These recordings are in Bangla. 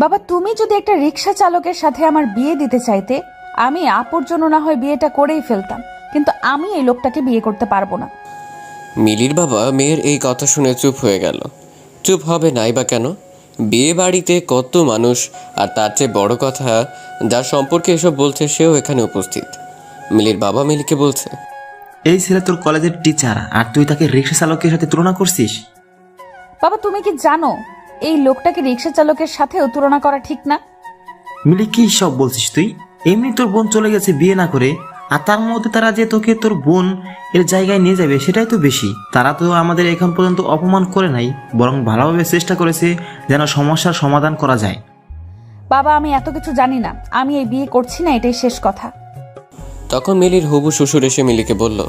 বাবা, তুমি যদি একটা রিক্সা চালকের সাথে আমার বিয়ে দিতে চাইতে, আমি আপুর জন্য না হয় বিয়েটা করেই ফেলতাম, কিন্তু আমি এই লোকটাকে বিয়ে করতে পারবো না। মিলির বাবা মেয়ের এই কথা শুনে চুপ হয়ে গেল। চুপ হবে নাই বা কেন? বিয়ে বাড়িতে কত মানুষ, আর তার চেয়ে বড় কথা, যার সম্পর্কে এসব বলছে সেও এখানে উপস্থিত। মিলির বাবা মিলিকে বলছে, এই ছেলে তোর কলেজের টিচার, আর তুই তাকে রিক্সা চালকের সাথে তুলনা করছিস? বাবা, তুমি কি জানো এই লোকটাকে রিক্সা চালকের সাথেও তুলনা করা ঠিক না? মিলি, কি সব বলছিস তুই? এমনি তোর বোন চলে গেছে বিয়ে না করে, আর তার মধ্যে তারা যে তোকে তোর বোন এর জায়গায় নিয়ে যাবে সেটাই তো বেশি। তারা তো আমাদের এখন পর্যন্ত অপমান করে নাই, বরং ভালোভাবে চেষ্টা করেছে যেন সমস্যার সমাধান করা যায়। বাবা, আমি এত কিছু জানি না, আমি এই বিয়ে করছি না, এটাই শেষ কথা। তখন মিলির হবু শ্বশুর এসে মিলিকে বলল,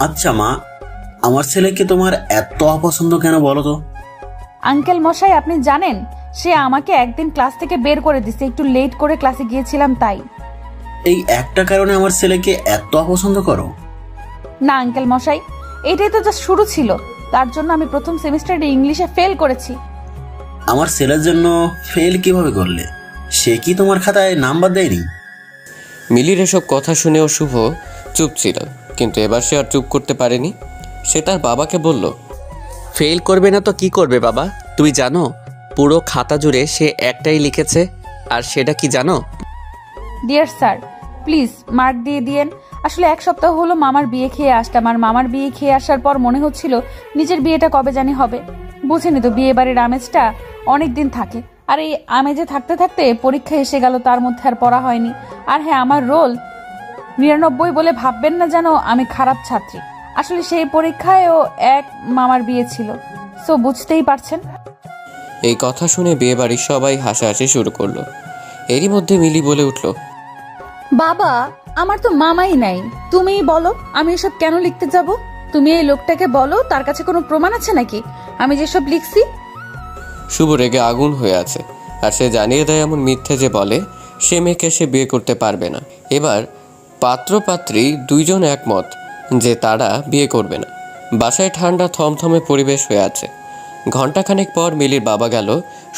আচ্ছা মা, আমার ছেলেকে তোমার এত অপছন্দ কেন বলো তো? আঙ্কেল মশাই, আপনি জানেন সে আমাকে একদিন ক্লাস থেকে বের করে দিছে, একটু লেট করে ক্লাসে গিয়েছিলাম তাই। এই একটা কারণে আমার ছেলেকে এত অপছন্দ করো? না আঙ্কেল মশাই, এটাই তো জাস্ট শুরু ছিল। তার জন্য আমি প্রথম সেমিস্টারে ইংলিশে ফেল করেছি। আমার ছেলের জন্য ফেল কিভাবে করলে? সে কি তোমার খাতায় নাম্বার দেয়নি? মিলির এসব কথা শুনেও শুভ চুপ ছিল, কিন্তু এবার সে আর চুপ করতে পারেনি। সে তার বাবাকে বলল, ফেল করবে না তো কি করবে বাবা? তুমি জানো পুরো খাতা জুড়ে সে একটাই লিখেছে, আর সেটা কি জানো? ডিয়ার স্যার, প্লিজ মার্ক দিয়ে দিয়েন। আসলে এক সপ্তাহ হলো মামার বিয়ে খেয়ে আসলাম, আর মামার বিয়ে খেয়ে আসার পর মনে হচ্ছিল নিজের বিয়েটা কবে জানি হবে। বুঝেনি তো, বিয়ে বাড়ির আমেজটা অনেক দিন থাকে, আর এই আমেজে থাকতে থাকতে পরীক্ষা এসে গেল, তার মধ্যে আর পড়া হয়নি। আর হ্যাঁ, আমার রোল 99 বলে ভাববেন না যেন আমি খারাপ ছাত্রী। আসলে সেই পরীক্ষায়ও এক মামার বিয়ে ছিল, সো বুঝতেই পারছেন। এই কথা শুনে বিয়ে বাড়ির সবাই হাসাহাসি শুরু করলো। এরই মধ্যে মিলি বলে উঠল, বাবা, আমার তো মামাই নাই, তুমিই বলো আমি এসব কেন লিখতে যাব? তুমি এই লোকটাকে বলো, তার কাছে কোনো প্রমাণ আছে নাকি আমি যেসব লিখছি? শুভ রেগে আগুন হয়ে আছে, আর সে জানিয়ে দেয় এমন মিথ্যে যে বলে সে মেয়েকে সে বিয়ে করতে পারবে না। এবার পাত্রপাত্রী দুইজন একমত যে তারা বিয়ে করবে না। বাসায় ঠান্ডা থমথমে পরিবেশ হয়ে আছে। ঘণ্টাখানেক পর মিলির বাবা গেল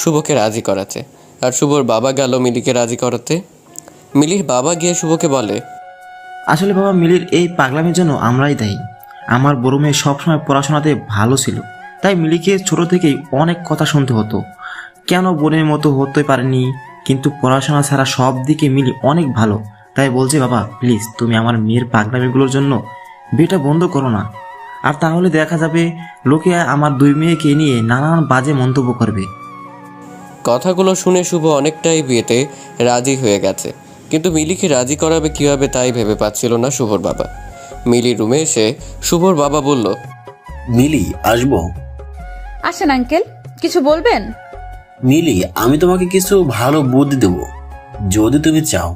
শুভকে রাজি করাতে, আর শুভর বাবা গেল মিলিকে রাজি করাতে। মিলির বাবা গিয়ে শুভকে বলে, আসলে বাবা, মিলির এই পাগলামির জন্য আমরাই দায়ী। আমার বড় মেয়ে সবসময় পড়াশোনাতে ভালো ছিল, তাই মিলিকে ছোট থেকেই অনেক কথা শুনতে হতো, কেন বোনের মতো হতে পারেনি। কিন্তু পড়াশোনা ছাড়া সব দিকে মিলি অনেক ভালো, তাই বলছে বাবা প্লিজ তুমি আমার মেয়ের পাগলামিগুলোর জন্য বিয়েটা বন্ধ করো না, আর তাহলে দেখা যাবে লোকে আমার দুই মেয়েকে নিয়ে নানান বাজে মন্তব্য করবে। কথাগুলো শুনে শুভ অনেকটাই বিয়েতে রাজি হয়ে গেছে, কিন্তু মিলিকে রাজি করাবে কীভাবে তাই ভেবে পাচ্ছিল না শুভর বাবা। মিলির রুমে এসে শুভর বাবা বলল, মিলি, আসবো? আসেন আঙ্কেল, কিছু বলবেন? মিলি, আমি তোমাকে কিছু ভালো বুদ্ধি দেবো যদি তুমি চাও।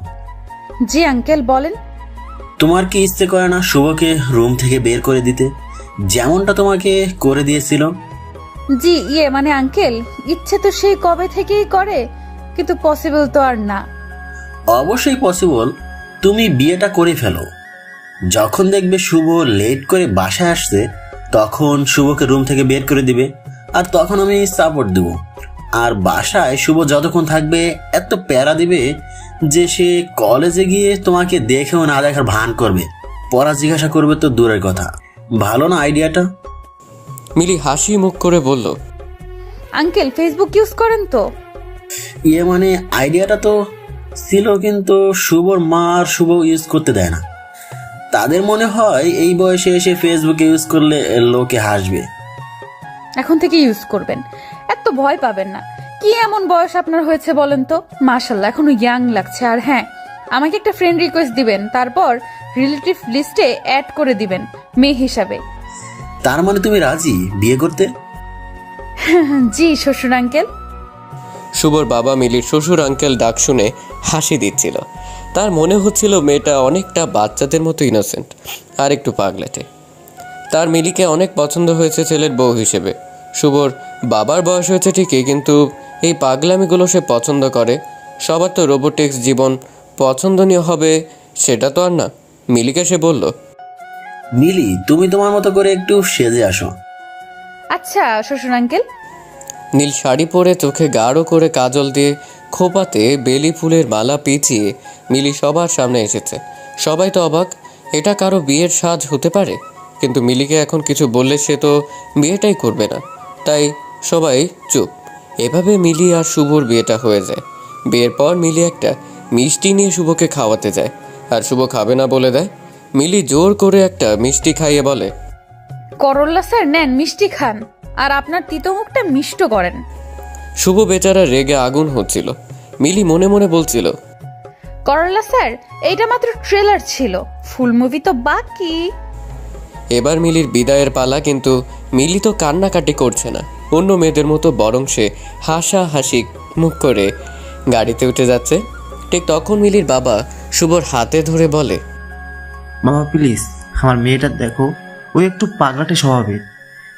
জি আঙ্কেল, বলেন। তোমার কি ইচ্ছে করে না শুভকে রুম থেকে বের করে দিতে, যেমনটা তোমাকে করে দিয়েছিল? জি মানে আঙ্কেল, ইচ্ছে তো সেই কবে থেকেই করে, কিন্তু পসিবল তো আর না। অবশ্যই পসিবল। তুমি বিয়েটা করে ফেলো। যখন দেখবে শুভ লেট করে বাসায় আসছে, তখন শুভকে রুম থেকে বের করে দিবে, আর তখন আমি সাপোর্ট দেব। আর বাসায় শুভ যতক্ষণ থাকবে এত প্যারা দিবে যে সে কলেজে গিয়ে তোমাকে দেখেও না দেখার ভান করবে, পড়া জিজ্ঞাসা করবে তো দূরের কথা। ভালো না আইডিয়াটা? মিলি হাসি মুখ করে বলল, আঙ্কেল, ফেসবুক ইউজ করেন তো? মানে আইডিয়াটা তো ছিল, কিন্তু শুভর মা আর শুভ ইউজ করতে দেয় না। তাদের মনে হয় এই বয়সে এসে ফেসবুকে ইউজ করলে লোকে হাসবে। এখন থেকে ইউজ করবেন, এত ভয় পাবেন না। কি এমন বয়স আপনার হয়েছে বলেন তো? মাশাআল্লাহ, এখনো ইয়াং লাগছে। আর হ্যাঁ, আমাকে একটা ফ্রেন্ড রিকোয়েস্ট দিবেন, তারপর রিলেটিভ লিস্টে অ্যাড করে দিবেন মেয়ে হিসাবে। তার মানে তুমি রাজি বিয়ে করতে? জি শ্বশুর আঙ্কেল। শুভর বাবা মিলির শ্বশুর আঙ্কেল ডাক শুনে হাসি দিচ্ছিল। তার মনে হচ্ছিল মেয়েটা অনেকটা বাচ্চাদের মতো ইনোসেন্ট আর একটু পাগলাটে। তার মিলিকে অনেক পছন্দ হয়েছে ছেলের বউ হিসেবে। শুভর বাবার বয়স হয়েছে ঠিকই, কিন্তু এই পাগলামিগুলো সে পছন্দ করে। সবার তো রোবোটিক্স জীবন পছন্দনীয় হবে সেটা তো আর না। মিলিকে সে বলল, মিলি, তুমি তোমার মতো করে একটু সেজে আসো। আচ্ছা শ্বশুর আঙ্কেল। নীল শাড়ি পরে চোখে গাঢ় করে কাজল দিয়ে খোপাতে বেলি ফুলের মালা পেঁচিয়ে মিলি সবার সামনে এসেছে। সবাই তো অবাক, এটা কারো বিয়ের সাজ হতে পারে? কিন্তু মিলিকে এখন কিছু বললে সে তো বিয়েটাই করবে না, তাই সবাই চুপ। এভাবে মিলি আর শুভর বিয়েটা হয়ে যায়। বিয়ের পর মিলি একটা মিষ্টি নিয়ে শুভকে খাওয়াতে যায়, আর শুভ খাবে না বলে দেয়। মিলি জোর করে একটা মিষ্টি খাইয়ে বলে, করল্লা স্যার নেন, মিষ্টি খান, আর আপনার তিতো মুখটা মিষ্ট করেন। শুভ বেচারা রেগে আগুন হচ্ছিল। মিলি মনে মনে বলছিল, করল্লা স্যার এইটা মাত্র ট্রেলার ছিল, ফুল মুভি তো বাকি। এবার মিলির বিদায়ের পালা, কিন্তু মিলি তো কান্নাকাটি করছে না অন্য মেয়েদের মতো, বরং সে হাসি মুখ করে গাড়িতে উঠে যাচ্ছে। ঠিক তখন মিলির বাবা শুভর হাতে ধরে বলে, বাবা প্লিজ আমার মেয়েটা দেখো, ও একটু পাগলাটে স্বভাবের,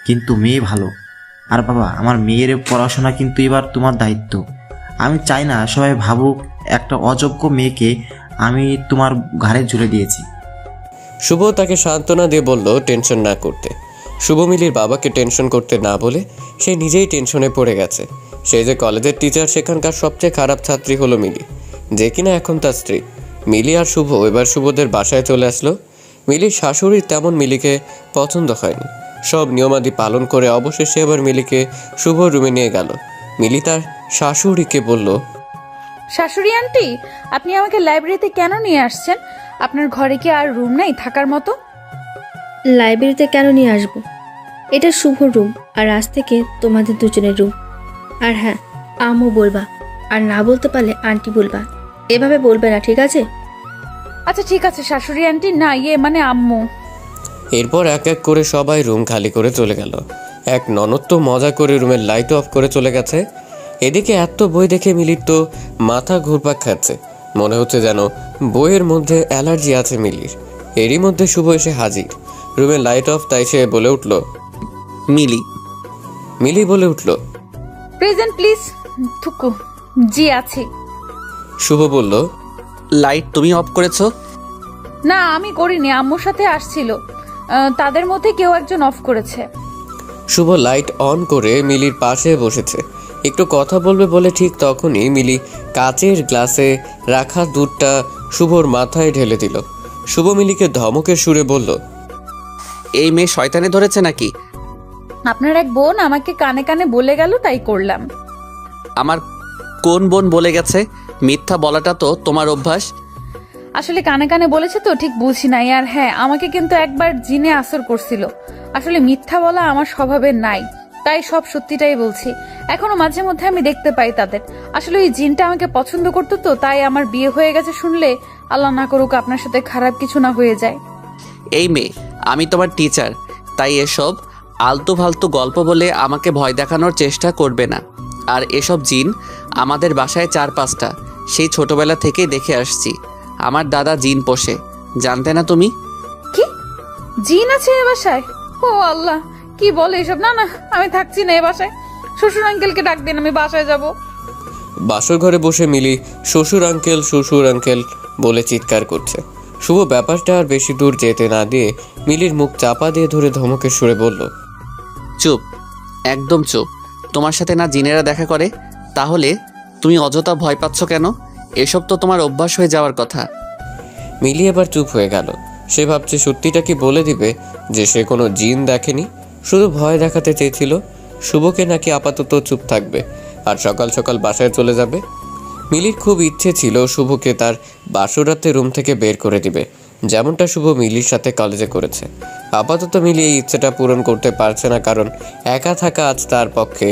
কিন্তু মেয়ে ভালো। আর বাবা আমার মেয়ের পড়াশোনা কিন্তু এবার তোমার দায়িত্ব। আমি চাই না সবাই ভাবুক একটা অযোগ্য মেয়েকে আমি তোমার ঘাড়ে ঝুলে দিয়েছি। শুভ তাকে সান্ত্বনা দিয়ে বলল টেনশন না করতে। শুভ মিলির বাবাকে টেনশন করতে না বলে সে নিজেই টেনশনে পড়ে গেছে। সে যে কলেজের টিচার, সেখানকার সবচেয়ে খারাপ ছাত্রী হলো মিলি, যে কিনা এখন তার স্ত্রী। মিলি আর শুভ এবার শুভদের বাসায় চলে আসলো। মিলির শাশুড়ির তেমন মিলিকে পছন্দ হয়নি। সব নিয়মাদি পালন করে অবশেষে এবার মিলিকে শুভ রুমে নিয়ে গেল। মিলি তার শাশুড়িকে বলল, শাশুড়ি আন্টি, আপনি আমাকে লাইব্রেরিতে কেন নিয়ে আসছেন? আপনার ঘরে কি আর রুম নাই থাকার মতো? লাইব্রেরিতে কেন নিয়ে আসবো? এটা শুভ রুম, আর আজ থেকে তোমাদের দুজনের রুম। আর হ্যাঁ, আম্মু বলবা, আর না বলতে পারলে আন্টি বলবা। এভাবে বলবে না, ঠিক আছে? আচ্ছা ঠিক আছে শাশুড়ি আন্টি, না মানে আম্মু। এরপর এক এক করে সবাই রুম খালি করে চলে গেল। এক ননদ তো মজা করে রুমের লাইট অফ করে চলে গেছে। এদিকে এত বই দেখে মিলির তো মাথা ঘুরপাক খাচ্ছে, মনে হচ্ছে যেন বইয়ের মধ্যে অ্যালার্জি আছে মিলির। এরই মধ্যে শুভ এসে হাজির। রুমের লাইট অফ, তাই সে বলে উঠল, মিলি বলে উঠল, প্রেজেন্ট প্লিজ। থুকু, জি আছি। শুভ বলল, লাইট তুমি অফ করেছো? না আমি করিনি, আম্মুর সাথে আসছিল, তাদের মধ্যে কেউ একজন অফ করেছে। শুভ লাইট অন করে মিলির পাশে বসেছে। একটু কথা বলবে বলে ঠিক তখনই মিলি কাচের গ্লাসে রাখা দুধটা শুভর মাথায় ঢেলে দিল। শুভ মিলিকে ধমকের সুরে বলল, এই মেয়ে শয়তানে ধরেছে নাকি? আপনার এক বোন আমাকে কানে কানে বলে গেল, তাই করলাম। আমার কোন বোন বলে গেছে? মিথ্যা বলাটা তো তোমার অভ্যাস। আসলে কানে কানে বলেছে তো ঠিক বুঝি নাই। আর হ্যাঁ, আমাকে কিন্তু একবার জিনে আসর করছিল। আসলে মিথ্যা বলা আমার স্বভাবে নাই, তাই সব সত্যিটাই বলছি। এখনো মাঝে মধ্যে আমি দেখতে পাই তাদের। আসলে ওই জিনটা আমাকে পছন্দ করতো তো, তাই আমার বিয়ে হয়ে গেছে শুনলে আল্লাহ না করুক আপনার সাথে খারাপ কিছু না হয়ে যায়। এই মেয়ে, আমি তোমার টিচার, তাই এসব আলতু ফালতু গল্প বলে আমাকে ভয় দেখানোর চেষ্টা করবে না। আর এসব জিন আমাদের বাসায় 4-5টা, সেই ছোটবেলা থেকেই দেখে আসছি। আমার দাদা জিন পোষে, জানতে না তুমি? কি জিন আছে এ বাসায়? ও আল্লাহ, কি বলে এসব? না না, আমি থাকছি না এ বাসায়। শ্বশুর আঙ্কেলকে ডাক দিন, আমি বাসায় যাব। বাসর ঘরে বসে মিলি শ্বশুর আঙ্কেল বলে চিৎকার করছে। শুভ ব্যাপারটা আর বেশি দূর যেতে না দিয়ে মিলির মুখ চাপা দিয়ে ধরে ধমকের সুরে বলল, চুপ, একদম চুপ। তোমার সাথে না জিনেরা দেখা করে, তাহলে তুমি অযথা ভয় পাচ্ছ কেন? এসব তো তোমার অভ্যাস হয়ে যাওয়ার কথা। মিলি এবার চুপ হয়ে গেল। সে ভাবছে সত্যিটা কি বলে দিবে যে সে কোনো জিন দেখেনি, শুধু ভয় দেখাতে চেয়েছিল। শুভকে নাকি আপাতত চুপ থাকবে আর সকাল সকাল বাসায় চলে যাবে। মিলির খুব ইচ্ছে ছিল শুভকে তার বাসরাতে রুম থেকে বের করে দিবে, যেমনটা শুভ মিলির সাথে কলেজে করেছে। আপাতত মিলি এই ইচ্ছেটা পূরণ করতে পারছে না, কারণ একা থাকা আজ তার পক্ষে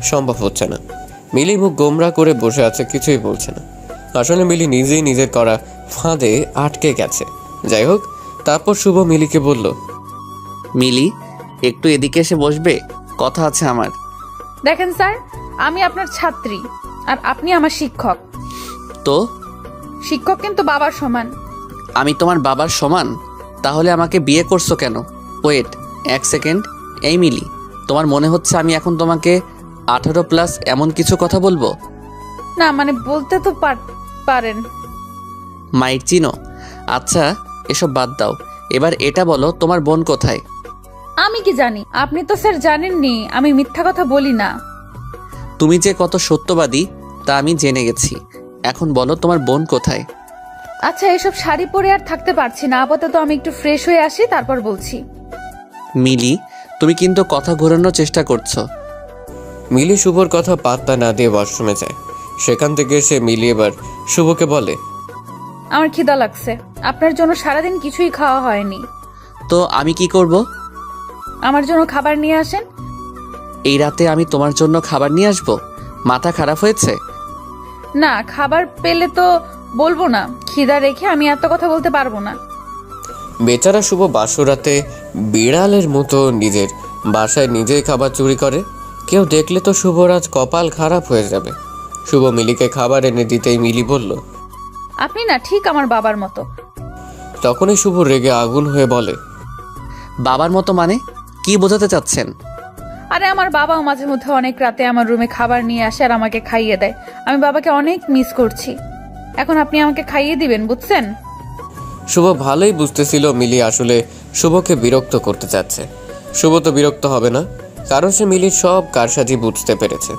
সম্ভব হচ্ছে না। মিলি মুখ গোমরা করে বসে আছে, কিছুই বলছে না। আসলে মিলি নিজেই নিজের করা ফাঁদে আটকে গেছে। যাই হোক, তারপর শুভ মিলিকে বলল, মিলি, একটু এদিকে এসে বসবে, কথা আছে আমার। দেখেন স্যার, আমি আপনার ছাত্রী আর আপনি আমার শিক্ষক। তো শিক্ষক কিন্তু বাবার সমান। আমি তোমার বাবার সমান? তাহলে আমাকে বিয়ে করছো কেন? Wait, 1 second. এই মিলি, তোমার মনে হচ্ছে আমি এখন তোমাকে 18+ এমন কিছু কথা বলবো? না মানে বলতে তো পারেন। মাইক চিনো? আচ্ছা, এসব বাদ দাও। এবার এটা বলো, তোমার বোন কোথায়? আমি কি জানি? আপনি তো স্যার জানেননি, আমি মিথ্যা কথা বলি না। তুমি যে কত সত্যবাদী তা আমি জেনে গেছি। এখন বলো তোমার বোন কোথায়? আচ্ছা, এসব শাড়ি পরে আর থাকতে পারছি না, আপাতত আমি একটু ফ্রেশ হয়ে আসি, তারপর বলছি। মিলি, তুমি কিন্তু কথা ঘোরানোর চেষ্টা করছো। মিলি শুভর কথা পাত্তা না দিয়ে ওয়াশরুমে যায়। সেখান থেকে এসে মিলি এবার শুভকে বলে, আমার খিদা লাগছে, আপনার জন্য সারাদিন কিছুই খাওয়া হয়নি। তো আমি কি করব? আমার জন্য খাবার নিয়ে আসেন। এই রাতে আমি তোমার জন্য খাবার নিয়ে আসবো? মাথা খারাপ হয়েছে? না, খাবার পেলে তো বলবো না, খিদা রেখে আমি এত কথা বলতে পারবো না। বেচারা শুভ বাসরাতে বিড়ালের মতো নিজের বাসায় নিজেই খাবার চুরি করে। কেউ দেখলে তো শুভর আজ কপাল খারাপ হয়ে যাবে। শুভ মিলিকে খাবার এনে দিতেই মিলি বলল, আপনি না ঠিক আমার বাবার মতো। তখনই শুভ রেগে আগুন হয়ে বলে, বাবার মতো মানে কি বোঝাতে চাচ্ছেন? আরে আমার বাবাও মাঝে মধ্যে অনেক রাতে আমার রুমে খাবার নিয়ে আসে আর আমাকে খাইয়ে দেয়। আমি বাবাকে অনেক মিস করছি। এখন আপনি আমাকে খাইয়ে দিবেন, বুঝছেন? শুভ ভালোই বুঝতেছিল মিলি আসলে শুভকে বিরক্ত করতে চাচ্ছে। শুভ তো বিরক্ত হবে না, কারণ সে মিলির সব কারসাজি বুঝতে পেরেছে।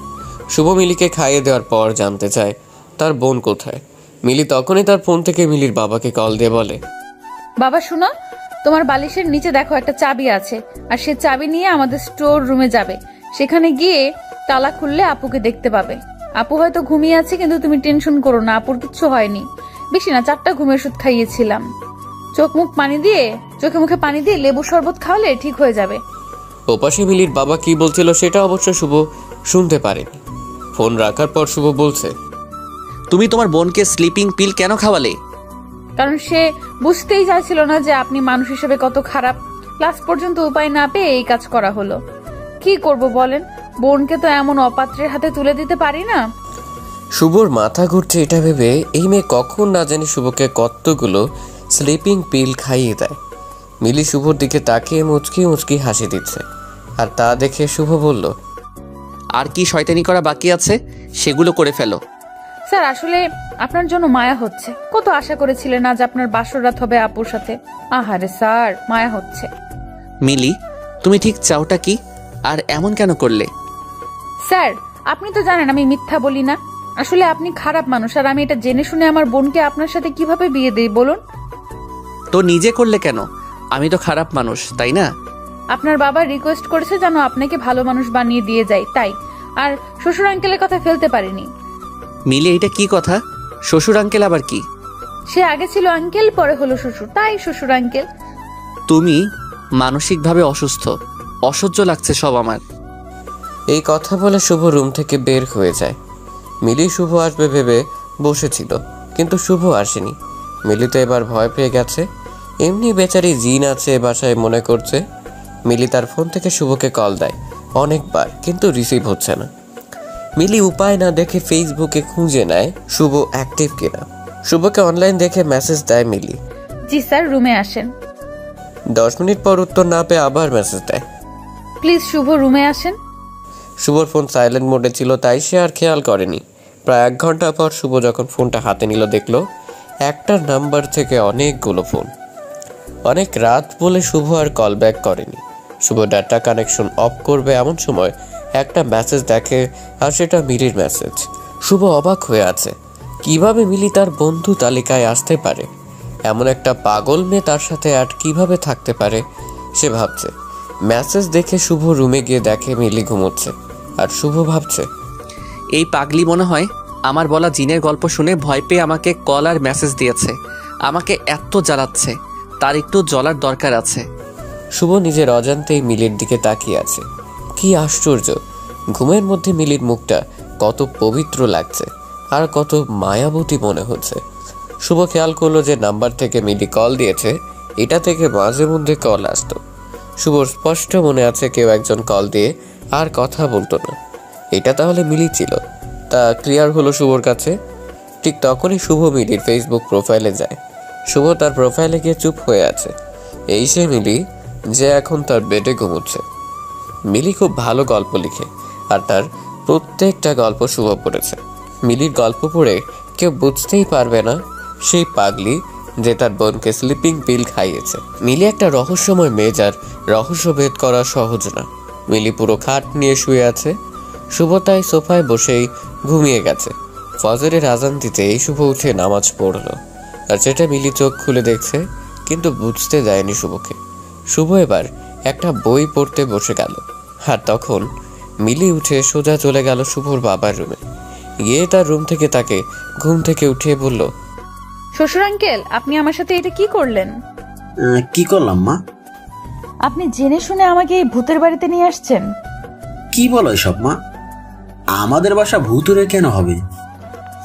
শুভ মিলিকে খাইয়ে দেওয়ার পর জানতে চায় তার বোন কোথায়। মিলি তখনই তার ফোন থেকে মিলির বাবাকে কল দিয়ে বলে, বাবা শুনো, তোমার বালিশের নিচে দেখো একটা চাবি আছে, আর সে চাবি নিয়ে আমাদের স্টোর রুমে যাবে। সেখানে গিয়ে তালা খুললে আপুকে দেখতে পাবে। আপু হয়তো ঘুমিয়ে আছে, কিন্তু তুমি টেনশন করো না, আপুর কিচ্ছু হয়নি। বেশি না, 4টা ঘুমের ওষুধ খাইয়েছিলাম। চোখে মুখে পানি দিয়ে লেবু শরবত খাওয়ালে ঠিক হয়ে যাবে। ওপাশে মিলির বাবা কি বলছিল সেটা অবশ্য শুভ শুনতে পারেনি। ফোন রাখার পর শুভ বলছে, তুমি তোমার বোনকে স্লিপিং পিল কেন খাওয়ালে? কারণ সে বুঝতেই চাইছিল না যে আপনি মানুষ হিসেবে কত খারাপ। লাস্ট পর্যন্ত উপায় না পেয়ে এই কাজ করা হলো। কি করব বলেন, বোনকে তো এমন অপাত্রের হাতে তুলে দিতে পারি না। শুভর মাথা ঘুরছে এটা ভেবে এই মেয়ে কখন না জানি শুভকে কতগুলো স্লিপিং পিল খাইয়ে দেয়। মিলি শুভর দিকে তাকিয়ে মুচকি মুচকি হাসি দিচ্ছে, আর তা দেখে শুভ বলল, আর কি শয়তানি করা বাকি আছে সেগুলো করে ফেলো। স্যার, আসলে আপনার জন্য মায়া হচ্ছে। কত আশা করেছিলেন আজ আপনার বাসর রাত হবে আপুর সাথে। আহারে স্যার, মায়া হচ্ছে। মিলি, তুমি ঠিক চাওটা কি, আর এমন কেন করলে? স্যার, আপনি তো জানেন আমি মিথ্যা বলি না। আসলে আপনি খারাপ মানুষ, আর আমি এটা জেনে শুনে আমার বোনকে আপনার সাথে কিভাবে বিয়ে দেই বলুন? তো নিজে করলে কেন? আমি তো খারাপ মানুষ, তাই না? আপনার বাবা রিকোয়েস্ট করেছে যেন আপনাকে ভালো মানুষ বানিয়ে দিয়ে যায়, তাই। আর শ্বশুর আঙ্কেলের কথা ফেলতে পারিনি। মিলি, এটা কি কথা? শ্বশুর আঙ্কেল আবার কি? সে আগে ছিল আঙ্কেল, পরে হলো শ্বশুর, তাই শ্বশুর আঙ্কেল। তুমি মানসিকভাবে অসুস্থ। অসহ্য লাগছে সব আমার। এই কথা বলে শুভ রুম থেকে বের হয়ে যায়। মিলি শুভ আসবে ভেবে বসেছিল, কিন্তু শুভ আসেনি। মিলি তো এবার ভয় পেয়ে গেছে। এমনি বেচারি জিন আছে বাসায় মনে করছে। মিলি তার ফোন থেকে শুভকে কল দেয় অনেকবার, কিন্তু রিসিভ হচ্ছে না। মিলি উপায় না দেখে ফেসবুকে খুঁজে নেয় শুভ অ্যাক্টিভ কিনা। শুভকে অনলাইন দেখে মেসেজ দেয় মিলি। জি স্যার, রুমে আসেন। 10 মিনিট পর উত্তর না পেয়ে আবার মেসেজ দেয়। প্লিজ শুভ, রুমে আসেন। শুভর ফোন সাইলেন্ট মোডে ছিল, তাই সে আর খেয়াল করেনি। প্রায় 1 ঘন্টা পর শুভ যখন ফোনটা হাতে নিল, দেখলো একটা নাম্বার থেকে অনেকগুলো ফোন। অনেক রাত বলে শুভ আর কল ব্যাক করেনি। শুভ ডাটা কানেকশন অফ করবে এমন সময় একটা মেসেজ দেখে, আর সেটা মিলির মেসেজ। শুভ অবাক হয়ে আছে, কিভাবে মিলি তার বন্ধু তালিকায় আসতে পারে? এমন একটা পাগল মেয়ে তার সাথে আর কিভাবে থাকতে পারে সে ভাবছে। মেসেজ দেখে শুভ রুমে গিয়ে দেখে মিলি ঘুমোচ্ছে, আর শুভ ভাবছে, এই পাগলি মনে হয় আমার বলা জিনের গল্প শুনে ভয় পেয়ে আমাকে কল আর মেসেজ দিয়েছে। আমাকে এত জ্বালাচ্ছে, তার একটু জ্বলার দরকার আছে। শুভ নিজের অজান্তেই মিলির দিকে তাকিয়ে আছে। কি আশ্চর্য, ঘুমের মধ্যে মিলির মুখটা কত পবিত্র লাগছে, আর কত মায়াবতী মনে হচ্ছে। শুভ খেয়াল করলো যে নাম্বার থেকে মিলি কল দিয়েছে, এটা থেকে মাঝে মধ্যে কল আসতো। শুভর স্পষ্ট মনে আছে কেউ একজন কল দিয়ে আর কথা বলতো না। এটা তাহলে মিলি ছিল, তা ক্লিয়ার হলো শুভর কাছে। ঠিক তখনই শুভ মিলির ফেসবুক প্রোফাইলে যায়। শুভ তার প্রোফাইলে গিয়ে চুপ হয়ে আছে। এই সে মিলি যে এখন তার বেডে ঘুমোচ্ছে। মিলি খুব ভালো গল্প লিখে, আর তার প্রত্যেকটা গল্প শুভ পড়েছে। মিলির গল্প পড়ে কেউ বুঝতেই পারবে না সেই পাগলি যে তার বোনকে স্লিপিং পিল খাইয়েছে। মিলি একটা রহস্যময় মেয়ে, যার রহস্য ভেদ করা সহজ না। মিলি পুরো খাট নিয়ে শুয়ে আছে, শুভ তাই সোফায় বসেই ঘুমিয়ে গেছে। ফজরের আজান দিতেই শুভ উঠে নামাজ পড়ল। আর সেটা মিলি চোখ খুলে দেখছে, কিন্তু বুঝতে দেয়নি শুভকে। শুভ এবার একটা বই পড়তে বসে গেল। আর তখন মিলি উঠে সোজা চলে গেল শুভর বাবার রুমে। গিয়ে তার রুম থেকে তাকে ঘুম থেকে উঠিয়ে বলল, শ্বশুর আঙ্কেল, আপনি আমার সাথে এটা কি করলেন? কি করলাম মা? আপনি জেনে শুনে আমাকে এই ভূতের বাড়িতে নিয়ে আসছেন। কি বলো এসব মা? আমাদের বাসা ভূতুরে কেন হবে?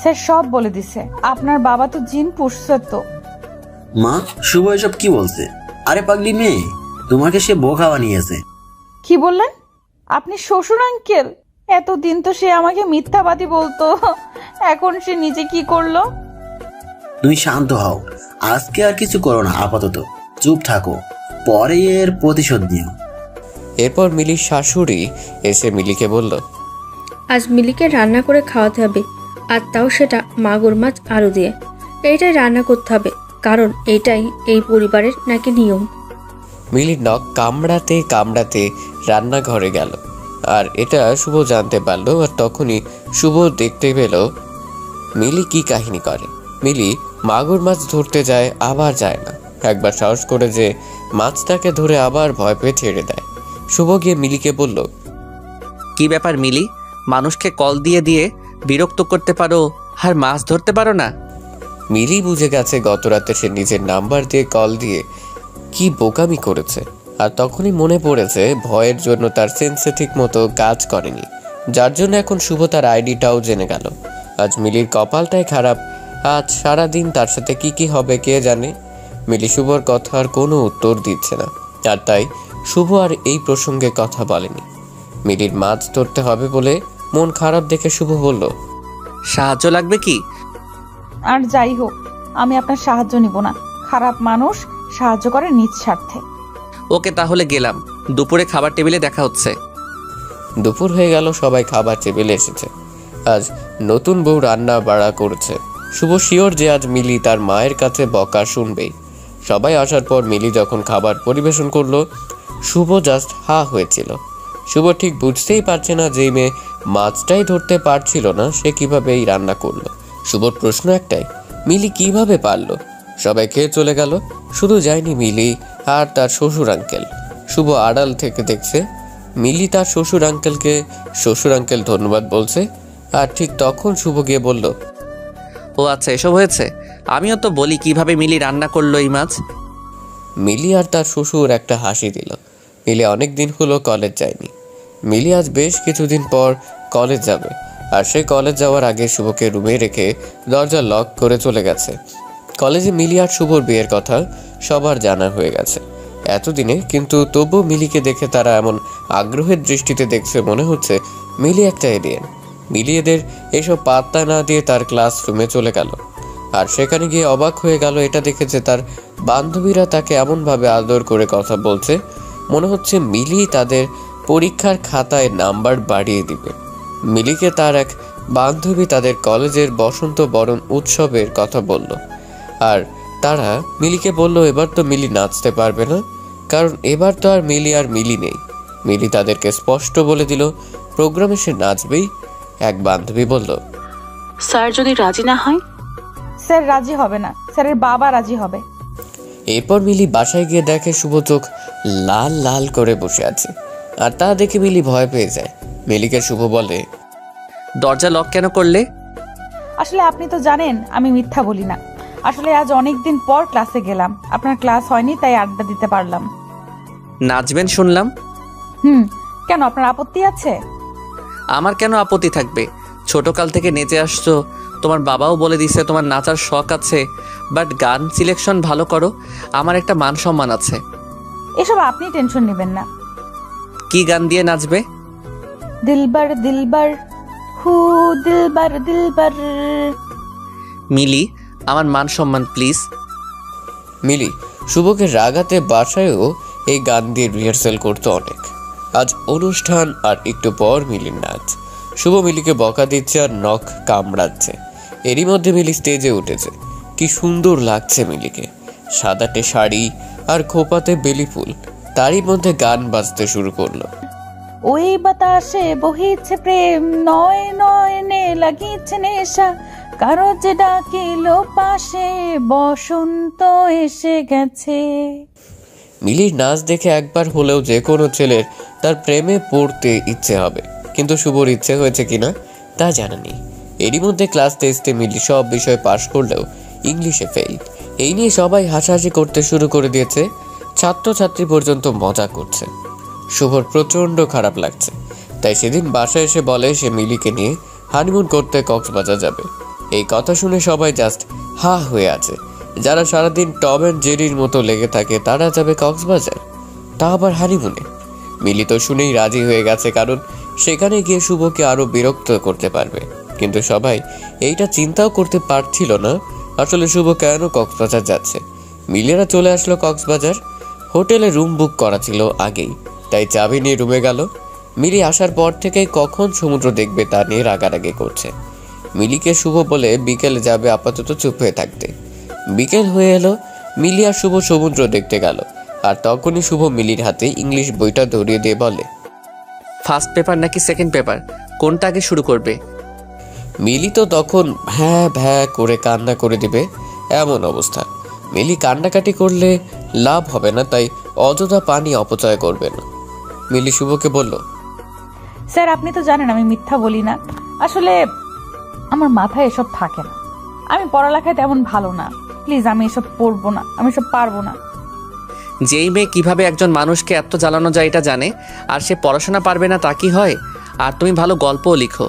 স্যার সব বলে দিছে, আপনার বাবা তো জিন পুষছে তো। মা, শুভ এসব কি বলছে? আরে পাগলি মেয়ে, তোমাকে সে বোকা বানিয়েছে। কি বললেন আপনি? শ্বশুর আঙ্কেল, এতদিন তো সে আমাকে মিথ্যাবাদী বলতো, এখন সে নিজে কি করলো? তুমি শান্ত হও, আজকে আর কিছু করো না, আপাতত চুপ থাকো, পরে এর প্রতিশোধ নিও। এরপর মিলির শাশুড়ি এসে মিলিকে বলল, আজ মিলিকে রান্না করে খাওয়াতে হবে, আর তাও সেটা মাগুর মাছ আলু দিয়ে। এইটাই রান্না করতে হবে, কারণ এটাই এই পরিবারের নাকি নিয়ম। মিলির নখ কামড়াতে কামড়াতে রান্নাঘরে গেল। আর এটা শুভ জানতে পারলো। আর তখনই শুভ দেখতে পেল মিলি কি কাহিনী করে। মিলি মাগুর মাছ ধরতে যায়, আবার যায় না। একবার সাহস করে যে মাছটাকে ধরে আবার ভয় পেয়ে ছেড়ে দেয়। শুভ গিয়ে মিলিকে বলল, কি ব্যাপার মিলি, মানুষকে কল দিয়ে দিয়ে বিরক্ত করতে পারো আর মাছ ধরতে পারো না? মিলি বুঝে গেছে গত রাতে সে নিজের নাম্বার দিয়ে কল দিয়ে কি বোকামি করেছে। আর তখনই মনে পড়েছে ভয়ের জন্য তার সেন্সে ঠিক মতো কাজ করেনি, যার জন্য এখন শুভ তার আইডিটাও জেনে গেল। আজ মিলির কপালটাই খারাপ, আজ সারাদিন তার সাথে কি কি হবে কে জানে। মিলি শুভর কথার কোনো উত্তর দিচ্ছে না, আর তাই শুভ আর এই প্রসঙ্গে কথা বলেনি। মিলির মাছ ধরতে হবে বলে মন খারাপ দেখে শুভ বলল, সাহায্য লাগবে কি? আর যাই হোক, আমি আপনার সাহায্য নিব না। খারাপ মানুষ সাহায্য করে নিজ স্বার্থে। ওকে, তাহলে গেলাম, দুপুরে খাবার টেবিলে দেখা হচ্ছে। দুপুর হয়ে গেল, সবাই খাবার টেবিলে এসেছে। আজ নতুন বউ রান্না বাড়া করছে। শুভ শিওর যে আজ মিলি তার মায়ের কাছে বকা শুনবেই। সবাই আসার পর মিলি যখন খাবার পরিবেশন করলো, শুভ জাস্ট হা হয়েছিল। শুভ ঠিক বুঝতেই পারছে না যে মেয়ে মাছটাই ধরতে পারছিল না, সে কিভাবে এই রান্না করলো। শুভর প্রশ্ন একটাই, মিলি কিভাবে পারলো? সবাই খেয়ে চলে গেল, শুধু যায়নি মিলি আর তার শ্বশুর আঙ্কেল। শুভ আড়াল থেকে দেখছে মিলি তার শ্বশুর আঙ্কেল ধন্যবাদ বলছে। আর ঠিক তখন শুভ গিয়ে বলল, ও আচ্ছা, এসব হয়েছে। আমিও তো বলি কিভাবে মিলি রান্না করলো এই মাছ। মিলি আর তার শ্বশুর একটা হাসি দিল। মিলি অনেক দিন হলো কলেজ যায়নি। মিলি আজ বেশ কিছুদিন পর কলেজ যাবে। আর সে কলেজ যাওয়ার আগে শুভকে রুমে রেখে দরজা লক করে চলে গেছে। কলেজে মিলি আর শুভর বিয়ের কথা সবার জানা হয়ে গেছে এতদিনে, কিন্তু তবুও মিলিকে দেখে তারা এমন আগ্রহের দৃষ্টিতে দেখছে, মনে হচ্ছে মিলি একটা এলিয়েন। মিলি এদের এসব পাত্তা না দিয়ে তার ক্লাসরুমে চলে গেল। আর সেখানে গিয়ে অবাক হয়ে গেল এটা দেখে যে তার বান্ধবীরা তাকে এমনভাবে আদর করে কথা বলছে, মনে হচ্ছে মিলি তাদের পরীক্ষার খাতায় নাম্বার বাড়িয়ে দিবে। মিলিকে তার এক বান্ধবী তাদের কলেজের বসন্ত বরণ উৎসবের কথা বলল। আর তারা মিলিকে বলল এবার তো মিলি নাচতে পারবে না, কারণ এবার তো আর মিলি নেই। মিলি তাদেরকে স্পষ্ট বলে দিল প্রোগ্রামে সে নাচবেই। এক বান্ধবী বলল, স্যার যদি রাজি না হয়? স্যার রাজি হবে না, স্যারের বাবা রাজি হবে। এরপর মিলি বাসায় গিয়ে দেখে শুভ চোখ লাল লাল করে বসে আছে। আর তা দেখে মিলি ভয় পেয়ে যায়। মিলিকে শুভ বলে, দরজা লক কেন করলে? আসলে আপনি তো জানেন আমি মিথ্যা বলি না। আসলে আজ অনেক দিন পর ক্লাসে গেলাম, আপনার ক্লাস হয়নি তাই আড্ডা দিতে পারলাম। নাচবেন শুনলাম। কেন, আপনার আপত্তি আছে? আমার কেন আপত্তি থাকবে? ছোটকাল থেকে নেচে আসছো, তোমার বাবাও বলে দিছে তোমার নাচার শখ আছে, বাট গান সিলেকশন ভালো করো। আমার একটা মান সম্মান আছে। এসব আপনি টেনশন নেবেন না। কি গান দিয়ে নাচবে? দিলবার দিলবার হু দিলবার দিলবার। মিলি, আমার মান সম্মান প্লিজ। মিলি শুভকে রাগাতে বাসায়ও এই গান দিয়ে রিহার্সাল করতো অনেক। আজ অনুষ্ঠান আর একটু পর মিলির নাচ। শুভ মিলিকে বকা দিচ্ছে আর নখ কামড়াচ্ছে। এরই মধ্যে মিলি স্টেজে উঠেছে। কি সুন্দর লাগছে মিলিকে, সাদাটে শাড়ি আর খোপাতে বেলি ফুল। তারই মধ্যে গান বাজতে শুরু করলো। ওই বাতাসে বহিছে প্রেম, নয় নয়নে লাগিছে নেশা, কারো যে ডাকিল পাশে, বসন্ত এসে গেছে। মিলির নাচ দেখে একবার হলেও যে কোনো ছেলের তার প্রেমে পড়তে ইচ্ছে হবে, কিন্তু শুভর ইচ্ছে হয়েছে কিনা তা জানা নেই। এরই মধ্যে ক্লাস টেস্টে মিলি সব বিষয়ে পাশ করলেও ইংলিশে ফেল। এই নিয়ে সবাই হাসাহাসি করতে শুরু করে দিয়েছে, ছাত্রছাত্রী পর্যন্ত মজা করছে। শুভর প্রচণ্ড খারাপ লাগছে, তাই সেদিন বাসায় এসে বলে সে মিলিকে নিয়ে হানিমুন করতে কক্সবাজার যাবে। এই কথা শুনে সবাই জাস্ট হা হয়ে আছে। যারা সারাদিন টম অ্যান্ড জেরির মতো লেগে থাকে তারা যাবে কক্সবাজার, তা আবার হানিমুনে। মিলি তো শুনেই রাজি হয়ে গেছে, কারণ সেখানে গিয়ে শুভকে আরও বিরক্ত করতে পারবে। কিন্তু সবাই এইটা চিন্তাও করতে পারছিল না আসলে শুভ কেন কক্সবাজার যাচ্ছে। মিলিরা চলে আসলো কক্সবাজার। হোটেলে রুম বুক করা ছিল আগেই, তাই চাবি নিয়ে রুমে গেল। মিলি আসার পর থেকেই কখন সমুদ্র দেখবে তা নিয়ে রাগারাগি করছে। মিলিকে শুভ বলে বিকেলে যাবে, আপাতত চুপ হয়ে থাকতে। বিকেল হয়ে এলো, মিলি আর শুভ সমুদ্র দেখতে গেল। আর তখনই শুভ মিলির হাতে ইংলিশ বইটা ধরিয়ে দিয়ে বলে, ফার্স্ট পেপার নাকি সেকেন্ড পেপার, কোনটা আগে শুরু করবে? মিলি তো তখন ভ্যাঁ ভ্যাঁ করে কান্না করে দিবে এমন অবস্থা। মিলি কান্নাকাটি করলে লাভ হবে না, তাই অযথা পানি অপচয় করবে না। মিলি শুভকে বলল, স্যার আপনি তো জানেন আমি মিথ্যা বলি না, আসলে আমার মাথায় এসব থাকে না, আমি পড়ালেখায় তেমন ভালো না, প্লিজ আমি এসব পড়বো না, আমি এসব পারবো না। যেই মেয়ে কিভাবে একজন মানুষকে এত জ্বালানো যায় এটা জানে, আর সে পড়াশোনা পারবে না তা কি হয়? আর তুমি ভালো গল্পও লিখো,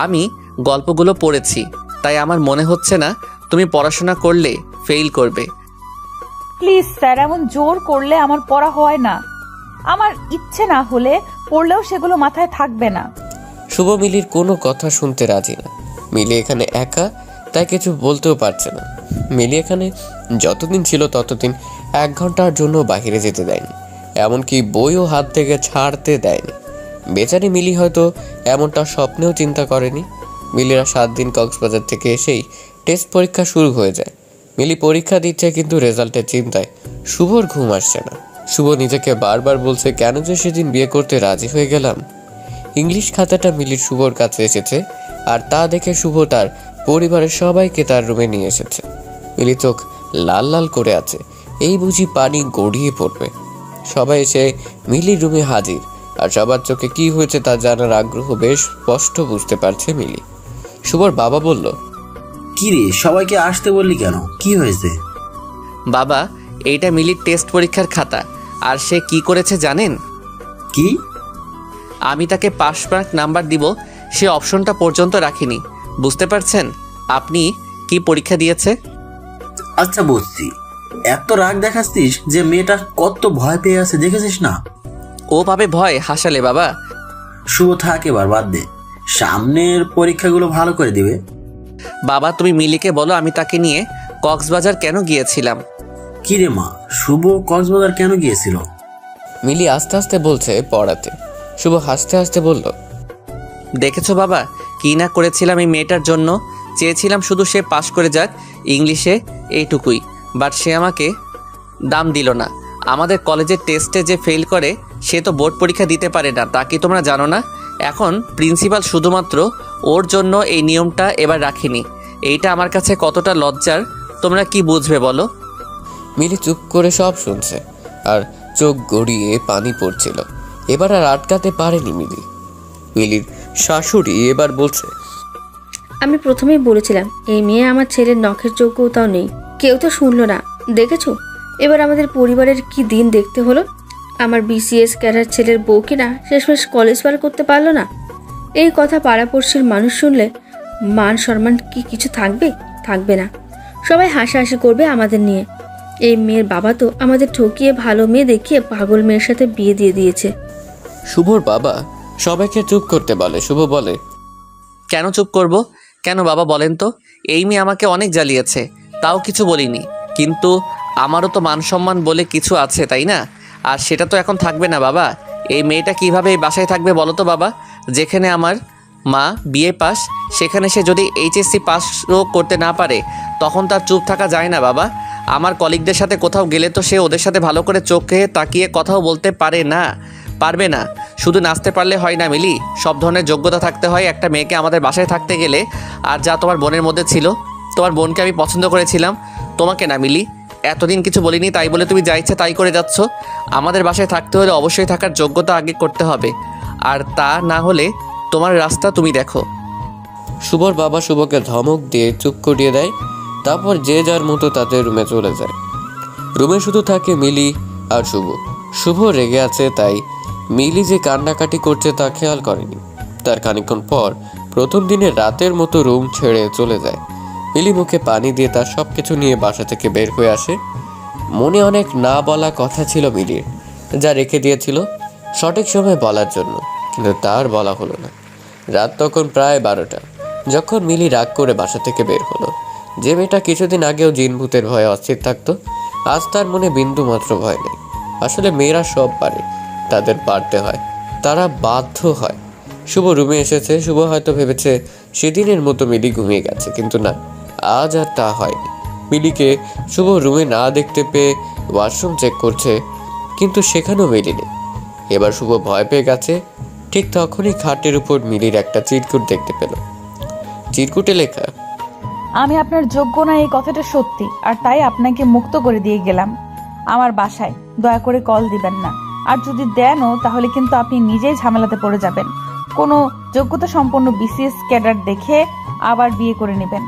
আমি গল্পগুলো পড়েছি, তাই আমার মনে হচ্ছে না তুমি পড়াশোনা করলে ফেল করবে। প্লিজ স্যার, এমন জোর করলে আমার পড়া হয় না, আমার ইচ্ছে না হলে পড়লেও সেগুলো মাথায় থাকবে না। শুভ মিলির কোনো কথা শুনতে রাজি না। মিলি এখানে একা, তাই কিছু বলতেও পারছে না। মিলি এখানে যতদিন ছিল ততদিন 1 ঘন্টার জন্য বাইরে যেতে দেয়নি, এমনকি বইও হাত থেকে ছাড়তে দেয়নি। বেচারি মিলি হয়তো এমনটা স্বপ্নেও চিন্তা করেনি। মিলিরা 7 দিন কক্সবাজার থেকে এসেই টেস্ট পরীক্ষা শুরু হয়ে যায়। মিলি পরীক্ষা দিচ্ছে, কিন্তু রেজাল্টের চিন্তায় শুভর ঘুম আসছে না। শুভ নিজেকে বারবার বলছে, কেন যে সেদিন বিয়ে করতে রাজি হয়ে গেলাম। ইংলিশ খাতাটা মিলির শুভর কাছে এসেছে, আর তা দেখে শুভ তার পরিবারের সবাইকে তার রুমে নিয়ে এসেছে। মিলি চোখ লাল লাল করে আছে, এই বুঝি পানি গড়িয়ে পড়বে। সবাই এসে মিলির রুমে হাজির, আর সবার চোখে কি হয়েছে তা জানার আগ্রহ বেশ স্পষ্ট বুঝতে পারছে মিলি। শুভর বাবা বলল, কি রে, সবাইকে আসতে বললি কেন, কি হয়েছে? বাবা, এইটা মিলির টেস্ট পরীক্ষার খাতা, আর সে কি করেছে জানেন? কি? আমি তাকে পাস মার্ক নাম্বার দিব সে অপশনটা পর্যন্ত রাখিনি। বুঝতে পারছেন আপনি কি পরীক্ষা দিয়েছে? আচ্ছা বুঝছি, এত রাগ দেখাচ্ছিস যে মেয়েটা কত ভয় পেয়ে আছে, দেখেছিস না? ও পাবে ভয় হাসালে বাবা। শুভ থাক, এবার বাদ দে, সামনের পরীক্ষাগুলো ভালো করে দিবে। বাবা তুমি মিলিকে বলো আমি তাকে নিয়ে কক্সবাজার কেন গিয়েছিলাম। কি রে মা, শুভ কক্সবাজার কেন গিয়েছিল? মিলি আস্তে আস্তে বলছে পড়াতে। শুভ হাসতে হাসতে বলল, দেখেছো বাবা কি না করেছিলাম এই মেয়েটার জন্য, চেয়েছিলাম শুধু সে পাশ করে যাক ইংলিশে, এইটুকুই। বাট সে আমাকে দাম দিল না। আমাদের কলেজের টেস্টে যে ফেল করে সে তো বোর্ড পরীক্ষা দিতে পারে না, তা কি তোমরা জানো না? এখন প্রিন্সিপাল শুধুমাত্র ওর জন্য এই নিয়মটা এবার রাখিনি। এইটা আমার কাছে কতটা লজ্জার তোমরা কি বুঝবে বলো? মিলি চুপ করে সব শুনছে, আর চোখ গড়িয়ে পানি পড়ছিল। এবার আর আটকাতে পারেনি মিলি। মিলির শাশুড়ি এবার বলছে, আমি প্রথমেই বলেছিলাম এই মেয়ে আমার ছেলের নখের যোগ্যতাও নেই, কেউ তো শুনলো না। দেখেছো এবার আমাদের পরিবারের কি দিন দেখতে হলো। আমার বিসিএস ক্যাডার ছেলের বউ কিনা শেষমেশ কলেজ পার করতে পারলো না। এই কথা পাড়াপড়শির মানুষ শুনলে মান সম্মান কি কিছু থাকবে? থাকবে না। সবাই হাসাহাসি করবে আমাদের নিয়ে। এই মেয়ের বাবা তো আমাদের ঠকিয়ে ভালো মেয়ে দেখিয়ে পাগল মেয়ের সাথে বিয়ে দিয়ে দিয়েছে। শুভর বাবা সবাইকে চুপ করতে বলে। শুভ বলে, কেন চুপ করব? কেন বাবা বলেন তো? এই মেয়ে আমাকে অনেক জ্বালিয়েছে, তাও কিছু বলিনি, কিন্তু আমারও তো মান সম্মান বলে কিছু আছে তাই না? আর সেটা তো এখন থাকবে না বাবা। এই মেয়েটা কিভাবে এই বাসায় থাকবে বলো তো বাবা? যেখানে আমার মা বিএ পাস, সেখানে সে যদি এইচএসসি পাসও করতে না পারে তখন তার চুপ থাকা যায় না বাবা। আমার কলিগদের সাথে কোথাও গেলে তো সে ওদের সাথে ভালো করে চোখে তাকিয়ে কথাও বলতে পারে না। পারবে না। শুধু নাচতে পারলে হয় না মিলি, সব ধরনের যোগ্যতা থাকতে হয় একটা মেয়েকে আমাদের বাসায় থাকতে গেলে। আর যা তোমার বোনের মধ্যে ছিল, তোমার বোনকে আমি পছন্দ করেছিলাম, তোমাকে না মিলি। এতদিন কিছু বলিনি তাই বলে তুমি যা ইচ্ছে তাই করে যাচ্ছ। আমাদের বাসায় থাকতে হলে অবশ্যই থাকার যোগ্যতা আগে করতে হবে, আর তা না হলে তোমার রাস্তা তুমি দেখো। শুভর বাবা শুভকে ধমক দিয়ে চুপ করিয়ে দেয়। তারপর যে যার মতো তাদের রুমে চলে যায়। রুমে শুধু থাকে মিলি আর শুভ। শুভ রেগে আছে, তাই মিলি যে কান্নাকাটি করছে তা খেয়াল করেনি। তার খানিকক্ষণ পর প্রথম দিনের রাতের মতো রুম ছেড়ে চলে যায়। মিলি মুখে পানি দিয়ে তার সব কিছু নিয়ে বাসা থেকে বের হয়ে আসে। মনে অনেক না বলা কথা ছিল মিলির, যা রেখে দিয়েছিল সঠিক সময় বলার জন্য, কিন্তু তার বলা হলো না। রাত তখন প্রায় 12টা যখন মিলি রাগ করে বাসা থেকে বের হলো। যে মেয়েটা কিছুদিন আগেও জিন ভূতের ভয়ে অস্থির থাকতো, আজ তার মনে বিন্দু মাত্র ভয় নেই। আসলে মেয়েরা সব পারে, তাদের পারতে হয়, তারা বাধ্য হয়। শুভ রুমে এসেছে। শুভ হয়তো ভেবেছে সেদিনের মতো মিলি ঘুমিয়ে গেছে, কিন্তু না, আজ আর তা হয়নি। মিলিকে শুভ রুমে না দেখতে পেয়ে ওয়াশরুম চেক করছে, কিন্তু সেখানেও মিলি নেই। এবার শুভ ভয় পেয়ে গেছে। ঠিক তখনই খাটের উপর মিলির একটা চিরকুট দেখতে পেল। চিরকুটে লেখা, আমি আপনার যোগ্য না এই কথাটা সত্যি, আর তাই আপনাকে মুক্ত করে দিয়ে গেলাম আমার বাসায়। দয়া করে কল দিবেন না, আর যদি দেনও তাহলে কিন্তু আপনি নিজেই ঝামেলাতে পড়ে যাবেন। কোনো যোগ্যতা সম্পন্ন বিসিএস ক্যাডার দেখে আবার বিয়ে করে নেবেন,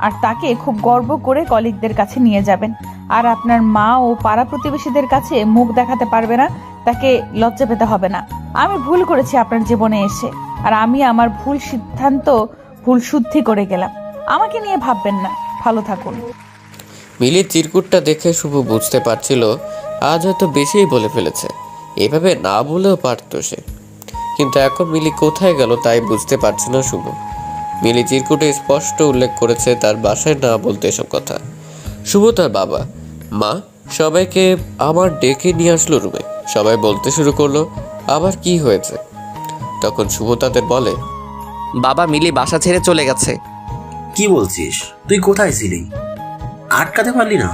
আর তাকে খুব গর্ব করে কলিগদের কাছে নিয়ে যাবেন। আর আপনার মা ও পাড়া প্রতিবেশীদের কাছে মুখ দেখাতে পারবে না, তাকে লজ্জা পেতে হবে না। আমি ভুল করেছি আপনার জীবনে এসে, আর আমি আমার ভুল সিদ্ধান্ত ভুল শুদ্ধি করে গেলাম। আমাকে নিয়ে ভাববেন না, ভালো থাকুন। মিলির চিরকুটটা দেখে শুভ বুঝতে পারছিল আজ হয়তো বেশিই বলে ফেলেছে। এভাবে না বলেও পারত সে, কিন্তু এখন মিলি কোথায় গেল তাই বুঝতে পারছে না শুভ। মিলি চিরকুটে স্পষ্ট উল্লেখ করেছে তার বাসায় না বলতে এসব কথা। শুভ তার বাবা মা সবাইকে আমার ডেকে নিয়ে আসলো রুমে। সবাই বলতে শুরু করলো আবার কি হয়েছে। তখন শুভ তাদের বলে, বাবা, মিলি বাসা ছেড়ে চলে গেছে। কি বলছিস? তুই কোথায় ছিলি? আটকাতে পারলি না?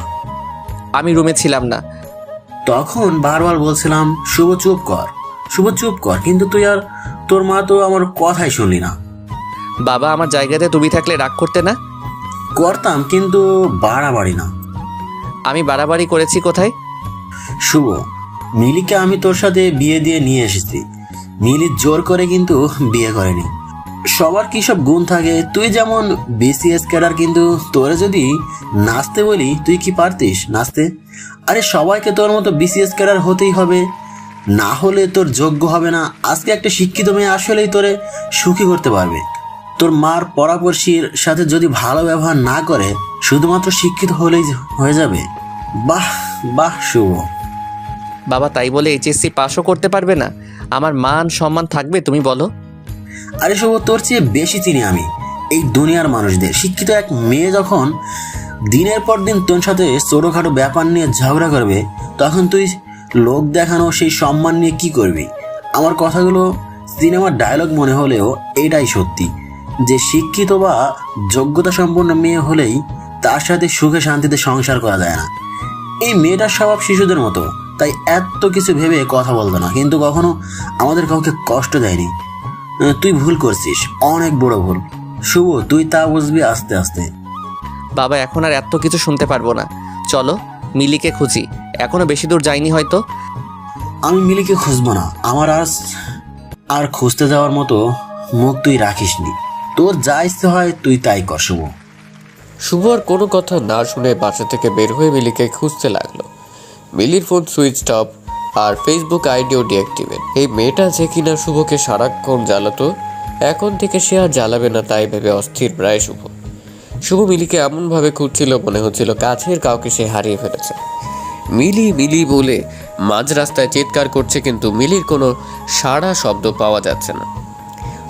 আমি রুমে ছিলাম না। তখন বারবার বলছিলাম শুভ চুপ কর, শুভ চুপ কর, কিন্তু তুই আর তোর মা তো আমার কথাই শুনলি না। বাবা, আমার জায়গাতে তুমি থাকলে রাগ করতে না? করতাম, কিন্তু বাড়াবাড়ি না। আমি বাড়াবাড়ি করেছি কোথায়? শুভ, মিলিকে আমি তোর সাথে বিয়ে দিয়ে নিয়ে এসেছি। মিলি জোর করে কিন্তু বিয়ে করেনি। সবার কি সব গুণ থাকে, তুই যেমন বিসিএস ক্যাডার, কিন্তু তোরে যদি নাচতে বলি তুই কি পারতিস নাচতে? আরে সবাইকে তোর মতো বিসিএস ক্যাডার হতেই হবে, না হলে তোর যোগ্য হবে না। আজকে একটা শিক্ষিত মেয়ে আসলেই তোরে সুখী করতে পারবে। তোর মার পরামর্শীর সাথে যদি ভালো ব্যবহার না করে, শুধুমাত্র শিক্ষিত হলেই হয়ে যাবে। বাহ বাহ শুভ। বাবা, তাই বলে এইচএসসি পাসও করতে পারবে না? আমার মান সম্মান থাকবে তুমি বলো? আরে শুভ, তোর চেয়ে বেশি চিনি আমি এই দুনিয়ার মানুষদের। শিক্ষিত এক মেয়ে যখন দিনের পর দিন তোর সাথে ছোটোখাটো ব্যাপার নিয়ে ঝগড়া করবে, তখন তুই লোক দেখানো সেই সম্মান নিয়ে কি করবি? আমার কথাগুলো সিনেমার ডায়লগ মনে হলেও এটাই সত্যি, যে শিক্ষিত বা যোগ্যতা সম্পন্ন মেয়ে হলেই তার সাথে সুখে শান্তিতে সংসার করা যায় না। এই মেয়েটার স্বভাব শিশুদের মতো, তাই এত কিছু ভেবে কথা বলতো না, কিন্তু কখনো আমাদের কাউকে কষ্ট দেয়নি। তুই ভুল করছিস, অনেক বড় ভুল শুভ, তুই তা বুঝবি আস্তে আস্তে। বাবা, এখন আর এত কিছু শুনতে পারবো না, চলো মিলিকে খুঁজি। এখনো বেশি দূর যাইনি হয়তো। আমি মিলিকে খুঁজবো না, আমার আর খুঁজতে যাওয়ার মতো মুখ তুই রাখিসনি। তোর যা ইচ্ছে হয় তুই তাই কর শুভ। শুভ আর কোনো কথা না শুনে বাসা থেকে বের হয়ে মিলিকে খুঁজতে লাগলো। মিলির ফোন সুইচ অফ আর ফেসবুক আইডিও ডিঅ্যাক্টিভেট। এই মেয়েটা যে কিনা শুভকে সারাক্ষণ জ্বালাতো, এখন থেকে সে আর জ্বালাবে না, তাই ভেবে অস্থির প্রায় শুভ। শুভ মিলিকে এমনভাবে খুঁজছিল মনে হচ্ছিল কাছের কাউকে সে হারিয়ে ফেলেছে। মিলি মিলি বলে মাঝ রাস্তায় চিৎকার করছে, কিন্তু মিলির কোনো সাড়া শব্দ পাওয়া যাচ্ছে না।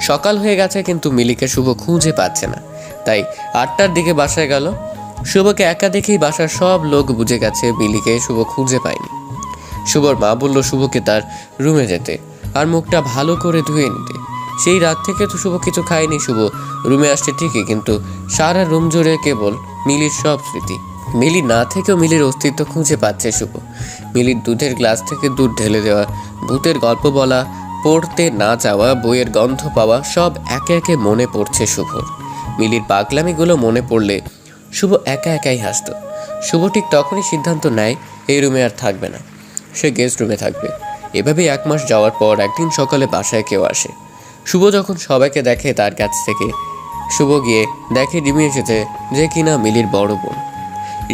সকাল হয়ে গেছে, কিন্তু মিলিকে শুভ খুঁজে পাচ্ছে না। তাই 8টার দিকে বাসায় গেল। শুভকে একা দেখেই বাসার সব লোক বুঝে গেছে মিলিকে শুভ খুঁজে পায়নি। শুভর মা বলল শুভকে তার রুমে যেতে আর মুখটা ভালো করে ধুয়ে নিতে। সেই রাত থেকে তো শুভ কিছু খায়নি। শুভ রুমে আসছে ঠিকই, কিন্তু সারা রুম জুড়ে কেবল মিলির সব স্মৃতি। মিলি না থেকেও মিলির অস্তিত্ব খুঁজে পাচ্ছে শুভ। মিলির দুধের গ্লাস থেকে দুধ ঢেলে দেওয়া, ভূতের গল্প বলা, পড়তে না যাওয়া, বইয়ের গন্ধ পাওয়া সব একে একে মনে পড়ছে শুভর। মিলির পাগলামিগুলো মনে পড়লে শুভ একা একাই হাসত। শুভ ঠিক তখনই সিদ্ধান্ত নেয় এই রুমে আর থাকবে না, সে গেস্ট রুমে থাকবে। এভাবেই 1 মাস যাওয়ার পর একদিন সকালে বাসায় কেউ আসে। শুভ যখন সবাইকে দেখে তার কাছ থেকে, শুভ গিয়ে দেখে রিমি এসেছে, যে কিনা মিলির বড় বোন।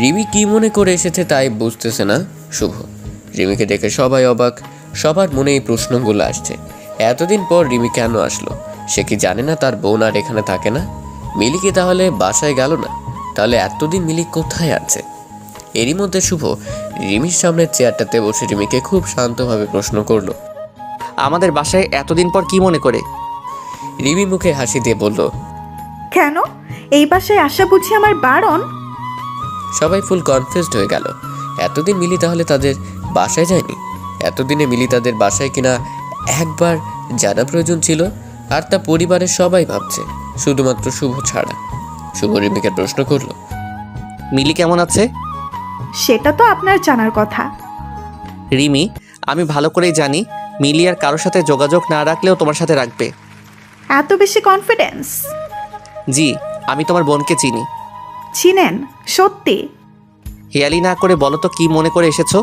রিমি কি মনে করে এসেছে তাই বুঝতেছে না শুভ। রিমিকে দেখে সবাই অবাক, সবার মনে এই প্রশ্নগুলো আসছে। এতদিন পর রিমি কেন আসলো? সে কি জানে না তার বোন আর এখানে থাকে না? মিলি কি তাহলে বাসায় গেল না? তাহলে এতদিন মিলি কোথায় আছে? এরই মধ্যে শুভ রিমির সামনের চেয়ারটাতে বসে রিমিকে খুব শান্তভাবে প্রশ্ন করলো। আমাদের বাসায় এতদিন পর কি মনে করে? রিমি মুখে হাসি দিয়ে বলল, কেন? এই বাসায় আসা বুঝি আমার বারণ? সবাই ফুল কনফিউজড হয়ে গেল। এতদিন মিলি তাহলে তাদের বাসায় যায়নি? এতদিনে মিলি তাদের বাসায় কিনা একবার জানা প্রয়োজন ছিল, আর তা পরিবারের সবাই ভাবছে, শুধুমাত্র শুভ ছাড়া। শুভ রিমিকে প্রশ্ন করলো, মিলি কেমন আছে? সেটা তো আপনার জানার কথা। রিমি, আমি ভালো করেই জানি মিলি আর কারোর সাথে যোগাযোগ না রাখলেও তোমার সাথে রাখবে। এত বেশি কনফিডেন্স? জি, আমি তোমার বোনকে চিনি। চিনেন? সত্যি? হেয়ালি না করে বলো তো কি মনে করে এসেছো?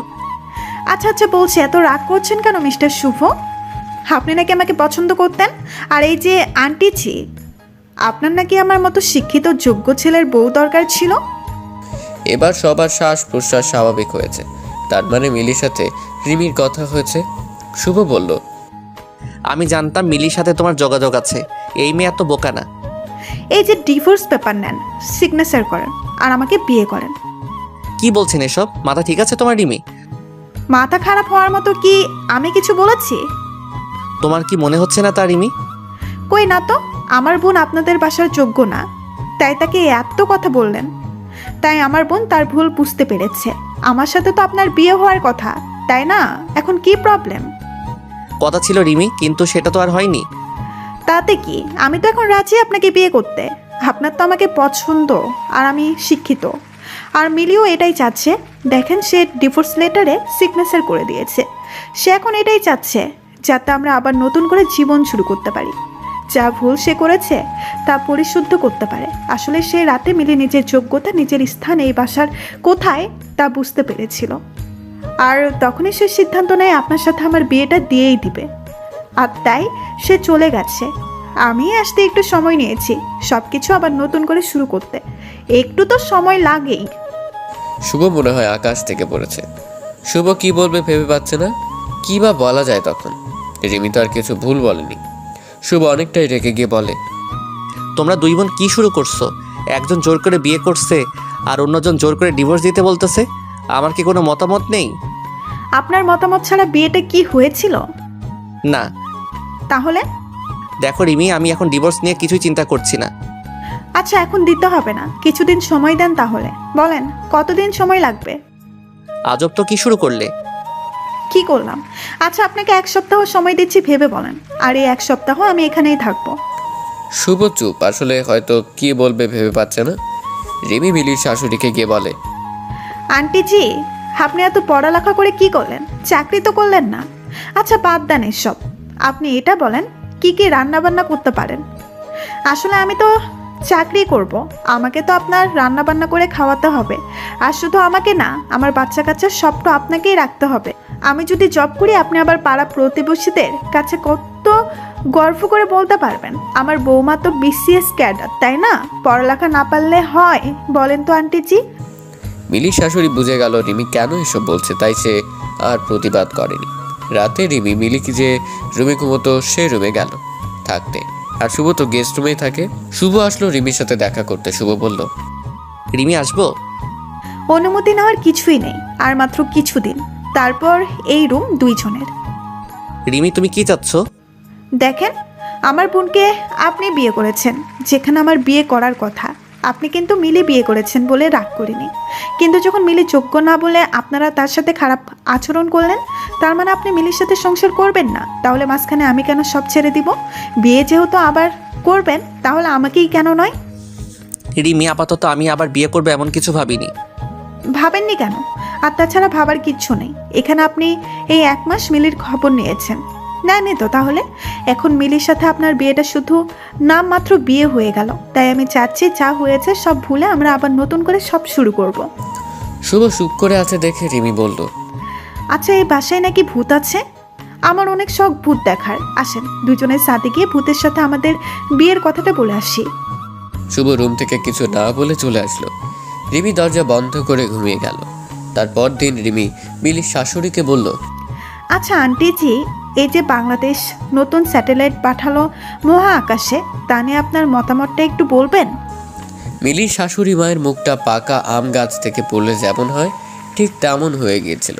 আচ্ছা আচ্ছা বলছি, এত রাগ করছেন কেন মিস্টার শুভ? আপনি নাকি আমাকে পছন্দ করতেন, আর এই যে আন্টি ছি, আপনার নাকি আমার মতো শিক্ষিত যোগ্য ছেলের বউ দরকার ছিল। এবার সবার শ্বাস প্রশ্বাস স্বাভাবিক হয়েছে। তার মানে মিলির সাথে রিমির কথা হয়েছে। শুভ বলল, আমি জানতাম মিলির সাথে তোমার যোগাযোগ আছে। এই মেয়ে এত বোকা না। এই যে ডিভোর্স পেপার নেন, সিগনেচার করেন, আর আমাকে বিয়ে করেন। কি বলছেন এসব? মাথা ঠিক আছে তোমার রিমি? মাথা খারাপ হওয়ার মতো কি আমি কিছু বলেছি? তোমার কি মনে হচ্ছে না তা রিমি? কই না তো, আমার বোন আপনাদের বাসার যোগ্য না, তাই তাকে এত কথা বললেন। তাই আমার বোন তার ভুল বুঝতে পেরেছে। আমার সাথে তো আপনার বিয়ে হওয়ার কথা, তাই না? এখন কি প্রবলেম? কথা ছিল রিমি, কিন্তু সেটা তো আর হয়নি। তাতে কি, আমি তো এখন রাজি আপনাকে বিয়ে করতে। আপনার তো আমাকে পছন্দ, আর আমি শিক্ষিত, আর মিলিও এটাই চাচ্ছে। দেখেন, সে ডিভোর্স লেটারে সিগনেচার করে দিয়েছে। সে এখন এটাই চাচ্ছে যাতে আমরা আবার নতুন করে জীবন শুরু করতে পারি। যা ভুল সে করেছে তা পরিশুদ্ধ করতে পারে। আসলে সে রাতে মিলে নিজের যোগ্যতা, নিজের স্থান এই বাসার কোথায় তা বুঝতে পেরেছিল, আর তখনই সে সিদ্ধান্ত নেয় আপনার সাথে আমার বিয়েটা দিয়েই দিবে। আর তাই সে চলে গেছে। আমি আসতে একটু সময় নিয়েছি সব কিছু আবার নতুন করে শুরু করতে। একটু তো সময় লাগেই। শুভ মনে হয় আকাশ থেকে পড়েছে। শুভ কি বলবে ভেবে পাচ্ছে না, কি বা বলা যায় তখন। রিমি তো আর কিছু ভুল বলেনি। শুভ অনেকটাই রেগে গিয়ে বলে, তোমরা দুই বোন কি শুরু করছো? একজন জোর করে বিয়ে করছে আর অন্যজন জোর করে ডিভোর্স দিতে বলতেছে। আমার কি কোনো মতামত নেই? আপনার মতামত ছাড়া বিয়েটা কি হয়েছিল? না। তাহলে? দেখো রিমি, আমি এখন ডিভোর্স নিয়ে কিছুই চিন্তা করছি না। আচ্ছা, এখন দিতে হবে না, কিছুদিন সময় দেন। তাহলে বলেন কতদিন সময় লাগবে? আজব তো, কি শুরু করলে? কি করলাম? আচ্ছা, আপনাকে 1 সপ্তাহ সময় দিচ্ছি, ভেবে বলেন। আর এই 1 সপ্তাহ আমি এখানেই থাকবো। শুভ চুপ, আসলে হয়তো কি বলবে ভেবে পাচ্ছে না। রিমি মিলির শাশুড়িকে গিয়ে বলে, আন্টি জি, আপনি এত পড়ালেখা করে কি করলেন? চাকরি তো করলেন না। আচ্ছা বাদ দেন এসব, আপনি এটা বলেন কি কি রান্না বান্না করতে পারেন? আসলে আমি তো চাকরি করব, আমাকে তো আপনার রান্না বান্না করে খাওয়াতে হবে। আর শুধু আমাকে না, আমার বাচ্চা কাচ্চা সব তো আপনাকেই রাখতে হবে। আমি যদি জব করি, আপনি আবার পাড়া প্রতিবেশীদের কাছে কত গর্ব করে বলতে পারবেন আমার বৌমা তো BCS ক্যাডার, তাই না? পড়ালেখা না পারলে হয় বলেন তো আন্টিজি? মিলির শাশুড়ি বুঝে গেল রিমি কেন এসব বলছে, তাই সে আর প্রতিবাদ করেনি। রাতে রিমি মিলিকে যে রুমে ঘুমোতো সে রুমে গেল থাকতে, আর শুভ তো গেস্ট রুমেই থাকে। শুভ আসলো রিমির সাথে দেখা করতে। শুভ বলল, রিমি আসবো? অনুমতি নেওয়ার কিছুই নেই, আর মাত্র কিছুদিন, তারপর এই রুম 2 জনের। রিমি, তুমি কি চাচ্ছ? দেখেন, আমার বোনকে আপনি বিয়ে করেছেন যেখানে আমার বিয়ে করার কথা। আপনি কিন্তু মিলি বিয়ে করেছেন বলে রাগ করিনি, কিন্তু যখন মিলি যোগ্য না বলে আপনারা তার সাথে খারাপ আচরণ করলেন, তার মানে আপনি মিলির সাথে সংসার করবেন না। তাহলে মাঝখানে আমি কেন সব ছেড়ে দিব? বিয়ে যেহেতু আবার করবেন, তাহলে আমাকেই কেন নয়? রিমি, আপাতত আমি আবার বিয়ে করবো এমন কিছু ভাবিনি। ভাবেননি কেন? আর তাছাড়া ভাবার কিচ্ছু নেই। এখানে আপনি এই 1 মাস মিলির খবর নিয়েছেন, নেননি তো? তাহলে এখন মিলির সাথে আপনার বিয়েটা শুধু নামমাত্র বিয়ে হয়ে গেল। তাই আমি চাচ্ছি যা হয়েছে সব ভুলে আমরা আবার নতুন করে সব শুরু করব। শুভ চুপ করে আছে দেখে রিমি বলল, আচ্ছা, এই বাসায় নাকি ভূত আছে? আমার অনেক শখ ভূত দেখার। আসেন দুজনের সাথে গিয়ে ভূতের সাথে আমাদের বিয়ের কথাটা বলে আসি। শুভ রুম থেকে কিছু না বলে চলে আসলো। রিমি দরজা বন্ধ করে ঘুমিয়ে গেল। তারপর দিন রিমি মিলির শাশুড়িকে বলল, আচ্ছা আন্টিজি, এই যে বাংলাদেশ নতুন স্যাটেলাইট পাঠালো মহা আকাশে, তা নিয়ে আপনার মতামতটা একটু বলবেন? মিলির শাশুড়ি মায়ের মুখটা পাকা আম গাছ থেকে পড়লে যেমন হয় ঠিক তেমন হয়ে গিয়েছিল।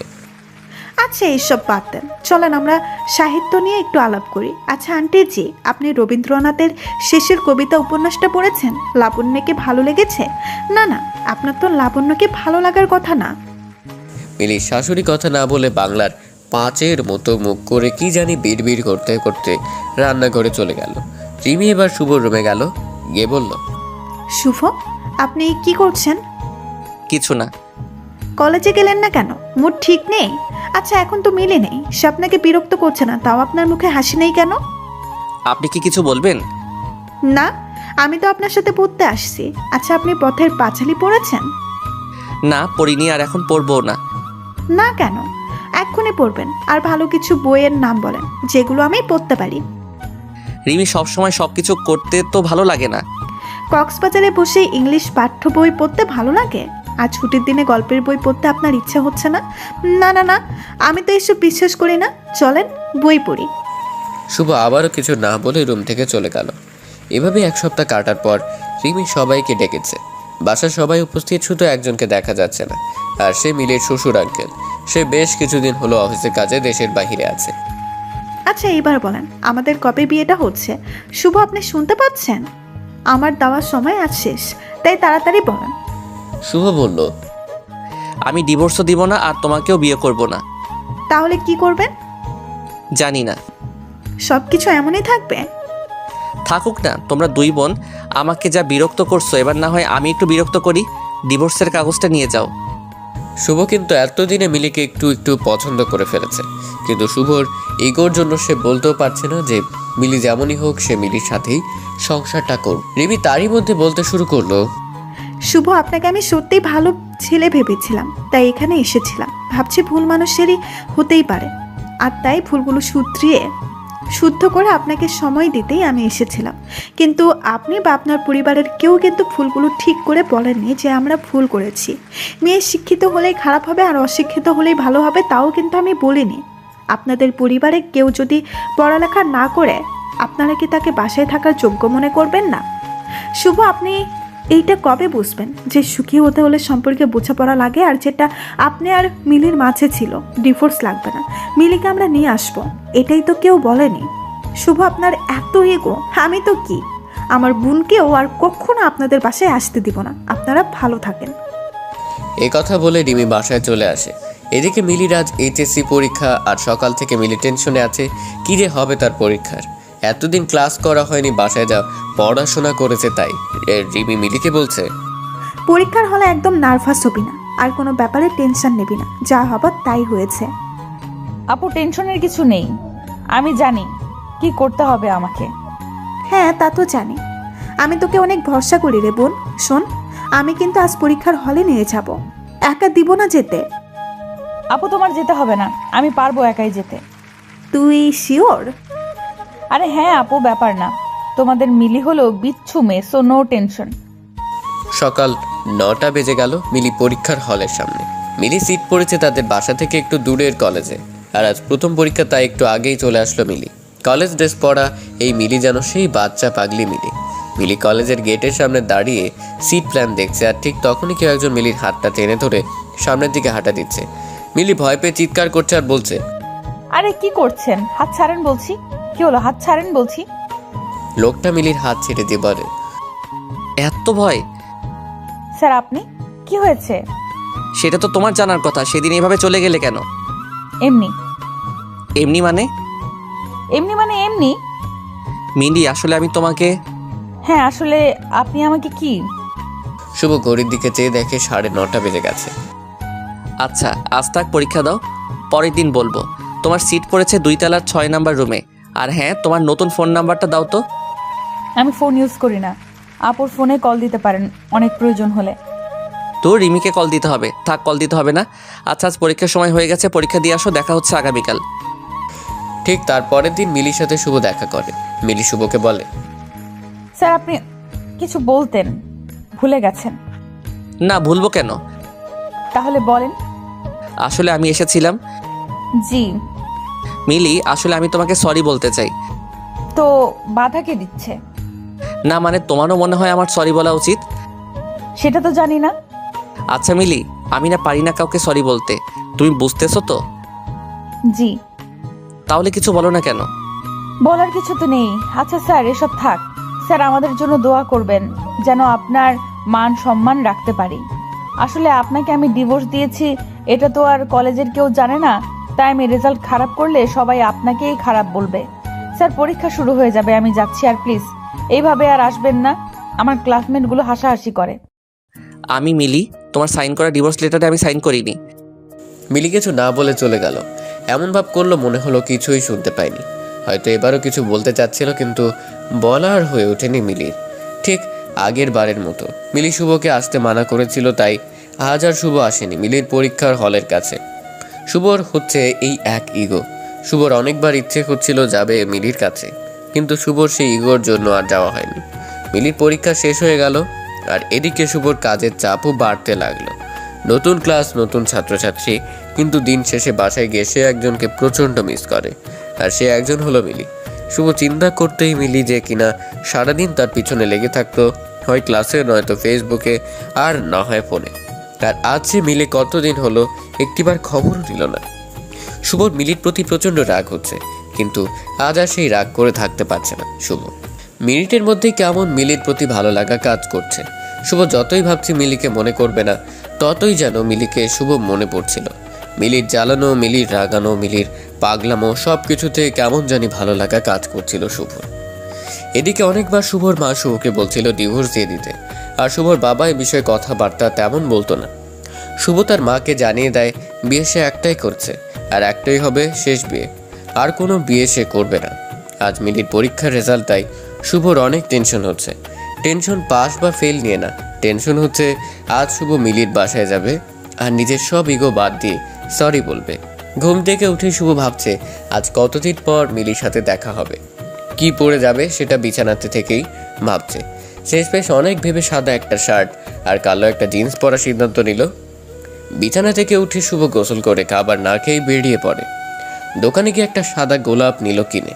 আচ্ছা এইসব বাদ দেন, চলেন আমরা সাহিত্য নিয়ে একটু আলাপ করি। আচ্ছা আন্টিজি, আপনি রবীন্দ্রনাথের শেষের কবিতা উপন্যাসটা পড়েছেন? লাবণ্যকে ভালো লেগেছে? না না, আপনার তো লাবণ্যকে ভালো লাগার কথা না। মিলির শাশুড়ি কথা না বলে বাংলার 5-এর মতো মুখ করে কি জানি বিড়বিড় করতে করতে রান্নাঘরে চলে গেল। রিমি এবার শুভর রুমে গেল, গিয়ে বলল, শুভ, আপনি কি করছেন? কিছু না। কলেজে গেলেন না কেন? মুড ঠিক নেই? আচ্ছা এখন তো মিলে নেই, সে আপনাকে বিরক্ত করছে না, তাও আপনার মুখে হাসি নেই কেন? আপনি কি কিছু বলবেন? না, আমি তো আপনার সাথে পড়তে আসছি। আচ্ছা আপনি পথের পাঁচালী পড়েছেন? না, পড়িনি, আর এখন পড়বো না। না কেন? এক্ষুনি পড়বেন। আর ভালো কিছু বইয়ের নাম বলেন যেগুলো আমি পড়তে পারি। রিমি, সবসময় সবকিছু করতে তো ভালো লাগে না। কক্সবাজারে বসে ইংলিশ পাঠ্য বই পড়তে ভালো লাগে, আর ছুটির দিনে গল্পের বই পড়তে আপনার ইচ্ছা হচ্ছে না? না না না, আমি তো এসব বিশ্বাস করি না। চলেন বই পড়ি। শুভ আবারও কিছু না বলে রুম থেকে চলে গেল। এভাবে 1 সপ্তাহ কাটার পর রিমি সবাইকে ডেকেছে। বাসার সবাই উপস্থিত, শুধু একজনকে দেখা যাচ্ছে না, আর সে মিলির শ্বশুর আঙ্কেল। সে বেশ কিছুদিন হলো অফিসের কাজে দেশের বাইরে আছে। আচ্ছা এইবার বলেন, আমাদের কবে বিয়েটা হচ্ছে? শুভ, আপনি শুনতে পাচ্ছেন? আমার দেওয়ার সময় আজ শেষ, তাই তাড়াতাড়ি বলেন। শুভ বলল, আমি ডিভোর্সও দিব না, আর তোমাকেও বিয়ে করব না। তাহলে কি করবেন? জানি না। সব কিছু এমনই থাকবে? থাকুক না, তোমরা 2 বোন আমাকে যা বিরক্ত করছো, এবার না হয় আমি একটু বিরক্ত করি। ডিভোর্সের কাগজটা নিয়ে যাও। শুভ কিন্তু এতদিনে মিলিকে একটু একটু পছন্দ করে ফেলেছে, কিন্তু শুভর ইগোর জন্য সে বলতেও পারছে না যে মিলি যেমনই হোক সে মিলির সাথেই সংসারটা করবে। রিমি তারই মধ্যে বলতে শুরু করলো, শুভ, আপনাকে আমি সত্যিই ভালো ছেলে ভেবেছিলাম, তাই এখানে এসেছিলাম। ভাবছি ভুল মানুষেরই হতেই পারে, আর তাই ভুলগুলো শুদ্ধ করে আপনাকে সময় দিতেই আমি এসেছিলাম। কিন্তু আপনি বা আপনার পরিবারের কেউ কিন্তু ভুলগুলো ঠিক করে বলেননি যে আমরা ভুল করেছি। মেয়ে শিক্ষিত হলেই খারাপ হবে আর অশিক্ষিত হলেই ভালো হবে, তাও কিন্তু আমি বলিনি। আপনাদের পরিবারে কেউ যদি পড়ালেখা না করে, আপনারা কি তাকে বাসায় থাকার যোগ্য মনে করবেন না? শুভ, আপনি এইটা কবে বুঝবেন যে সুখী হতে হলে সম্পর্কে বোঝাপড়া লাগে, আর যেটা আপনি আর মিলির মাঝে ছিল, ডিভোর্স লাগবে না, মিলিকে আমরা নিয়ে আসবো, এটাই তো কেউ বলেনি। শুভ, আপনার এত ইগো, আমি তো কি, আমার বোনকেও আর কখনো আপনাদের বাসায় আসতে দিব না। আপনারা ভালো থাকেন। এই কথা বলে রিমি বাসায় চলে আসে। এদিকে মিলির আজ এইচএসসি পরীক্ষা, আর সকাল থেকে মিলি টেনশনে আছে কি যে হবে তার পরীক্ষার। এতদিন ক্লাস করা হয়নি, বাসায় যা পড়াশোনা করেছে তাই। রিমি মিলিকে বলছে, পরীক্ষার হলে একদম নার্ভাস হবি না, আর কোনো ব্যাপারে টেনশন নেবি না, যা হবার তাই হয়েছে। আপু টেনশনের কিছু নেই, আমি জানি কি করতে হবে আমাকে। হ্যাঁ তা তো জানি, আমি তোকে অনেক ভরসা করি রে বোন। শোন, আমি কিন্তু আজ পরীক্ষার হলে নিয়ে যাব, একা দিব না যেতে। আপু তোমার যেতে হবে না, আমি পারবো একাই যেতে। তুই শিওর? আরে হ্যাঁ আপু, ব্যাপার না, তোমাদের মিলি হলো বিচ্ছু মেয়ে, সো নো টেনশন। সকাল 9টা বেজে গেল। মিলি পরীক্ষার হলের সামনে। মিলি সিট পড়েছে তাদের বাসা থেকে একটু দূরের কলেজে, আর আজ প্রথম পরীক্ষা, তাই একটু আগেই চলে আসলো মিলি। কলেজ ড্রেস পরা এই মিলি যেন সেই বাচ্চা পাগলি মিলি। মিলি কলেজের গেটের সামনে দাঁড়িয়ে সিট প্ল্যান দেখছে, আর ঠিক তখনই কেউ একজন মিলির হাতটা টেনে ধরে সামনের দিকে হাঁটা দিচ্ছে। মিলি ভয় পেয়ে চিৎকার করছে আর বলছে, আরে কি করছেন, হাত ছাড়েন বলছি। কি হলো, হাত ছাড়েন বলছি। লোকটা মিলির হাত ছেড়ে দিয়ে বলে, এত ভয়? স্যার আপনি, কি হয়েছে? সেটা তো তোমার জানার কথা। সেদিন এইভাবে চলে গেলে কেন? এমনি। এমনি মানে? এমনি মানে এমনি। মিলি, আসলে আমি তোমাকে... হ্যাঁ আসলে আপনি আমাকে কি? শুভ ঘড়ির দিকে চেয়ে দেখে 9:30 বেজে গেছে। আচ্ছা, আজ তাক পরীক্ষা দাও, পরের দিন বলবো। তোমার সিট পড়েছে 2 তলার 6 নাম্বার রুমে। আর হ্যাঁ, তোমার নতুন ফোন নাম্বারটা দাও তো। আমি ফোন ইউজ করি না। আপুর ফোনে কল দিতে পারেন অনেক প্রয়োজন হলে। তো রিমিকে কল দিতে হবে। থাক, কল দিতে হবে না। আচ্ছা, আজ পরীক্ষার সময় হয়ে গেছে, পরীক্ষা দিয়ে আসো, দেখা হচ্ছে আগামীকাল। ঠিক তার পরের দিন মিলির সাথে শুভ দেখা করে। মিলি শুভকে বলে, স্যার আপনি কিছু বলতেন, ভুলে গেছেন। না, ভুলবো কেন? তাহলে বলেন। আসলে আমি এসেছিলাম। জি। মিলি, আসলে আমি তোমাকে সরি বলতে চাই। তো বাধা কে দিচ্ছে? না মানে, তোমারও মনে হয় আমার সরি বলা উচিত? সেটা তো জানি না। আচ্ছা মিলি, আমি না পারি না কাউকে সরি বলতে, তুমি বুঝতেছো তো? জি। তাহলে কিছু বলো না কেন? বলার কিছু তো নেই। আচ্ছা স্যার, এসব থাক। স্যার আমাদের জন্য দোয়া করবেন যেন আপনার মান সম্মান রাখতে পারি। আসলে আপনাকে আমি ডিভোর্স দিয়েছি, এটা তো আর কলেজের কেউ জানে না। তাই আমি রেজাল্ট খারাপ করলে সবাই আপনাকেই খারাপ বলবে। স্যার পরীক্ষা শুরু হয়ে যাবে, আমি যাচ্ছি। আর প্লিজ এইভাবে আর আসবেন না। আমার ক্লাসমেটগুলো হাসাহাসি করে। আমি মিলি, তোমার সাইন করা ডিভোর্স লেটারে আমি সাইন করিনি। মিলি কিছু না বলে চলে গেল। এমন ভাব করলো মনে হলো কিছুই শুনতে পায়নি। হয়তো এবারও কিছু বলতে চাচ্ছিল, কিন্তু বলার হয়ে ওঠেনি মিলির। ঠিক আগের বারের মতো মিলি শুভকে আসতে মানা করেছিল, তাই আজ আর শুভ আসেনি মিলির পরীক্ষার হলের কাছে। শুভর হচ্ছে এই এক ইগো। শুভর অনেকবার ইচ্ছে হচ্ছিল যাবে মিলির কাছে, কিন্তু শুভর সেই ইগোর জন্য আর যাওয়া হয়নি। মিলির পরীক্ষা শেষ হয়ে গেল, আর এদিকে শুভর কাজের চাপও বাড়তে লাগলো। নতুন ক্লাস, নতুন ছাত্রছাত্রী, কিন্তু দিন শেষে বাসায় গিয়ে সে একজনকে প্রচণ্ড মিস করে, আর সে একজন হলো মিলি। শুভ চিন্তা করতেই মিলি যে কিনা সারাদিন তার পিছনে লেগে থাকতো, হয় ক্লাসে, নয়তো ফেসবুকে, আর না হয় ফোনে। আর আজ সে মিলে কতদিন হলো একটিবার খবরও দিল না। শুভর মিলির প্রতি প্রচণ্ড রাগ হচ্ছে, কিন্তু আজ আর সেই রাগ করে থাকতে পারছে না শুভ। মিনিটের মধ্যেই কেমন মিলির প্রতি ভালো লাগা কাজ করছে। শুভ যতই ভাবছে মিলিকে মনে করবে না, ততই যেন মিলিকে শুভ মনে পড়ছিল। মিলির জ্বালানো, মিলির রাগানো, মিলির পাগলামো, সব কিছুতে কেমন জানি ভালো লাগা কাজ করছিল শুভর। এদিকে অনেকবার শুভর মা শুভকে বলছিল ডিভোর্স দিয়ে দিতে, আর শুভর বাবা এ বিষয়ে কথাবার্তা তেমন বলতো না। শুভ তার মাকে জানিয়ে দেয় বিয়ে সে একটাই করছে, আর একটাই হবে শেষ বিয়ে, আর কোনো বিয়ে সে করবে না। আজ মিলির পরীক্ষার রেজাল্ট, তাই শুভর অনেক টেনশন হচ্ছে। টেনশন পাস বা ফেল নিয়ে না, টেনশন হচ্ছে আজ শুভ মিলির বাসায় যাবে আর নিজের সব ইগো বাদ দিয়ে সরি বলবে। ঘুম থেকে উঠে শুভ ভাবছে আজ কতদিন পর মিলির সাথে দেখা হবে, কি পরে যাবে সেটা বিছানাতে থেকেই ভাবছে। শেষমেশ অনেক ভেবে সাদা একটা শার্ট আর কালো একটা জিন্স পরার সিদ্ধান্ত নিল। বিছানা থেকে উঠে শুভ গোসল করে খাবার না খেয়েই বেরিয়ে পড়ে। দোকানে গিয়ে একটা সাদা গোলাপ নিল কিনে।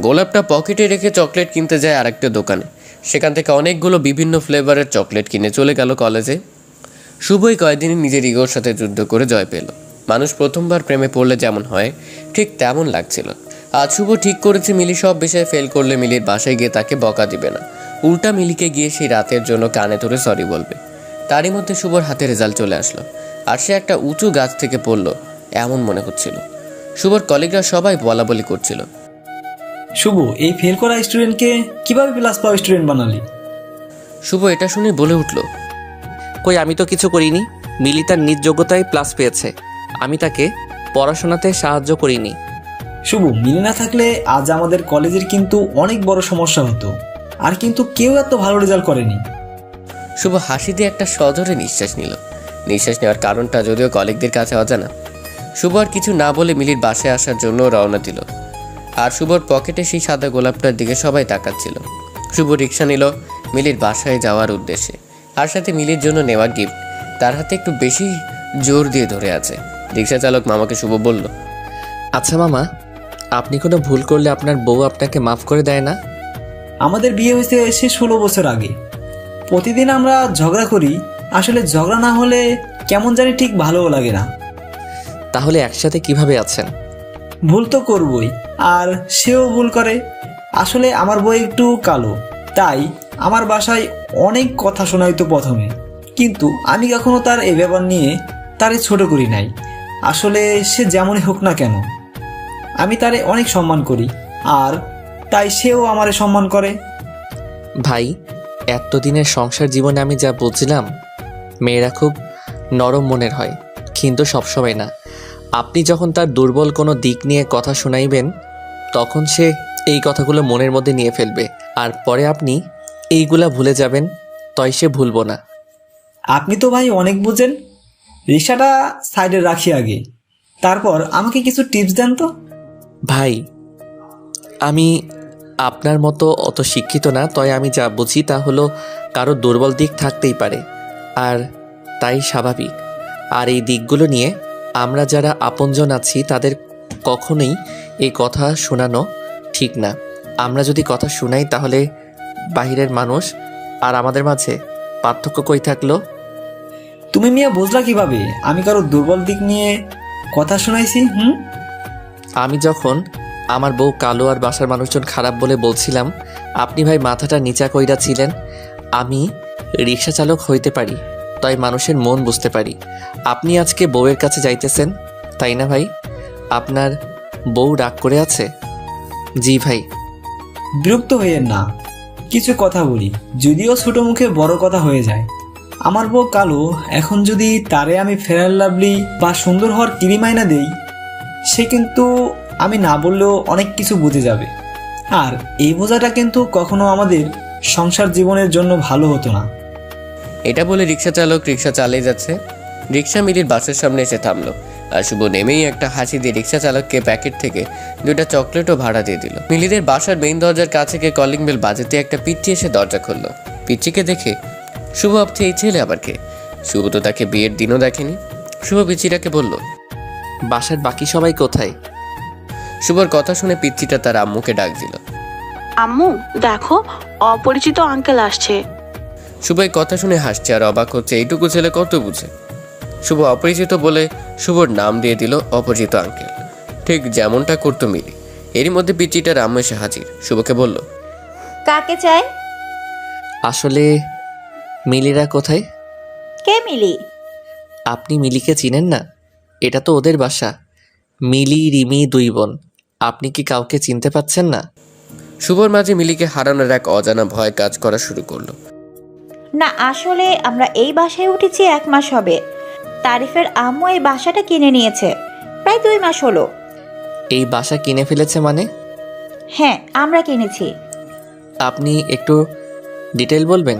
গোলাপটা পকেটে রেখে চকলেট কিনতে যায় আরেকটা দোকানে। সেখান থেকে অনেকগুলো বিভিন্ন ফ্লেভারের চকলেট কিনে চলে গেল কলেজে। শুভই কয়েকদিনই নিজের ইগোর সাথে যুদ্ধ করে জয় পেল। মানুষ প্রথমবার প্রেমে পড়লে যেমন হয় ঠিক তেমন লাগছিল। আজ শুভ ঠিক করেছে মিলি সব বিষয়ে ফেল করলে মিলির বাসায় গিয়ে তাকে বকা দিবে না, উল্টা মিলিকে গিয়ে সেই রাতের জন্য কানে ধরে সরি বলবে। তারই মধ্যে শুভর হাতে রেজাল্ট চলে আসলো, আর সে একটা উঁচু গাছ থেকে পড়লো এমন মনে হচ্ছিল। শুভর কলিগরা সবাই বলা বলি করছিল, শুভ, এই ফেল করা স্টুডেন্টকে কিভাবে প্লাস পাওয়া স্টুডেন্ট বানালি? শুভ এটা শুনে বলে উঠল, কই, আমি তো কিছু করিনি। মিলি তার নিজ যোগ্যতায় প্লাস পেয়েছে, আমি তাকে পড়াশোনাতে সাহায্য করিনি। শুভ, মিলে না থাকলে আজ আমাদের কলেজের কিন্তু অনেক বড় সমস্যা হতো, আর কিন্তু কেউ এত ভালো রেজাল্ট করেনি। শুভ হাসি দিয়ে একটা সজোরে নিঃশ্বাস নিল। নিঃশ্বাস নেওয়ার কারণটা যদিও কলিগদের কাছে অজানা। শুভ আর কিছু না বলে মিলির বাসায় আসার জন্য রওনা দিল, আর শুভর পকেটে সেই সাদা গোলাপটার দিকে সবাই তাকাচ্ছিল। শুভ রিক্সা নিল মিলির বাসায় যাওয়ার উদ্দেশ্যে, আর সাথে মিলির জন্য নেওয়া গিফট তার হাতে একটু বেশি জোর দিয়ে ধরে আছে। রিক্সা চালক মামাকে শুভ বলল, আচ্ছা মামা, আপনি কোনো ভুল করলে আপনার বউ আপনাকে মাফ করে দেয় না? আমাদের বিয়ে হয়েছে সে 16 বছর আগে। প্রতিদিন আমরা ঝগড়া করি, আসলে ঝগড়া না হলে কেমন জানি ঠিক ভালোও লাগে না। তাহলে একসাথে কিভাবে আছেন? ভুল তো করবই, আর সেও ভুল করে। আসলে আমার বউ একটু কালো, তাই আমার বাসায় অনেক কথা শোনাইতো প্রথমে, কিন্তু আমি কখনো তার এই ব্যাপার নিয়ে তারে ছোট করি নাই। আসলে সে যেমনই হোক না কেন, আমি তারে অনেক সম্মান করি, আর তাই সেও আমারে সম্মান করে। ভাই, এতদিনের সংসার জীবনে আমি যা বুঝলাম, মেয়েরা খুব নরম মনের হয়, কিন্তু সবসময় না। আপনি যখন তার দুর্বল কোনো দিক নিয়ে কথা শোনাইবেন তখন সে এই কথাগুলো মনের মধ্যে নিয়ে ফেলবে, আর পরে আপনি এইগুলা ভুলে যাবেন, তাই সে ভুলবো না। আপনি তো ভাই অনেক বুঝেন। রিক্সাটা সাইডে রাখি আগে, তারপর আমাকে কিছু টিপস দেন তো। ভাই, আমি আপনার মতো অত শিক্ষিত না, তাই আমি যা বুঝি তা হলো কারো দুর্বল দিক থাকতেই পারে, আর তাই স্বাভাবিক। আর এই দিকগুলো নিয়ে আমরা যারা আপনজন আছি তাদের কখনোই এই কথা শোনানো ঠিক না। আমরা যদি কথা শোনাই তাহলে বাহিরের মানুষ আর আমাদের মাঝে পার্থক্য কই থাকলো? তুমি মিয়া বুঝলা কিভাবে আমি কারো দুর্বল দিক নিয়ে কথা শোনাইছি? আমি যখন আমার বউ কালো আর বাসার মানুষজন খারাপ বলে বলছিলাম, আপনি ভাই মাথাটা নিচা কইরা ছিলেন। আমি রিক্সা চালক হইতে পারি, তাই মানুষের মন বুঝতে পারি। আপনি আজকে বউয়ের কাছে যাইতেছেন, তাই না ভাই? আপনার বউ রাগ করে আছে? জি ভাই। বিরক্ত হইয়েন না, কিছু কথা বলি, যদিও ছোট মুখে বড় কথা হয়ে যায়। আমার বউ কালো, এখন যদি তারে আমি ফেয়ার লাভলি বা সুন্দর হওয়ার কিরিম আইনা দেই, সে কিন্তু আমি না বললেও অনেক কিছু বুঝে যাবে। আর এই বোঝাটা কিন্তু কখনো আমাদের সংসার জীবনের জন্য ভালো হতো না। এটা বলে রিক্সা চালক রিক্সা চালিয়ে যাচ্ছে। রিক্সা মিলির বাসের সামনে এসে থামলো, আর শুভ নেমেই একটা হাসি দিয়ে রিক্সা চালককে প্যাকেট থেকে 2টা চকলেটও ভাড়া দিয়ে দিল। মিলিদের বাসার মেইন দরজার কাছে গিয়ে কলিং বেল বাজাতে একটা পিচ্চি এসে দরজা খুললো। পিচ্চিকে দেখে শুভ ভাবছে এই ছেলে আবার কে? শুভ তো তাকে বিয়ের দিনও দেখেনি। শুভ পিচ্চিটাকে বলল, বাসার বাকি সবাই কোথায়? শুভর কথা শুনে পিচ্চিটা তার আম্মুকে ডাক দিল। আম্মু দেখো, অপরিচিত আঙ্কেল আসছে। শুভ এই কথা শুনে হাসছে আর অবাক হচ্ছে, এইটুকু ছেলে কত বুঝে। শুভ অপরিচিত বলে শুভর নাম দিয়ে দিল অপরিচিত আঙ্কেল, ঠিক যেমনটা করতো মিলি। এরই মধ্যে পিচ্চিটার আম্মু এসে হাজির। শুভকে বলল, কাকে চাই? আসলে মিলিরা কোথায়? কে মিলি? আপনি মিলিকে চিনেন না? এটা তো ওদের বাসা। মিলি রিমি 2 বোন। আপনি কি কাউকে চিনতে পাচ্ছেন না? শুভর মাঝে মিলিকে হারানোর এক অজানা ভয় কাজ করা শুরু করলো। না, আসলে আমরা এই বাসায় উঠেছি 1 মাস হবে। তারিফের আম্মু এই বাসাটা কিনে নিয়েছে, প্রায় 2 মাস হলো। এই বাসা কিনে ফেলেছে মানে? হ্যাঁ, আমরা কিনেছি। আপনি একটু ডিটেল বলবেন,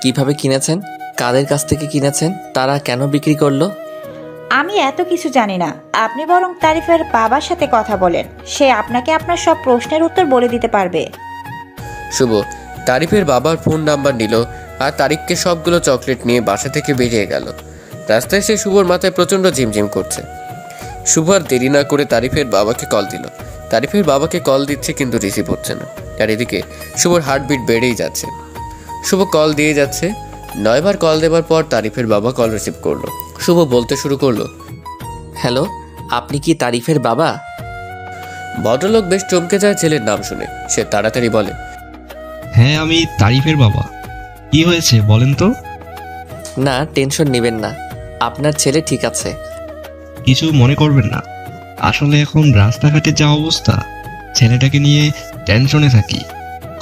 কিভাবে কিনেছেন, কাদের কাছ থেকে কিনেছেন, তারা কেন বিক্রি করলো? আমি এত কিছু জানি না, আপনি বরং তারিফের বাবার সাথে কথা বলেন, সে আপনাকে আপনার সব প্রশ্নের উত্তর বলে দিতে পারবে। শুভ তারিফের বাবার ফোন নাম্বার নিল আর তারিফকে সবগুলো চকলেট নিয়ে বাসা থেকে বেরিয়ে গেল। রাস্তায় সে শুভর মাথায় প্রচণ্ড ঝিমঝিম করছে। শুভ আর দেরি না করে তারিফের বাবাকে কল দিল। তারিফের বাবাকে কল দিচ্ছে কিন্তু রিসিভ হচ্ছে না। আর এদিকে শুভর হার্টবিট বেড়েই যাচ্ছে। শুভ কল দিয়ে যাচ্ছে। 9 বার কল দেওয়ার পর তারিফের বাবা কল রিসিভ করলো। শুভ বলতে শুরু করলো, হ্যালো, আপনি কি তারিফের বাবা? ভদ্রলোক বেশ চমকে যায় ছেলের নাম শুনে। সে তাড়াতাড়ি বলে, হ্যাঁ, আমি তারিফের বাবা। কি হয়েছে বলেন তো? না, টেনশন নেবেন না, আপনার ছেলে ঠিক আছে। কিছু মনে করবেন না, আসলে এখন রাস্তাঘাটে যা অবস্থা, ছেলেটাকে নিয়ে টেনশনে থাকি,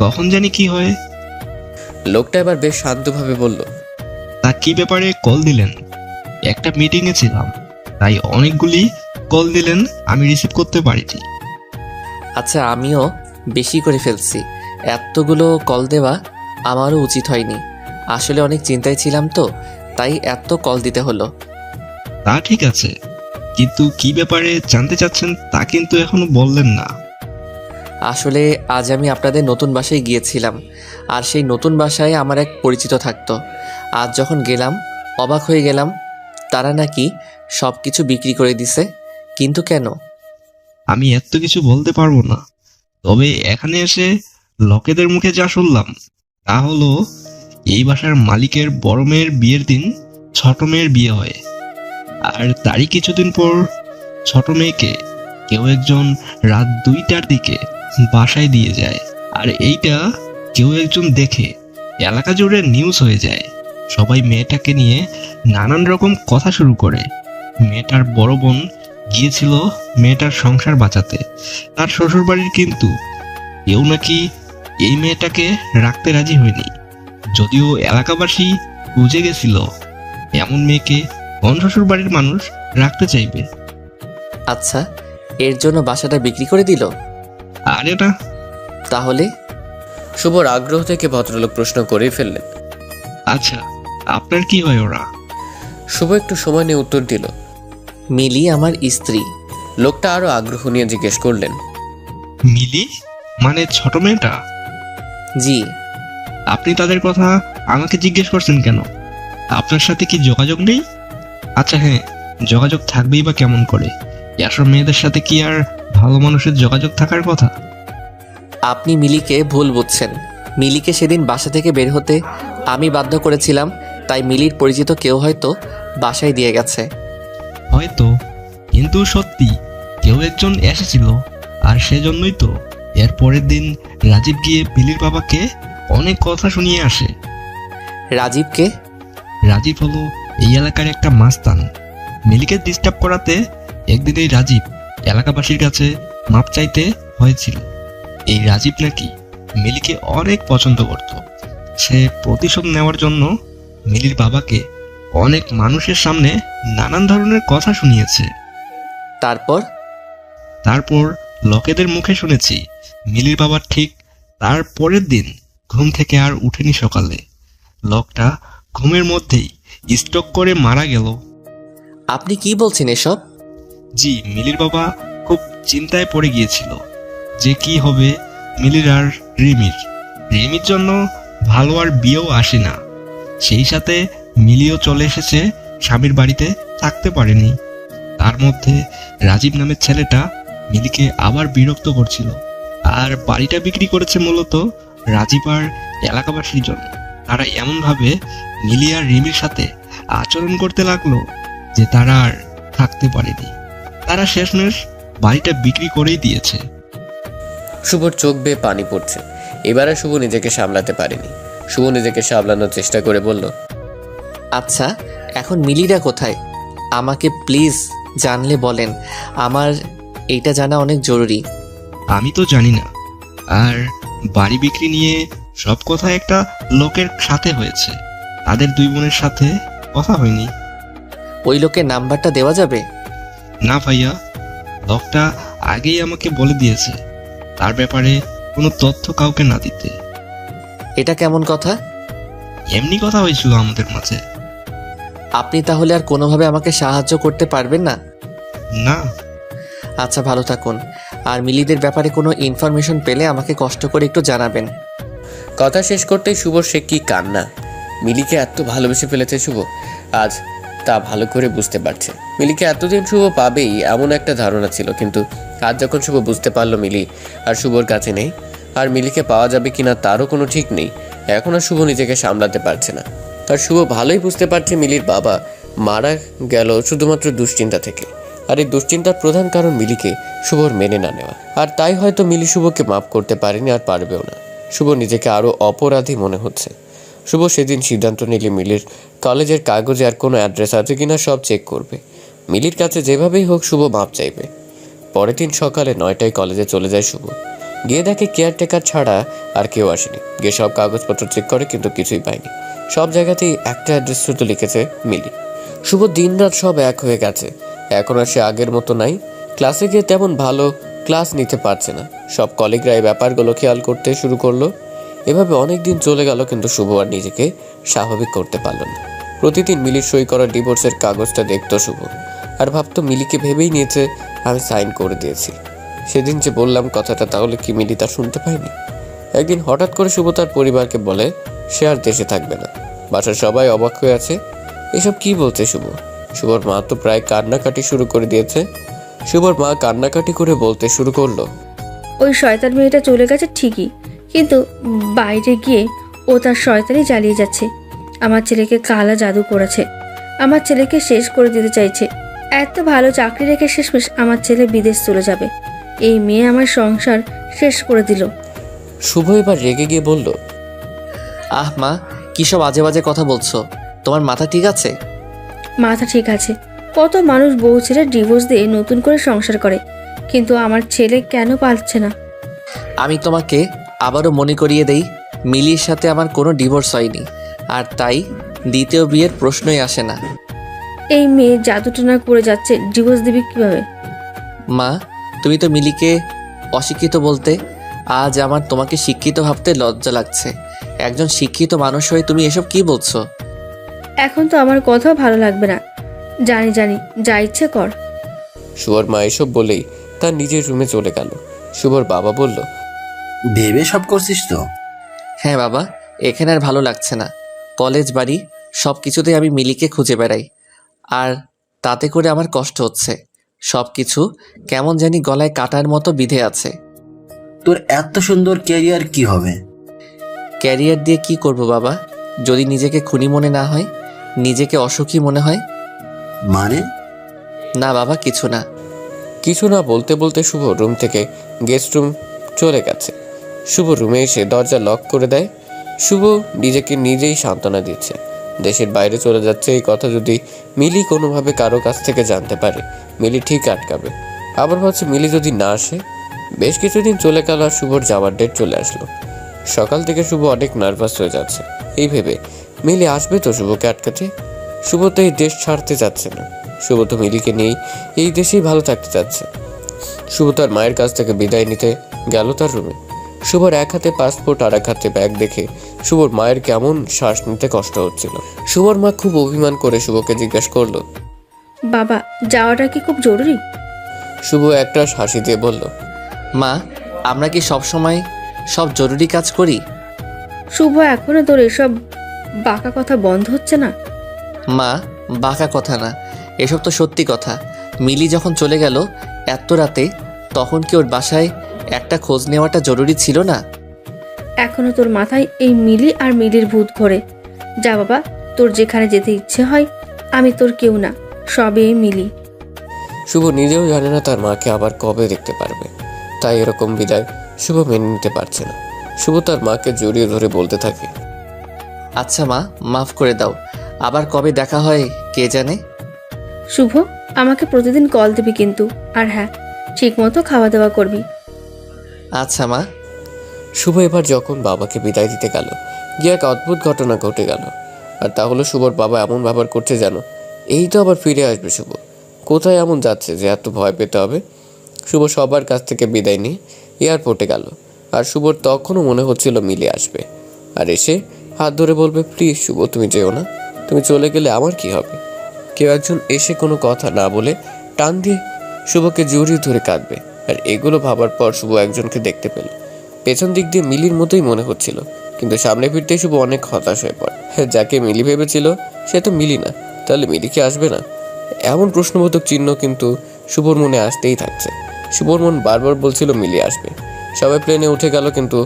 কখন জানি কি হয়। লোকটা এবার বেশ শান্তভাবে বলল, তা কি ব্যাপারে কল দিলেন? একটা মিটিংয়ে ছিলাম, তাই অনেকগুলি কল দিলেন, আমি রিসিভ করতে পারিনি। আচ্ছা, আমিও বেশি করে ফেলছি, এতগুলো কল দেওয়া আমারও উচিত হয়নি। আসলে অনেক চিন্তায় ছিলাম তো, তাই এত কল দিতে হলো। তা ঠিক আছে, কিন্তু কি ব্যাপারে জানতে চাচ্ছেন তা কিন্তু এখনো বললেন না। আসলে আজ আমি আপনাদের নতুন বাসায় গিয়েছিলাম, আর সেই নতুন বাসায় আমার এক পরিচিত থাকতো। আজ যখন গেলাম অবাক হয়ে গেলাম, তারা নাকি সব কিছু বিক্রি করে দিছে। কিন্তু কেন? আমি এত কিছু বলতে পারবো না, তবে এখানে এসে লোকেদের মুখে যা শুনলাম তা হলো এই বাসার মালিকের বড় মেয়ের বিয়ের দিন ছোট মেয়ের বিয়ে হয়, আর তারই কিছুদিন পর ছোট মেয়েকে কেউ একজন রাত 2টার দিকে বাসায় দিয়ে যায়। আর এইটা কেউ একজন দেখে এলাকা জুড়ে নিউজ হয়ে যায়। সবাই মেয়েটাকে নিয়ে নানান রকম কথা শুরু করে। মেয়েটার বড় বোন গিয়েছিল মেয়েটার সংসার বাঁচাতে তার শ্বশুর বাড়ির, কিন্তু কেউ নাকি এই মেয়েটাকে রাখতে রাজি হয়নি। যদিও এলাকাবাসী বুঝে গেছিল এমন মেয়েকে কোন শ্বশুর বাড়ির মানুষ রাখতে চাইবে? আচ্ছা, এর জন্য বাসাটা বিক্রি করে দিল? আরে না। তাহলে? শুভর আগ্রহ থেকে ভদ্রলোক প্রশ্ন করেই ফেললেন। আচ্ছা, আপনার কি হয় ওরা? শুভ একটু সময় নিয়ে উত্তর দিল। মিলি আমার স্ত্রী। লোকটা আরো আগ্রহ নিয়ে জিজ্ঞেস করলেন। মিলি মানে ছোট মেয়েটা? জি। আপনি তাদের কথা আমাকে জিজ্ঞেস করছেন কেন? আপনার সাথে কি যোগাযোগ নেই? আচ্ছা হ্যাঁ, যোগাযোগ থাকবেই বা কেমন করে? এসব মেয়েদের সাথে কি আর ভালো মানুষের যোগাযোগ থাকার কথা? আপনি মিলিকে ভুল বুঝছেন। মিলিকে সেদিন বাসা থেকে বের হতে আমি বাধ্য করেছিলাম, তাই মিলির পরিচিত কেউ হয়তো বাসায় দিয়ে গেছে। হয়তো, কিন্তু সত্যি কেউ একজন এসেছিল। আর সেজন্যই তো এর পরের দিন রাজীব গিয়ে মিলির বাবাকে অনেক কথা শুনিয়ে আসে। রাজীবকে? রাজীব হলো এই এলাকার একটা মাস্তান। মিলিকে ডিস্টার্ব করাতে একদিন এই রাজীব এলাকাবাসীর কাছে মাপ চাইতে হয়েছিল। এই রাজীব নাকি মিলিকে অনেক পছন্দ করত। সে প্রতিশোধ নেওয়ার জন্য মিলির বাবাকে অনেক মানুষের সামনে নানান ধরনের কথা শুনিয়েছে। তারপর লোকেদের মুখে শুনেছি মিলির বাবা ঠিক তার পরের দিন ঘুম থেকে আর উঠেনি সকালে। লোকটা ঘুমের মধ্যেই স্ট্রোক করে মারা গেল। আপনি কি বলছেন এসব? জি, মিলির বাবা খুব চিন্তায় পড়ে গিয়েছিল যে কি হবে মিলির আর রিমির জন্য ভালো আর বিয়েও আসে না। সেই সাথে মিলিও চলে এসেছে স্বামীর বাড়িতে, থাকতে পারেনি। তার মধ্যে রাজীব নামের ছেলেটা মিলিকে আবার বিরক্ত করছিল। আর বাড়িটা বিক্রি করেছে মূলত রাজীব আর এলাকাবাসীর জন্য। তারা এমনভাবে মিলি আর রিমির সাথে আচরণ করতে লাগলো যে তারা আর থাকতে পারেনি। তারা শেষমেশ বাড়িটা বিক্রি করেই দিয়েছে। শুভর চোখ বেয়ে পানি পড়ছে। এবারে শুভ নিজেকে সামলাতে পারেনি। শুভ নিজেকে সামলানোর চেষ্টা করে বলল, আচ্ছা, এখন মিলিরা কোথায়? আমাকে প্লিজ জানলে বলেন, আমার এইটা জানা অনেক জরুরি। আমি তো জানি না। আর বাড়ি বিক্রি নিয়ে সব কথা একটা লোকের সাথে হয়েছে, তাদের দুই বোনের সাথে কথা হয়নি। ওই লোকের নাম্বারটা দেওয়া যাবে? না ভাইয়া, লোকটা আগেই আমাকে বলে দিয়েছে তার ব্যাপারে কোনো তথ্য কাউকে না দিতে। এটা কেমন কথা? এমনি কথা হয়েছিল আমাদের মাঝে। আপনি তাহলে আর কোনোভাবে আমাকে সাহায্য করতে পারবেন না? না। আচ্ছা, ভালো থাকুন। আর মিলিদের ব্যাপারে কোনো ইনফরমেশন পেলে আমাকে কষ্ট করে একটু জানাবেন। কথা শেষ করতেই শুভর সে কি কান্না। মিলিকে এত ভালোবেসে ফেলেছে শুভ, আজ তা ভালো করে বুঝতে পারছে। মিলিকে এতদিন শুভ পাবেই এমন একটা ধারণা ছিল, কিন্তু আজ যখন শুভ বুঝতে পারলো মিলি আর শুভর কাছে নেই, আর মিলিকে পাওয়া যাবে কিনা তারও কোনো ঠিক নেই, এখন আর শুভ নিজেকে সামলাতে পারছে না। আর শুভ ভালোই বুঝতে পারছে মিলির বাবা মারা গেল শুধুমাত্র দুশ্চিন্তা থেকে। আর এই দুশ্চিন্তার প্রধান কারণ মিলিকে শুভর মেনে না নেওয়া। আর তাই হয়তো মিলি শুভকে মাফ করতে পারেনি, আর পারবেও না। শুভ নিজেকে আরও অপরাধী মনে হচ্ছে। শুভ সেদিন সিদ্ধান্ত নিলে মিলির কলেজের কাগজে আর কোনো অ্যাড্রেস আছে কিনা সব চেক করবে। মিলির কাছে যেভাবেই হোক শুভ মাপ চাইবে। পরের দিন সকালে 9টায় কলেজে চলে যায় শুভ। গিয়ে দেখে কেয়ারটেকার ছাড়া আর কেউ আসেনি। গিয়ে সব কাগজপত্র চেক করে, কিন্তু কিছুই পায়নি। সব জায়গাতেই একটা অ্যাড্রেস শুধু লিখেছে মিলি। শুভ দিনরাত সব এক হয়ে গেছে। এখন আর সে আগের মতো নাই। ক্লাসে গিয়ে তেমন ভালো ক্লাস নিতে পারছে না। সব কলিগরা এই ব্যাপারগুলো খেয়াল করতে শুরু করলো। এভাবে অনেক দিন চলে গেল, কিন্তু শুভ আর নিজেকে স্বাভাবিক করতে পারল না। প্রতিদিন মিলির সই করা ডিভোর্সের কাগজটা দেখতো শুভ, আর ভাবতো মিলিকে ভেবেই নিয়েছে আমি সাইন করে দিয়েছি। সেদিন যে বললাম কথাটা, তাহলে কি মিলি তা শুনতে পায়নি? একদিন হঠাৎ করে শুভ তার পরিবারকে বলে সে আর দেশে থাকবে না। বাসার সবাই অবাক হয়ে আছে, এসব কি বলছে শুভ? শুভর মা তো প্রায় কান্নাকাটি শুরু করে দিয়েছে। শুভর মা কান্নাকাটি করে বলতে শুরু করলো, ওই শয়তান মেয়েটা চলে গেছে ঠিকই, কিন্তু বাইরে গিয়ে ও তার শয়তানি চালিয়ে যাচ্ছে। আমার ছেলেকে কালা জাদু করেছে, আমার ছেলেকে শেষ করে দিতে চাইছে। এত ভালো চাকরি রেখে শেষমেশ আমার ছেলে বিদেশ চলে যাবে। এই মেয়ে আমার সংসার শেষ করে দিল। শুভ এবার রেগে গিয়ে বলল, আহ মা, কী সব আজে বাজে কথা বলছো? তোমার মাথা ঠিক আছে? মাথা ঠিক আছে। কত মানুষ বউ ছেলে ডিভোর্স দিয়ে নতুন করে সংসার করে, কিন্তু আমার ছেলে কেন পারছে না? আমি তোমাকে আবারও মনে করিয়ে দেই, মিলির সাথে আমার কোনো ডিভোর্স হয়নি, আর তাই দ্বিতীয় বিয়ের প্রশ্নই আসে না। এই মেয়ে জাদুটনা করে যাচ্ছে, ডিভোর্স দিবি কিভাবে? মা, তুমি তো মিলিকে অশিক্ষিত বলতে, আজ আমার তোমাকে শিক্ষিত ভাবতে লজ্জা লাগছে। একজন শিক্ষিত মানুষ হয়ে তুমি এসব কি বলছো? এখন তো আমার কথাও ভালো লাগবে না। জানি জানি, যা ইচ্ছে কর। শুভর মা এসব বলেই তার নিজের রুমে চলে গেল। শুভর বাবা বলল, ভেবে সব করছিস তো? হ্যাঁ বাবা, এখানে আর ভালো লাগছে না। কলেজ, বাড়ি সব কিছুতেই আমি মিলিকে খুঁজে বেড়াই, আর তাতে করে আমার কষ্ট হচ্ছে। সব কিছু কেমন জানি গলায় কাটার মতো বিধে আছে। তোর এত সুন্দর ক্যারিয়ার কি হবে? ক্যারিয়ার দিয়ে কি করব বাবা, যদি নিজেকে খুনি মনে না হয়, নিজেকে অসুখী মনে হয়? মানে? না বাবা, কিছু না। কিছু না বলতে বলতে শুভ রুম থেকে গেস্ট রুম চলে গেছে। শুভ রুমে এসে দরজা লক করে দেয়। শুভ নিজেকে নিজেই সান্ত্বনা দিচ্ছে, দেশের বাইরে চলে যাচ্ছে এই কথা যদি মিলি কোনোভাবে কারো কাছ থেকে জানতে পারে, মিলি ঠিক আটকাবে। আবার ভাবছে মিলি যদি না আসে। বেশ কিছুদিন চলে গেল আর শুভর যাওয়ার ডেট চলে আসলো। সকাল থেকে শুভ অনেক নার্ভাস হয়ে যাচ্ছে, এই ভেবে মিলি আসবে তো শুভকে আটকাতে। শুভ তো এই দেশ ছাড়তে যাচ্ছে না, শুভ তো মিলিকে নিয়েই এই দেশেই ভালো থাকতে চাচ্ছে। শুভ তার মায়ের কাছ থেকে বিদায় নিতে গেল তার রুমে। শুভর এক হাতে পাসপোর্ট আর এক হাতে ব্যাগ দেখে শুভর মায়ের কেমন শ্বাস নিতে কষ্ট হচ্ছিল। শুভর মা খুব অভিমান করে শুভকে জিজ্ঞাসা করলো, বাবা, যাওয়াটা কি খুব জরুরি? শুভ একটা হাসি দিয়ে বলল, মা, আমরা কি সব সময় সব জরুরি কাজ করি? শুভ, এখনো তোর এসব বাঁকা কথা বন্ধ হচ্ছে না? মা, বাঁকা কথা না, এসব তো সত্যি কথা। মিলি যখন চলে গেল এত রাতে, তখন কি ওর বাসায় একটা খোঁজ নেওয়াটা জরুরি ছিল না? এখনো তোর মাথায় এই মিলি আর মিলির ভূত ঘোরে। যা বাবা, তোর যেখানে যেতে ইচ্ছে হয়। আমি তোর কেউ না, সবে এই মিলি। শুভ নিজেও জানে না তার মাকে আবার কবে দেখতে পারবে, তাই এরকম বিদায় শুভ মেনে নিতে পারছে না। শুভ তার মাকে জড়িয়ে ধরে বলতে থাকে, আচ্ছা মা, মাফ করে দাও। আবার কবে দেখা হয় কে জানে। শুভ, আমাকে প্রতিদিন কল দিবি কিন্তু। আর হ্যাঁ, ঠিক মতো খাওয়া দাওয়া করবি। আচ্ছা মা। শুভ এবার যখন বাবাকে বিদায় দিতে গেল, গিয়ে এক অদ্ভুত ঘটনা ঘটে গেল। আর তা হলো শুভর বাবা এমন ব্যবহার করছে যেন এই তো আবার ফিরে আসবে শুভ। কোথায় এমন যাচ্ছে যে এত ভয় পেতে হবে? শুভ সবার কাছ থেকে বিদায় নিয়ে এয়ারপোর্টে গেল। আর শুভর তখনও মনে হচ্ছিল মিলে আসবে আর এসে হাত ধরে বলবে, প্লিজ শুভ তুমি যেও না, তুমি চলে গেলে আমার কি হবে। কেউ একজন এসে কোনো কথা না বলে টান দিয়ে শুভকে জড়িয়ে ধরে কাঁদবে। আর এগুলো ভাবার পর শুভ একজনকে দেখতে পেল। পেছন দিক দিয়ে মিলির মতোই মনে হচ্ছিল, কিন্তু সামনে ফিরতে শুভ অনেক হতাশ হয়ে পড়ে। যাকে মিলি ভেবেছিল সে তো মিলি না, তাহলে মিলি কি আসবে না? এমন প্রশ্নবোধক চিহ্ন কিন্তু শুভর মনে আসতেই থাকছে। শুভর মন বারবার বলছিল মিলি আসবে। সবাই প্লেনে উঠে গেল, কিন্তু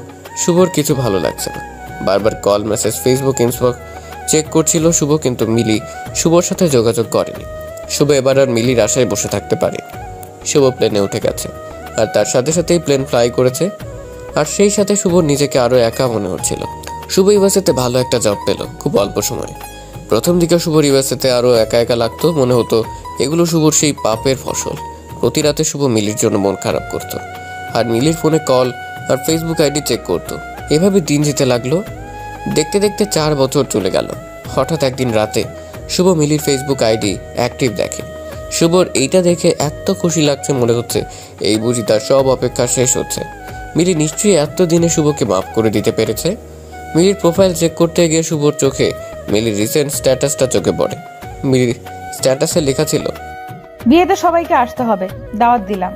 শুভর কিছু ভালো লাগছে না। বারবার call, message, Facebook, inbox check করছিল শুভ, কিন্তু মিলি শুভর সাথে যোগাযোগ করেনি। শুভ এবার আর মিলির আশায় বসে থাকতে পারে। শুভ প্লেনে উঠে গেছে আর তার সাথে সাথেই প্লেন ফ্লাই করেছে। আর সেই সাথে শুভ নিজেকে আরও একা মনে হচ্ছিল। শুভ ইউএসএতে ভালো একটা জব পেল খুব অল্প সময়ে। প্রথম দিকে শুভর ইউএসএতে আরও একা একা লাগতো, মনে হতো এগুলো শুভর সেই পাপের ফসল। প্রতি রাতে শুভ মিলির জন্য মন খারাপ করত আর মিলির ফোনে কল আর ফেসবুক আইডি চেক করতো। এভাবে দিন যেতে লাগলো। দেখতে দেখতে 4 বছর চলে গেল। হঠাৎ একদিন রাতে শুভ মিলির ফেসবুক আইডি অ্যাক্টিভ দেখে। শুভর এইটা দেখে এত খুশি লাগছে, মনে হচ্ছে এই বুঝি তার সব অপেক্ষা শেষ হচ্ছে। মিলি নিশ্চয়ই এত দিনে শুভকে মাফ করে দিতে পেরেছে। মিলির প্রোফাইল চেক করতে গিয়ে শুভর চোখে মিলির রিসেন্ট স্ট্যাটাসটা চোখে পড়ে। মিলির স্ট্যাটাসে লেখা ছিল, বিয়েতে সবাইকে আসতে হবে, দাওয়াত দিলাম।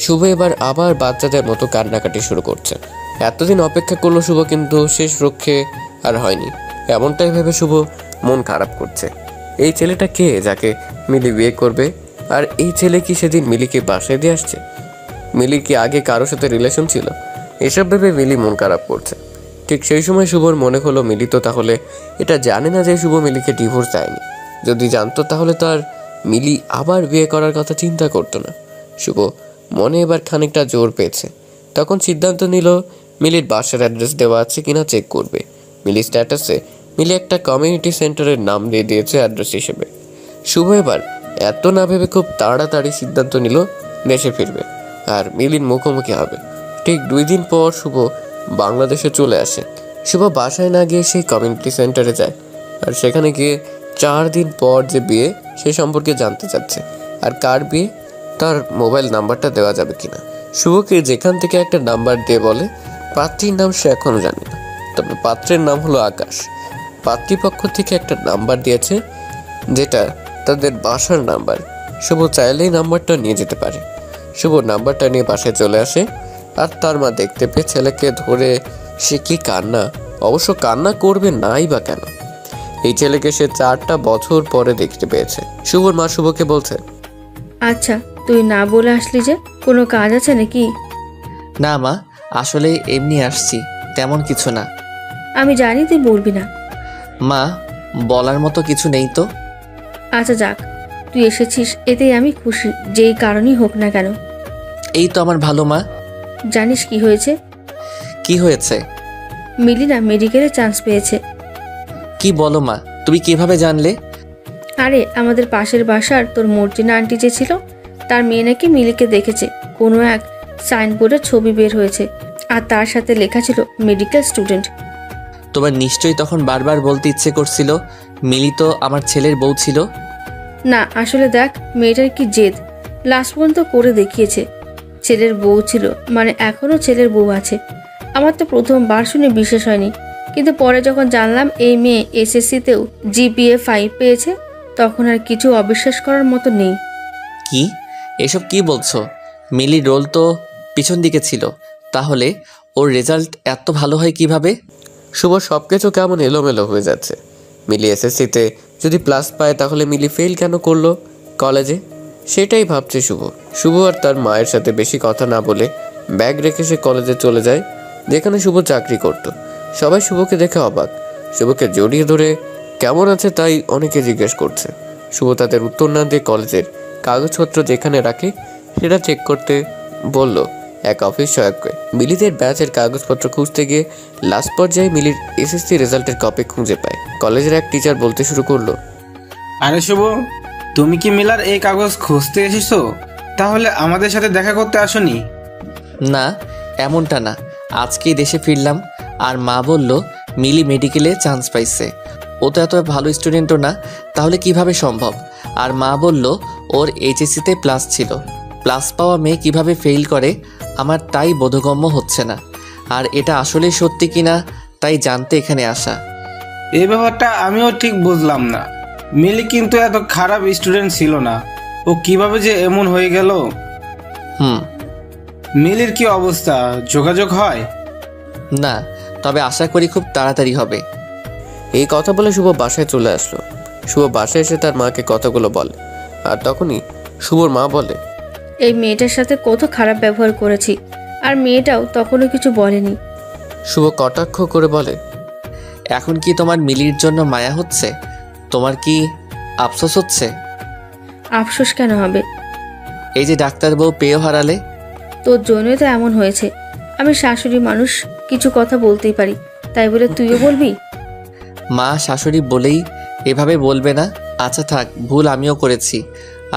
শুভ এবার আবার বাচ্চাদের মতো কান্নাকাটি শুরু করছে। এতদিন অপেক্ষা করলো শুভ, কিন্তু শেষ রক্ষে আর হয়নি। এমনটাই ভেবে শুভ মন খারাপ করছে। এই ছেলেটা কে যাকে মিলি বিয়ে করবে? আর এই ছেলে কি সেদিন মিলিকে বাসায় দিয়ে আসছে? মিলির কি আগে কারোর সাথে রিলেশন ছিল? এসব ভেবে মিলি মন খারাপ করছে। ঠিক সেই সময় শুভর মনে হলো মিলি তো তাহলে এটা জানে না যে শুভ মিলিকে ডিভোর্স দেয়নি। যদি জানতো তাহলে তো আর মিলি আবার বিয়ে করার কথা চিন্তা করতো না। শুভ মনে এবার খানিকটা জোর পেয়েছে। তখন সিদ্ধান্ত নিল মিলির বাসার অ্যাড্রেস দেওয়া আছে কিনা চেক করবে। মিলি স্ট্যাটাসে মিলি একটা কমিউনিটি সেন্টারের নাম দিয়ে দিয়েছে অ্যাড্রেস হিসেবে। শুভ এবার এত না ভেবে খুব তাড়াতাড়ি সিদ্ধান্ত নিল দেশে ফিরবে আর মিলির মুখোমুখি হবে। ঠিক 2 দিন পর শুভ বাংলাদেশে চলে আসে। শুভ বাসায় না গিয়ে সেই কমিউনিটি সেন্টারে যায় আর সেখানে গিয়ে 4 দিন পর যে বিয়ে সে সম্পর্কে জানতে চাচ্ছে। আর কার বিয়ে, তার মোবাইল নাম্বারটা দেওয়া যাবে কিনা। শুভকে যেখান থেকে একটা নাম্বার দিয়ে বলে পাত্রীর নাম সে এখনও জানে না, তবে পাত্রের নাম হলো আকাশ। পাত্রীপক্ষ থেকে একটা নাম্বার দিয়েছে যেটা তাদের বাসার নাম্বার। শুভ চাইলেই নাম্বারটা নিয়ে যেতে পারে। শুভ নাম্বারটা নিয়ে বাসায় চলে আসে, আর তার মা দেখতে পেয়ে ছেলেকে ধরে সে কি কান্না, অবশ্য কান্না করবে নাই বা কেন, এই ছেলেকে সে 4টা বছর পরে দেখতে পেয়েছে। শুভর মা শুভকে বলছে, আচ্ছা তুই না বলে আসলি যে, কোনো কাজ আছে নাকি? না মা, আসলে এমনি আসছি, তেমন কিছু না। আমি জানি তুই বলবি না। মা, বলার মতো কিছু নেই তো। আচ্ছা যাক, তুই এসেছিস এতেই আমি খুশি, যেই কারণই হোক না কেন। এই তো আমার ভালো মা। জানিস কি হয়েছে? কি হয়েছে? মিলি না মেডিকেলে চান্স পেয়েছে। কি বলো মা, তুমি কিভাবে জানলে? আরে আমাদের পাশের বাসার তোর মর্জিনা আন্টি যে ছিল, তার মেয়ে নাকি মিলিকে দেখেছে, কোনো এক সাইনবোর্ডের ছবি বের হয়েছে, আর তার সাথে লেখা ছিল মেডিকেল স্টুডেন্ট। তোমার নিশ্চয়ই তখন বারবার বলতে ইচ্ছে করছিল মিলি তো আমার ছেলের বউ ছিল। না আসলে দেখ, মেয়েটার কি জেদ, লাস্ট পর্যন্ত করে দেখিয়েছে ছেলের বউ ছিল, মানে এখনও ছেলের বউ আছে। আমার তো প্রথমবার শুনে বিশ্বাস হয়নি, কিন্তু পরে যখন জানলাম এই মেয়ে এসএসসিতেও জিপিএ 5 পেয়েছে, তখন আর কিছু অবিশ্বাস করার মতো নেই। কি এসব কি বলছো? মিলির রোল তো পিছন দিকে ছিল, তাহলে ওর রেজাল্ট এত ভালো হয় কিভাবে? শুভ সব কিছু কেমন এলোমেলো হয়ে যাচ্ছে। মিলি এসএসসিতে যদি প্লাস পায় তাহলে মিলি ফেল কেন করলো কলেজে, সেটাই ভাবছে শুভ। শুভ আর তার মায়ের সাথে বেশি কথা না বলে ব্যাগ রেখে সে কলেজে চলে যায়, যেখানে শুভ চাকরি করত। সবাই শুভকে দেখে অবাক। শুভকে জড়িয়ে ধরে কেমন আছে তাই অনেকে জিজ্ঞেস করছে। শুভ তাদের উত্তর না দিয়ে কলেজের কাগজপত্র যেখানে রাখে সেটা চেক করতে বলল এক অফিস সহায়ককে। মিলিদের ব্যাচের কাগজপত্র খুঁজতে গিয়ে লাস্ট পর্যায়ে মিলির এসএসসি রেজাল্টের কপি খুঁজে পায়। কলেজের এক টিচার বলতে শুরু করলো, আরে শুভ, তুমি কি মিলার এই কাগজ খুঁজতে এসেছো? তাহলে আমাদের সাথে দেখা করতে আসোনি? না, এমনটা না, আজকেই দেশে ফিরলাম আর মা বলল মিলি মেডিকেলে চান্স পাইছে। ও তো এত ভালো স্টুডেন্টও না, তাহলে কিভাবে সম্ভব? আর মা বলল ওর এইচএসসিতে প্লাস ছিল। প্লাস পাওয়া মেয়ে কিভাবে ফেল করে আমার তাই বোধগম্য হচ্ছে না। আর এটা আসলেই সত্যি কিনা তাই জানতে এখানে আসা। এই ব্যাপারটা আমিও ঠিক বুঝলাম না। মিলি কিন্তু এত খারাপ স্টুডেন্ট ছিল না, ও কিভাবে যে এমন হয়ে গেল। মিলির কি অবস্থা, যোগাযোগ হয়? না, তবে আশা করি খুব তাড়াতাড়ি হবে। এই কথা বলে শুভ বাসায় চলে আসলো। শুভ বাসায় এসে তার মাকে কথাগুলো বলে, আর তখনই শুভর মা বলে, এই মেয়েটার সাথে কত খারাপ ব্যবহার করেছি, আর মেয়েটাও তখনও কিছু বলেনি। শুভ কটাক্ষ করে বলে, এখন কি তোমার মিলির জন্য মায়া হচ্ছে? তোমার কি আফসোস হচ্ছে? আফসোস কেন হবে? এই যে ডাক্তার বউ পেয়েও হারালে। তোর জন্যই তো এমন হয়েছে। আমি শাশুড়ি মানুষ, কিছু কথা বলতেই পারি, তাই বলে তুইও বলবি? মা শাশুড়ি বলেই এভাবে বলবে না। আচ্ছা থাক, ভুল আমিও করেছি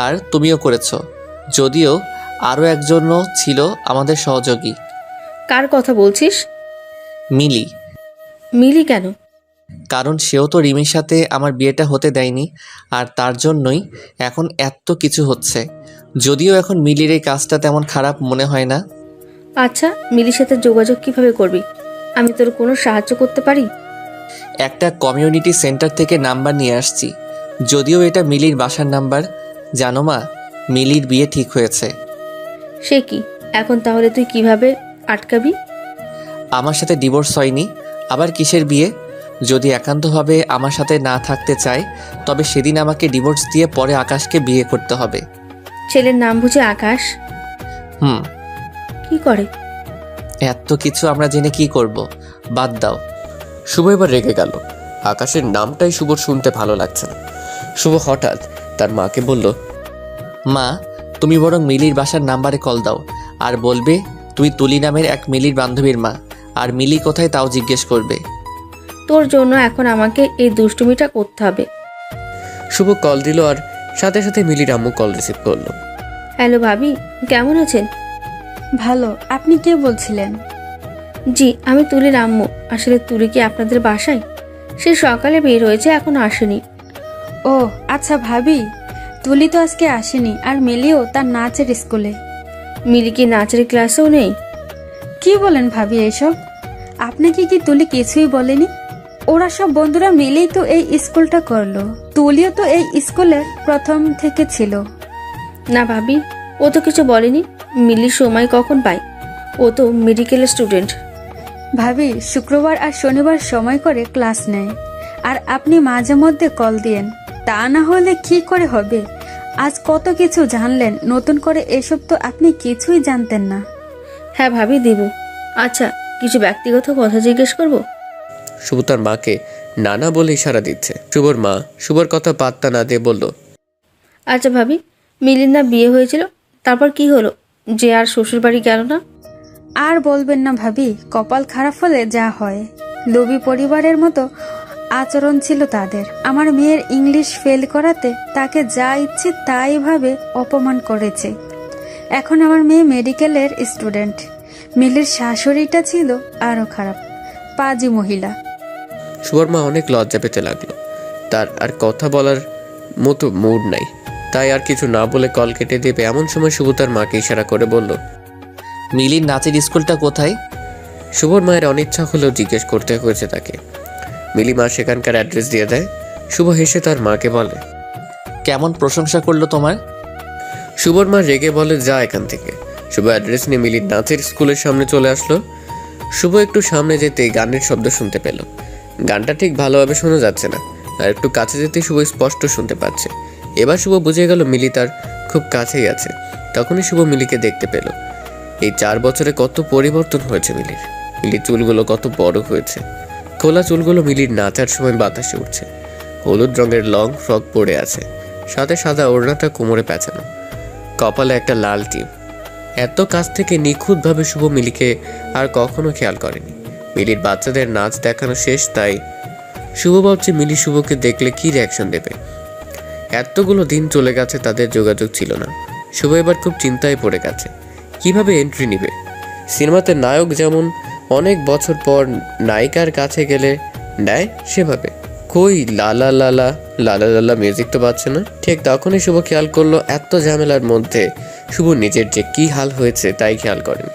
আর তুমিও করেছো, যদিও আরও একজনও ছিল আমাদের সহযোগী। কার কথা বলছিস? মিলি। মিলি কেন? কারণ সেও তো রিমির সাথে আমার বিয়েটা হতে দেয়নি, আর তার জন্যই এখন এত কিছু হচ্ছে। যদিও এখন মিলির এই কাজটা তেমন খারাপ মনে হয় না। আচ্ছা, মিলির সাথে যোগাযোগ কিভাবে করবি? আমি তোর কোনো সাহায্য করতে পারি? একটা কমিউনিটি সেন্টার থেকে নাম্বার নিয়ে আসছি, যদিও এটা মিলির বাসার নাম্বার। জানো মা, মিলির বিয়ে ঠিক হয়েছে। সে কি? এখন তাহলে তুই কিভাবে আটকাবি? আমার সাথে ডিভোর্স হয়নি, আবার কিসের বিয়ে? যদি একান্তভাবে আমার সাথে না থাকতে চায় তবে সেদিন আমাকে ডিভোর্স দিয়ে পরে আকাশকে বিয়ে করতে হবে। ছেলের নাম বুঝে আকাশ? কি করে? এত কিছু আমরা জেনে কি করব? বাদ দাও। শুভ এবার রেগে গেল। আকাশের নামটাই শুভর শুনতে ভালো লাগছে না। শুভ হঠাৎ তার মাকে বলল, মা, তুমি বরং মিলির বাসার নাম্বারে কল দাও আর বলবে তুমি তুলি নামের এক মিলির বান্ধবীর মা, আর মিলি কোথায় তাও জিজ্ঞেস করবে। তোর জন্য এখন আমাকে এই দুষ্টুমিটা করতে হবে। শুভ কল দিল আর সাথে সাথে মিলির আম্মু কল রিসিভ করলো। হ্যালো ভাবি, কেমন আছেন? ভালো। আপনি কে বলছিলেন? জি, আমি তুলির আম্মু। আসলে তুলি কি আপনাদের বাসায়? সে সকালে বের হয়েছে, এখনো আসেনি। ও আচ্ছা ভাবি, তুলি তো আজকে আসেনি, আর মিলিও তার নাচের স্কুলে। মিলি কি নাচের ক্লাসেও নেই? কি বলেন ভাবি এসব? আপনাকে কি তুলি কিছুই বলেনি? ওরা সব বন্ধুরা মিলেই তো এই স্কুলটা করলো। তুলিও তো এই স্কুলের প্রথম থেকে ছিল। না ভাবি, ও তো কিছু বলেনি। মিলির সময় কখন পায়? ও তো মেডিকেল স্টুডেন্ট। ভাবি শুক্রবার আর শনিবার সময় করে ক্লাস নেয়, আর আপনি মাঝে মধ্যে কল দিয়েন। তা না হলে কি করে হবে? আজ কত কিছু জানলেন নতুন করে, এসব তো আপনি কিছুই জানতেন না। হ্যাঁ ভাবি, দিব। আচ্ছা, কিছু ব্যক্তিগত কথা জিজ্ঞেস করব? শুভ তার মাকে নানা বলে ইশারা দিচ্ছে। শুভর মা শুভর কথা পাত্তা না দিয়ে বলল, আচ্ছা ভাবি, মিলির না বিয়ে হয়েছিল, তারপর কি হলো যে আর শ্বশুর বাড়ি গেল না? আর বলবেন না ভাবি, কপাল খারাপ হলে যা হয়। লোভী পরিবারের মতো আচরণ ছিল তাদের। আমার মেয়ের ইংলিশ ফেল করাতে তাকে যা ইচ্ছে তাই ভাবে অপমান করেছে। এখন আমার মেয়ে মেডিকেলের স্টুডেন্ট। মিলির শাশুড়িটা ছিল আরো খারাপ, পাজি মহিলা। শুভর মা অনেক লজ্জা পেতে লাগলো। তার আর কথা বলার মতো মুড নাই, তাই আর কিছু না বলে কল কেটে দেবে এমন সময় শুভ তার মাকে ইশারা করে বলল, মিলির নাচের স্কুলটা কোথায়? শুভর মায়ের অনিচ্ছা হলেও জিজ্ঞেস করতে হয়েছে তাকে। মিলি মা সেখানকার অ্যাড্রেস দিয়ে দেয়। শুভ হেসে তার মাকে বলে, কেমন প্রশংসা করলো তোমার? শুভর মা রেগে বলে, যা এখান থেকে। শুভ অ্যাড্রেস নিয়ে মিলির নাচের স্কুলের সামনে চলে আসলো। শুভ একটু সামনে যেতেই গানের শব্দ শুনতে পেল। গানটা ঠিক ভালোভাবে শোনা যাচ্ছে না, আর একটু কাছে যেতে শুভ স্পষ্ট শুনতে পাচ্ছে। এবার শুভ বুঝে গেল মিলি তার খুব কাছেই আছে। তখনই শুভ মিলিকে দেখতে পেল। এই 4 বছরে কত পরিবর্তন হয়েছে মিলির। মিলির চুলগুলো কত বড় হয়েছে। খোলা চুলগুলো মিলির নাচার সময় বাতাসে উঠছে। হলুদ রঙের লং ফ্রক পরে আছে, সাথে সাদা ওড়নাটা কোমরে পেঁচানো, কপালে একটা লাল টিপ। এত কাছ থেকে নিখুঁতভাবে শুভ মিলিকে আর কখনো খেয়াল করেনি। মিলির বাচ্চাদের নাচ দেখানো শেষ, তাই শুভ ভাবছে মিলি শুভকে দেখলে কি রিয়াকশন দেবে। এতগুলো দিন চলে গেছে, তাদের যোগাযোগ ছিল না। শুভ এবার খুব চিন্তায় পড়ে গেছে, কিভাবে এন্ট্রি নিবে। সিনেমাতে নায়ক যেমন অনেক বছর পর নায়িকার কাছে গেলে নেয়, সেভাবে কই লালা লালা লালা লালা মিউজিক তো বাজছে না। ঠিক তখনই শুভ খেয়াল করলো এত ঝামেলার মধ্যে শুভ নিজের যে কি হাল হয়েছে তাই খেয়াল করেন।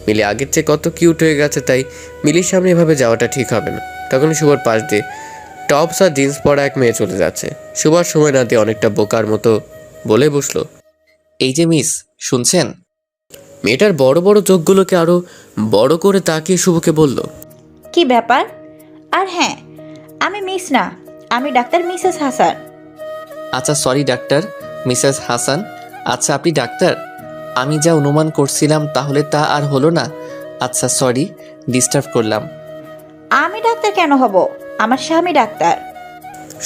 মিলি আগের চেয়ে কত কিউট হয়ে গেছে, তাই মিলির সামনে এভাবে যাওয়াটা ঠিক হবে না। তখনই শুভর পাশ দিয়ে টপস আর জিন্স পরা এক মেয়ে চলে যাচ্ছে। শুভর সময় না দিয়ে অনেকটা বোকার মতো বলে বসলো, এই যে মিস, শুনছেন? মেয়েটার বড় বড় চোখগুলোকে আরো বড় করে তাকিয়ে শুভকে বলল, কি ব্যাপার? আর হ্যাঁ, আমি মিস না, আমি ডাক্তার মিসেস হাসান। আচ্ছা সরি ডাক্তার মিসেস হাসান। আচ্ছা আপনি ডাক্তার? আমি যা অনুমান করছিলাম তাহলে তা আর হলো না। আচ্ছা সরি, ডিস্টার্ব করলাম। আমি ডাক্তার কেন হব? আমার স্বামী ডাক্তার।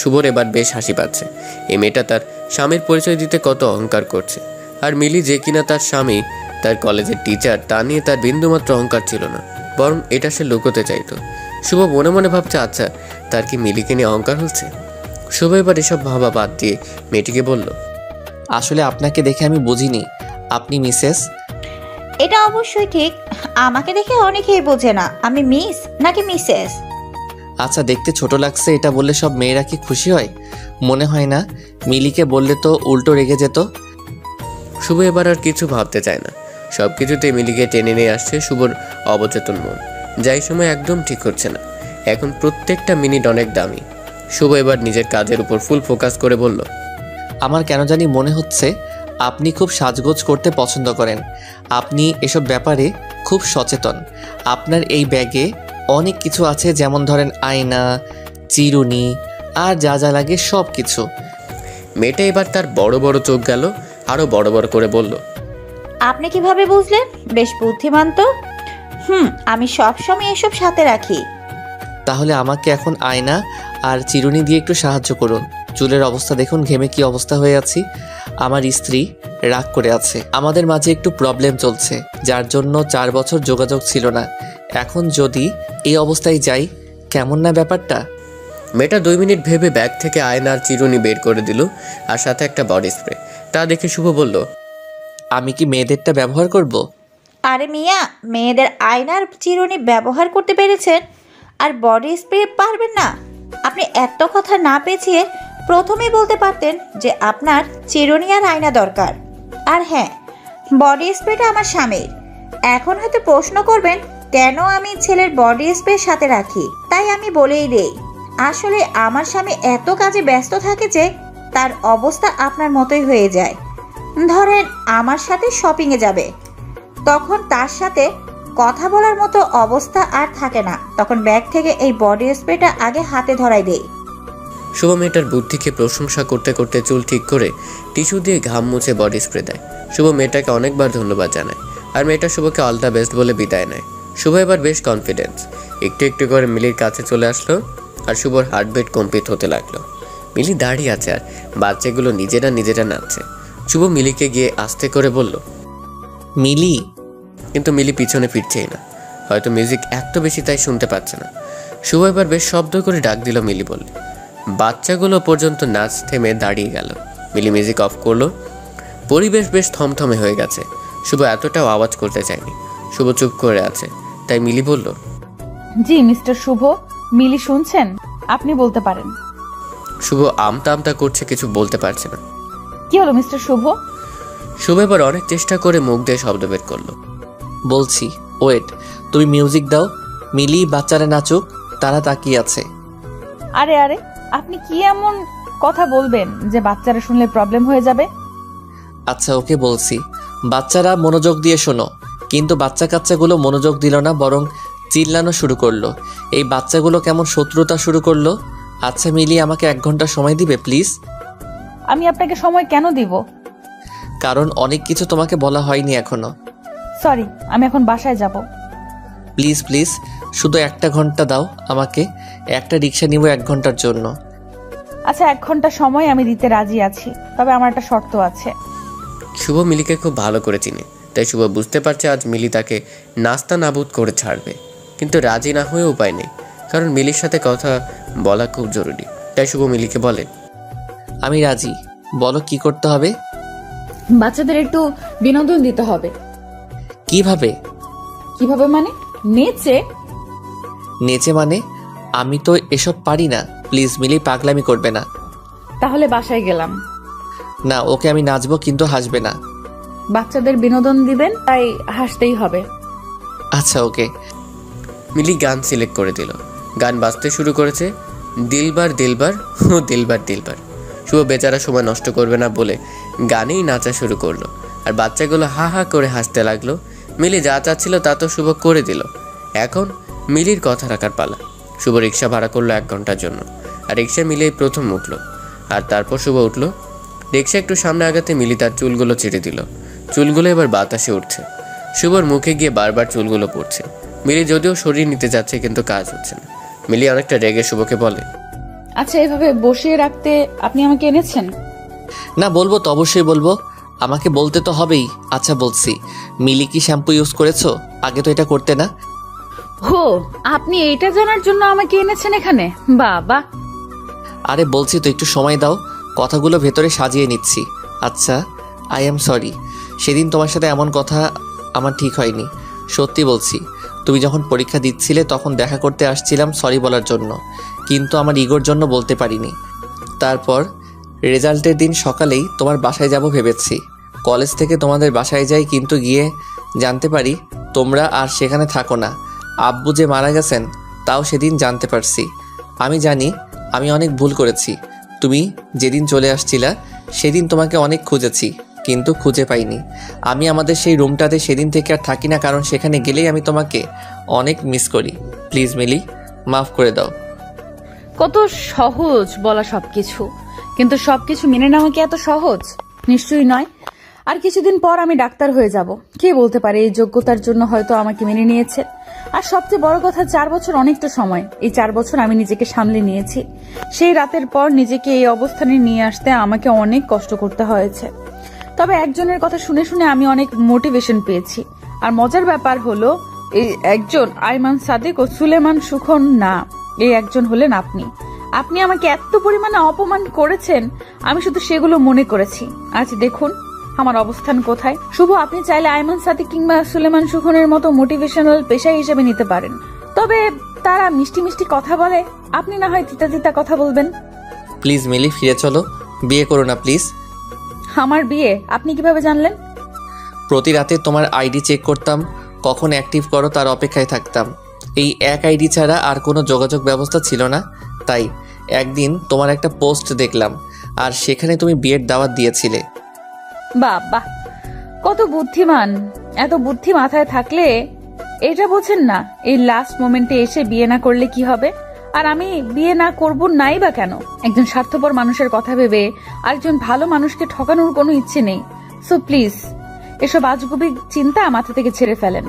শুভর এবার বেশ হাসি পাচ্ছে। এই মেয়েটা তার স্বামীর পরিচয় দিতে কত অহংকার করছে। আর মিলি যে কিনা তার স্বামী, তার কলেজের টিচার, তা নিয়ে তার বিন্দুমাত্র অহংকার ছিল না, বরং এটা সে লুকোতে চাইতো। শুভ মনে মনে ভাবছে, আচ্ছা তার কি মিলিকে নিয়ে অহংকার হচ্ছে। শুভ এবার এসব ভাবা বাদ দিয়ে মেয়েটিকে বলল, আসলে আপনাকে দেখে আমি বুঝিনি আপনি মিসেস। এটা অবশ্যই ঠিক, আমাকে দেখে অনেকেই বোঝে না আমি মিস নাকি মিসেস। আচ্ছা দেখতে ছোট লাগছে এটা বললে সব মেয়েরা কি খুশি হয়? মনে হয় না? মিলিকে বললে তো উল্টো রেগে যেত। শুভ এবার আর কিছু ভাবতে চায় না। সব কিছুতে মিলিকে টেনে নিয়ে আসছে শুভর অবচেতন মন। যাই সময় একদম ঠিক হচ্ছে না। এখন প্রত্যেকটা মিনিট অনেক দামি। শুভ এবার নিজের কাজের উপর ফুল ফোকাস করে বলল, আমার কেন জানি মনে হচ্ছে আপনি খুব সাজগোজ করতে পছন্দ করেন। আপনি এসব ব্যাপারে খুব সচেতন। আপনার এই ব্যাগে অনেক কিছু আছে, যেমন ধরেন আয়না, চিরুনি আর যা যা লাগে সব কিছু। মেয়েটা এবার তার বড় বড় চোখ গেল, আরো বড় বড় করে বলল, আপনি কিভাবে বুঝলেন? বেশ বুদ্ধিমান তো। আমি সবসময় এসব সাথে রাখি। তাহলে আমাকে এখন আয়না আর চিরুনি দিয়ে একটু সাহায্য করুন। চুলের অবস্থা দেখুন, ঘেমে কি অবস্থা হয়ে আছি। আমার স্ত্রী রাগ করে আছে। আমাদের মাঝে একটু প্রবলেম চলছে, যার জন্য 4 বছর যোগাযোগ ছিল না। এখন যদি এই অবস্থায় যাই, কেমন না ব্যাপারটা? মেয়েটা 2 মিনিট ভেবে ব্যাগ থেকে আয়নার চিরুনি বের করে দিল, আর সাথে একটা বডি স্প্রে। তা দেখে শুভ বলল, আমি কি মেয়েদেরটা ব্যবহার করব? আরে মিয়া, মেয়েদের আয়নার চিরুনি ব্যবহার করতে পেরেছেন আর বডি স্প্রে পারবেন না? আপনি এত কথা না পেঁচিয়ে প্রথমেই বলতে পারতেন যে আপনার চিরুনি আর আয়না দরকার। আর হ্যাঁ, বডি স্প্রেটা আমার স্বামীর। এখন হয়তো প্রশ্ন করবেন কেন আমি ছেলের বডি স্প্রে সাথে রাখি। তাই আমি বলেই দেই, আসলে আমার স্বামী এত কাজে ব্যস্ত থাকে যে তার অবস্থা আপনার মতোই হয়ে যায়। ধরেন আমার সাথে শপিংয়ে যাবে, তখন তার সাথে কথা বলার মতো অবস্থা আর থাকে না, তখন ব্যাগ থেকে এই বডি স্প্রেটা আগে হাতে ধরাই দেই। শুভ মেয়েটার বুদ্ধিকে প্রশংসা করতে করতে চুল ঠিক করে টিস্যু দিয়ে ঘাম মুছে বডি স্প্রে দেয়। শুভ মেয়েটাকে অনেকবার ধন্যবাদ জানায় আর মেয়েটা শুভকে অল দ্য বেস্ট বলে বিদায় নেয়। শুভ এবার বেশ কনফিডেন্স, একটু একটু করে মিলির কাছে চলে আসলো আর শুভর হার্টবিট কম্পিত হতে লাগলো। মিলি দাঁড়িয়ে আছে আর বাচ্চাগুলো নিজেরা নাচছে। শুভ মিলিকে গিয়ে আস্তে করে বলল, মিলি। কিন্তু মিলি পিছনে ফিরছেই না, হয়তো মিউজিক এত বেশি তাই শুনতে পাচ্ছে না। শুভ এবার বেশ শব্দ করে ডাক দিল মিলি বলে। বাচ্চাগুলো পর্যন্ত নাচ থেমে দাঁড়িয়ে গেল। মিলি মিউজিক অফ করলো। পরিবেশ বেশ থমথমে হয়ে গেছে। শুভ এতটাও আওয়াজ করতে চায়নি। শুভ চুপ করে আছে, তাই মিলি বলল, জি মিস্টার শুভ, মিলি শুনছেন, আপনি বলতে পারেন। শুভ আমতা আমতা করছে, কিছু বলতে পারছে না। কি হলো মিস্টার শুভ? শুভ এবার অনেক চেষ্টা করে মুখ দিয়ে শব্দ বের করলো। বলছি, ওয়েট, তুমি মিউজিক দাও, মিলি বাচ্চারা নাচুক, তারা তাকিয়ে আছে। আরে আরে, আপনি কি এমন কথা বলবেন যে বাচ্চারা শুনলে প্রবলেম হয়ে যাবে? আচ্ছা ওকে বলছি, বাচ্চারা মনোযোগ দিয়ে শোনো। কিন্তু বাচ্চা কাচ্চাগুলো মনোযোগ দিল না, বরং চিল্লানো শুরু করলো। এই বাচ্চাগুলো কেমন শত্রুতা শুরু করলো। আচ্ছা মিলি, আমাকে 1 ঘন্টা সময় দিবে প্লিজ? আমি আপনাকে সময় কেন দিব? কারণ অনেক কিছু তোমাকে বলা হয়নি এখনো। সরি, আমি এখন বাসায় যাব। প্লিজ প্লিজ, শুধু 1 ঘন্টা দাও আমাকে, একটা রিক্সা নিব 1 ঘন্টার জন্য। আচ্ছা 1 ঘন্টা সময় আমি দিতে রাজি আছি, তবে আমার একটা শর্ত আছে। শুভ মিলিকে খুব ভালো করে চিনে, তাই শুভ বুঝতে পারছে আজ মিলি তাকে নাস্তা নাবুদ করে ছাড়বে। কিন্তু রাজি না হয়ে উপায় নেই, কারণ মিলির সাথে কথা বলা খুব জরুরি। তাই শুভ মিলিকে বলে, আমি রাজি, বলো কি করতে হবে? বাচ্চাদের একটু বিনোদন দিতে হবে। কিভাবে? কিভাবে মানে? নেচে। নেচে মানে? আমি তো এসব পারি না, প্লিজ মিলি পাগলামি করবে না। তাহলে বাসায় গেলাম। না, ওকে আমি নাচবো কিন্তু হাসবে না। বাচ্চাদের বিনোদন দিবেন, তাই হাসতেই হবে। আচ্ছা ওকে। মিলি গান সিলেক্ট করে দিল। গান বাজতে শুরু করেছে, দিলবার দিলবার ও দিলবার দিলবার। শুভ বেচারা সময় নষ্ট করবে না বলে গানেই নাচা শুরু করলো আর বাচ্চাগুলো হা হা করে হাসতে লাগলো। মিলি যা চাচ্ছিল তা তো শুভ করে দিল। এখন মিলির কথা রাখার পালা। শুভ রিক্সা ভাড়া করলো 1 ঘন্টার জন্য আর রিক্সা মিলিই প্রথম উঠলো আর তারপর শুভ উঠলো। রিক্সা একটু সামনে আগাতে মিলি তার চুলগুলো ছেড়ে দিল। চুলগুলো এবার বাতাসে উঠছে। শুভর মুখে গিয়ে বারবার চুলগুলো পড়ছে। মিলি যদিও সরিয়ে নিতে যাচ্ছে কিন্তু কাজ হচ্ছে না। মিলি অনেকটা রেগে শুভকে বলে, আচ্ছা এভাবে বসিয়ে রাখতে আপনি আমাকে এনেছেন? না বলবো তো, অবশ্যই বলবো, আমাকে বলতে তো হবেই। আচ্ছা বলছি, মিলি কি শ্যাম্পু ইউজ করেছো? আগে তো এটা করতে না। হো, আপনি এইটা জানার জন্য আমাকে এনেছেন এখানে? বাবা। আরে বলছি তো, একটু সময় দাও, কথাগুলো ভেতরে সাজিয়ে নিচ্ছি। আচ্ছা, আই এম সরি, সেদিন তোমার সাথে এমন কথা আমার ঠিক হয়নি। সত্যি বলছি, তুমি যখন পরীক্ষা দিচ্ছিলে তখন দেখা করতে আসছিলাম সরি বলার জন্য, কিন্তু আমার ইগোর জন্য বলতে পারিনি। তারপর রেজাল্টের দিন সকালেই তোমার বাসায় যাব ভেবেছি। কলেজ থেকে তোমাদের বাসায় যাই, কিন্তু গিয়ে জানতে পারি তোমরা আর সেখানে থাকো না। আব্বু যে মারা গেছেন তাও সেদিন জানতে পারছি। আমি জানি আমি অনেক ভুল করেছি। তুমি যেদিন চলে আসছিলা সেদিন তোমাকে অনেক খুঁজেছি, কিন্তু খুঁজে পাইনি। আমি আমাদের সেই রুমটাতে সেদিন থেকে আর থাকি না, কারণ সেখানে গেলেই আমি তোমাকে অনেক মিস করি। প্লিজ মিলি, মাফ করে দাও। কত সহজ বলা সবকিছু, কিন্তু সবকিছু মেনে নেওয়া কি এত সহজ? নিশ্চয়ই নয়। আর কিছুদিন পর আমি ডাক্তার হয়ে যাব। কে বলতে পারে এই যোগ্যতার জন্য হয়তো আমাকে মেনে নিয়েছে। আর সবচেয়ে বড় কথা, 4 বছর অনেকটা সময়। এই 4 বছর আমি নিজেকে সামলে নিয়েছি। সেই রাতের পর নিজেকে এই অবস্থানে নিয়ে আসতে আমাকে অনেক কষ্ট করতে হয়েছে। তবে একজনের কথা শুনে শুনে আমি অনেক মোটিভেশন পেয়েছি। আর মজার ব্যাপার হলো, এই একজন আইমান সাদিক ও সুলেমান সুখন না, এই একজন হলেন আপনি। আপনি আমাকে এত পরিমাণে অপমান করেছেন, আমি শুধু সেগুলো মনে করেছি। আজ দেখুন আমার অবস্থান কোথায়। শুভ, আপনি চাইলে আইমান সাদিক কিংবা সুলেমান সুখনের মতো মোটিভেশনাল পেশা হিসেবে নিতে পারেন। তবে তারা মিষ্টি মিষ্টি কথা বলে, আপনি না হয় তিতা তিতা কথা বলবেন। প্লিজ মিলি ফিরে চলো, বিয়ে করো না প্লিজ। আমার বিয়ে আপনি কিভাবে জানলেন? প্রতি রাতে তোমার আইডি চেক করতাম, কখন অ্যাক্টিভ করো তার অপেক্ষায় থাকতাম। এই এক আইডি ছাড়া আর কোনো যোগাযোগ ব্যবস্থা ছিল না, তাই একদিন তোমার একটা পোস্ট দেখলাম আর সেখানে তুমি বিয়ের দাওয়াত দিয়েছিলে। বাহ বাহ, কত বুদ্ধিমান! এত বুদ্ধি মাথায় থাকলে এটা বোঝেন না এই লাস্ট মোমেন্টে এসে বিয়ে না করলে কি হবে। আর আমি বিয়ে না করব নাই বা কেন? একজন স্বার্থপর মানুষের কথা ভেবে আরেকজন ভালো মানুষকে ঠকানোর কোনো ইচ্ছে নেই। সো প্লিজ এসব আজগুবি চিন্তা মাথা থেকে ছেড়ে ফেলেন।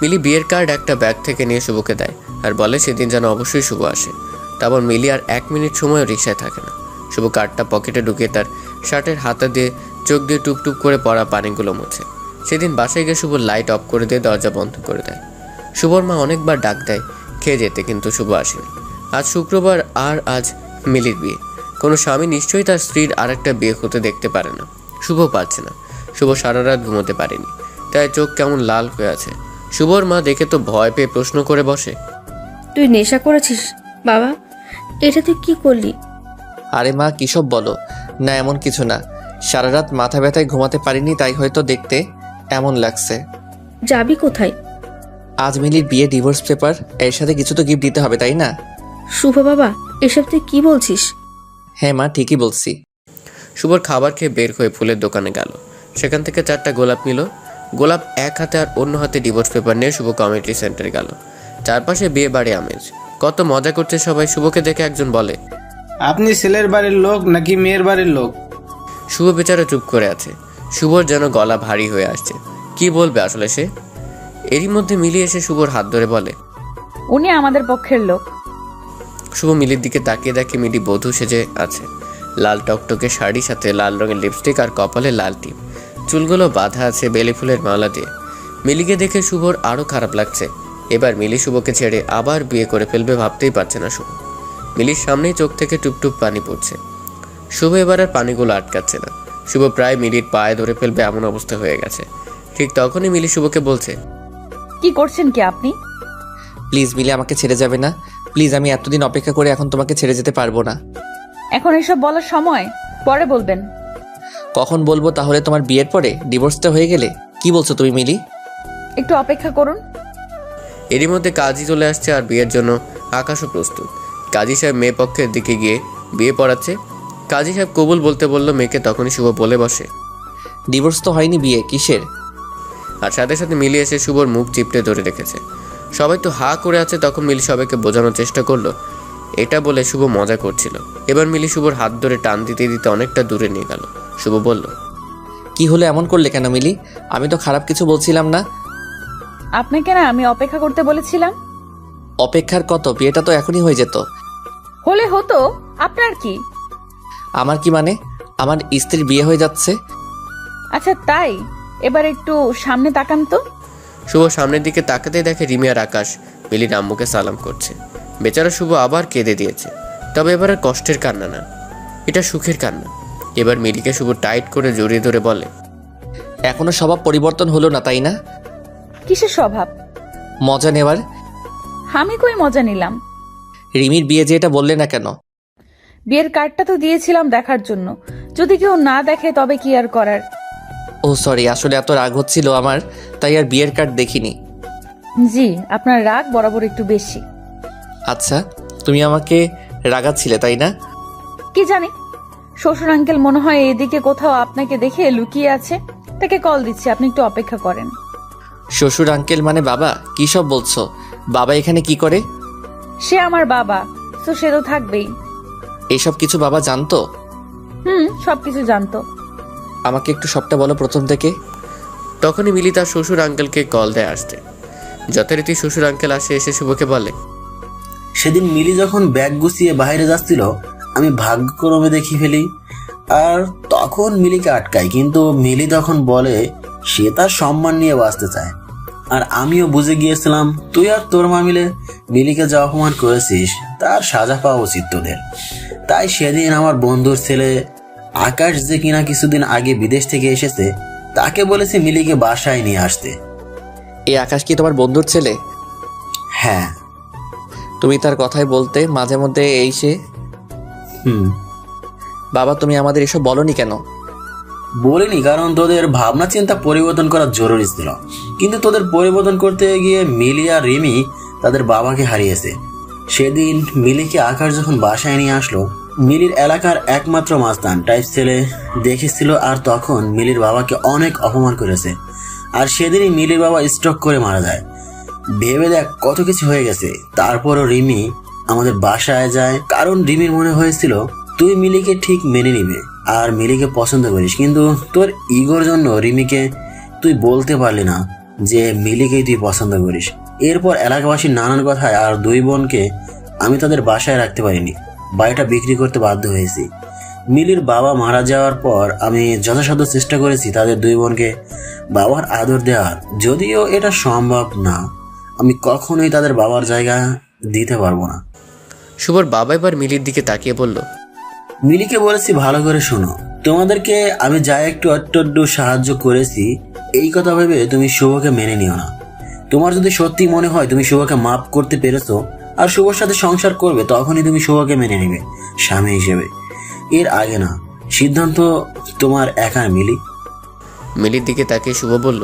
মিলি বিয়ের কার্ড একটা ব্যাগ থেকে নিয়ে শুভকে দেয় আর বলে সেদিন যেন অবশ্যই শুভ আসে। তারপর মিলি আর 1 মিনিট সময়ও রিক্সায় থাকে না। শুভ কার্ডটা পকেটে ঢুকিয়ে তার শার্টের হাতা দিয়ে চোখ দিয়ে টুপটুপ করে পড়া পানিগুলো মুছে। সেদিন বাসায় গিয়ে শুভ লাইট অফ করে দিয়ে দরজা বন্ধ করে দেয়। শুভর মা অনেকবার ডাক দেয় খেয়ে যেতে, কিন্তু শুভ আসেনি। আজ শুক্রবার আর আজ মিলির বিয়ে। কোনো স্বামী নিশ্চয়ই তার স্ত্রীর আর একটা বিয়ে হতে দেখতে পারে না। শুভ পারছে না। শুভ সারা রাত ঘুমোতে পারেনি, তাই চোখ কেমন লাল হয়ে আছে। শুভর মা দেখে তো ভয় পেয়ে প্রশ্ন করে বসে, তুই নেশা করেছিস বাবা? এটা তুই কি করলি? আরে মা কিসব বলো না, এমন কিছু না। সারা রাত মাথা ব্যথায় ঘুমাতে পারিনি, তাই হয়তো দেখতে এমন লাগছে। যাবি কোথায়? আজ মিলির বিয়ে, ডিভোর্স পেপার, এর সাথে কিছু তো গিফট দিতে হবে তাই না? শুভ বাবা, এসব তুই কি বলছিস? হ্যাঁ মা, ঠিকই বলছি। শুভর খাবার খেয়ে বের হয়ে ফুলের দোকানে গেল। সেখান থেকে 4টা গোলাপ নিল। গোলাপ এক হাতে আর অন্য হাতে ডিভোর্স পেপার নিয়ে শুভ কমিউনিটি সেন্টারে গেল। চারপাশে বিয়ে বাড়ি আমেজ, কত মজা করছে সবাই। শুভকে দেখে একজন বলে, আপনি ছেলের বাড়ির লোক নাকি মেয়ের বাড়ির লোক? শুভ বেচারা চুপ করে আছে। শুভর যেন গলা ভারী হয়ে আসছে, কি বলবে আসলে সে। এরই মধ্যে মিলি এসে শুভর হাত ধরে বলে, উনি আমাদের পক্ষের লোক। শুভ মিলির দিকে তাকিয়ে দেখে মিলি বধূ সেজে আছে। লাল টকটকে শাড়ির সাথে লাল রঙের লিপস্টিক আর কপালে লাল টিপ, চুলগুলো বাঁধা আছে বেলি ফুলের মালা দিয়ে। মিলিকে দেখে শুভর আরও খারাপ লাগছে। এবার মিলি শুভকে ছেড়ে আবার বিয়ে করে ফেলবে ভাবতেই পারছে না শুভ। মিলির সামনেই চোখ থেকে টুপটুপ পানি পড়ছে। শুভ এবার আর পানিগুলো আটকাচ্ছে না। শুভ প্রায় মিলির পায়ে ধরে ফেলবে এমন অবস্থা হয়ে গেছে। ঠিক তখনই মিলি শুভকে বলছে, কি করছেন কি আপনি? প্লিজ মিলি, আমাকে ছেড়ে যাবে না প্লিজ। আমি এতদিন অপেক্ষা করে এখন তোমাকে ছেড়ে যেতে পারবো না। এখন এসব বলার সময়, পরে বলবেন। কখন বলবো তাহলে? তোমার বিয়ের পরে? ডিভোর্সটা হয়ে গেলে? কি বলছো তুমি মিলি? একটু অপেক্ষা করুন। এরই মধ্যে কাজী চলে আসছে আর বিয়ের জন্য আকাশও প্রস্তুত। কাজী সাহেব মেয়ে পক্ষের দিকে গিয়ে বিয়ে পড়াচ্ছে। কাজী সাহেব কবুল বলতে বলল মেয়েকে, তখনই শুভ বলে বসে, ডিভোর্স তো হয়নি, বিয়ে কিসের? আর সাথে সাথে মিলি এসে শুভর মুখ চিপটে ধরে রেখেছে। সবাই তো হা করে আছে। তখন মিলি সবাইকে বোঝানোর চেষ্টা করলো এটা বলে শুভ মজা করছিল। এবার মিলি শুভর হাত ধরে টান দিতে দিতে অনেকটা দূরে নিয়ে গেল। শুভ বলল, কি হলো, এমন করলে কেন মিলি? আমি তো খারাপ কিছু বলছিলাম না। আপনাকে না আমি অপেক্ষা করতে বলেছিলাম। অপেক্ষার কত? বিয়েটা তো এখনই হয়ে যেত। হলে হতো, আপনার কি? আমার কি মানে? আমার স্ত্রীর বিয়ে হয়ে যাচ্ছে। আচ্ছা তাই, এবার একটু সামনে তাকান তো। শুভ সামনের দিকে তাকাতেই দেখে রিমি আর আকাশ মিলির আম্মুকে সালাম করছে। বেচারা শুভ আবার কেঁদে দিয়েছে, তবে এবার আর কষ্টের কান্না না, এটা সুখের কান্না। এবার মিলিকে শুভ টাইট করে জড়িয়ে ধরে বলে, এখনো স্বভাব পরিবর্তন হলো না তাই না? কিসের স্বভাব? মজা নেওয়ার। আমি কই মজা নিলাম? রিমির বিয়ে যে, এটা বললে না কেন? বিয়ের কার্ডটা তো দিয়েছিলাম দেখার জন্য, যদি কেউ না দেখে তবে কি আর করার। ও সরি, আসলে এত রাগ হচ্ছিল আমার, তাই আর বিয়ের কার্ড দেখিনি। জি, আপনার রাগ বরাবর একটু বেশি। আচ্ছা, তুমি আমাকে রাগাচ্ছিলে তাই না? কি জানি, শ্বশুর আঙ্কেল মনে হয় এদিকে কোথাও আপনাকে দেখে লুকিয়ে আছে, তাকে কল দিচ্ছি, আপনি একটু অপেক্ষা করেন। শ্বশুর আঙ্কেল মানে বাবা? কি সব বলছো? বাবা এখানে কি করে? সে আমার বাবা, তো সে তো থাকবেই। এইসব কিছু বাবা জানতো? সবকিছু জানতো। আমাকে একটু সবটা বলো প্রথম থেকে। তখনই মিলি তার শ্বশুর আঙ্কেলকে কল দেয় আসতে। যথারীতি শ্বশুর আঙ্কেল আসে, এসে শুভকে বলে, সেদিন মিলি যখন ব্যাগ গুছিয়ে বাইরে যাচ্ছিল, আমি ভাগ্যক্রমে দেখি ফেলি আর তখন মিলিকে আটকাই। কিন্তু মিলি তখন বলে সে তার সম্মান নিয়ে বাঁচতে চায়। আর আমিও বুঝে গিয়েছিলাম তুই আর তোর মা মিলে মিলিকে যা অপমান করেছিস তার সাজা পাওয়া উচিত তোদের। তাই সেদিন আমার বন্ধুর ছেলে আকাশ, যে কিনা কিছুদিন আগে বিদেশ থেকে এসেছে, তাকে বলেছি মিলিকে বাসায় নিয়ে আসতে। এই আকাশ কি তোমার বন্ধুর ছেলে? হ্যাঁ। তুমি তার কথাই বলতে মাঝে মধ্যে এই সে। বাবা তুমি আমাদের এসব বলনি কেন? বলিনি কারণ তোদের ভাবনা চিন্তা পরিবর্তন করা জরুরি ছিল, কিন্তু তোদের পরিবর্তন করতে গিয়ে মিলি আর রিমি তাদের বাবাকে হারিয়েছে। সেদিন মিলিকে আকাশ যখন বাসায় নিয়ে আসলো, মিলির এলাকার একমাত্র মাস্তান টাইপ ছেলে দেখেছিল, আর তখন মিলির বাবাকে অনেক অপমান করেছে। আর সেদিনই মিলির বাবা স্ট্রোক করে মারা যায়। ভেবে দেখ কত কিছু হয়ে গেছে। তারপরও রিমি আমাদের বাসায় যায় কারণ রিমির মনে হয়েছিল তুই মিলিকে ঠিক মেনে নিবে আর মিলিকে পছন্দ করিস, কিন্তু তোর ইগোর জন্য রিমিকে তুই বলতে পারলি না যে মিলিকেই তুই পছন্দ করিস। এরপর এলাকাবাসীর নানান কথায় আর দুই বোনকে আমি তাদের বাসায় রাখতে পারিনি, বাড়িটা বিক্রি করতে বাধ্য হয়েছি। মিলির বাবা মারা যাওয়ার পর আমি যথাসাধ্য চেষ্টা করেছি তাদের দুই বোনকে বাবার আদর দেওয়ার, যদিও এটা সম্ভব না। আমি কখনোই তাদের বাবার জায়গা দিতে পারবো না। শুভর বাবা এবার মিলির দিকে তাকিয়ে বলল, মিলিকে বলেছি ভালো করে শোনো, তোমাদেরকে আমি যা একটু অট্টু সাহায্য করেছি এই কথা ভেবে তুমি শুভকে মেনে নিও না। তোমার যদি সত্যি মনে হয় তুমি শুভকে মাফ করতে পেরেছো আর শুভর সাথে সংসার করবে, তখনই তুমি শুভকে মেনে নিবে স্বামী হিসেবে, এর আগে না। সিদ্ধান্ত তোমার একার। মিলি মিলির দিকে তাকিয়ে শুভ বলল,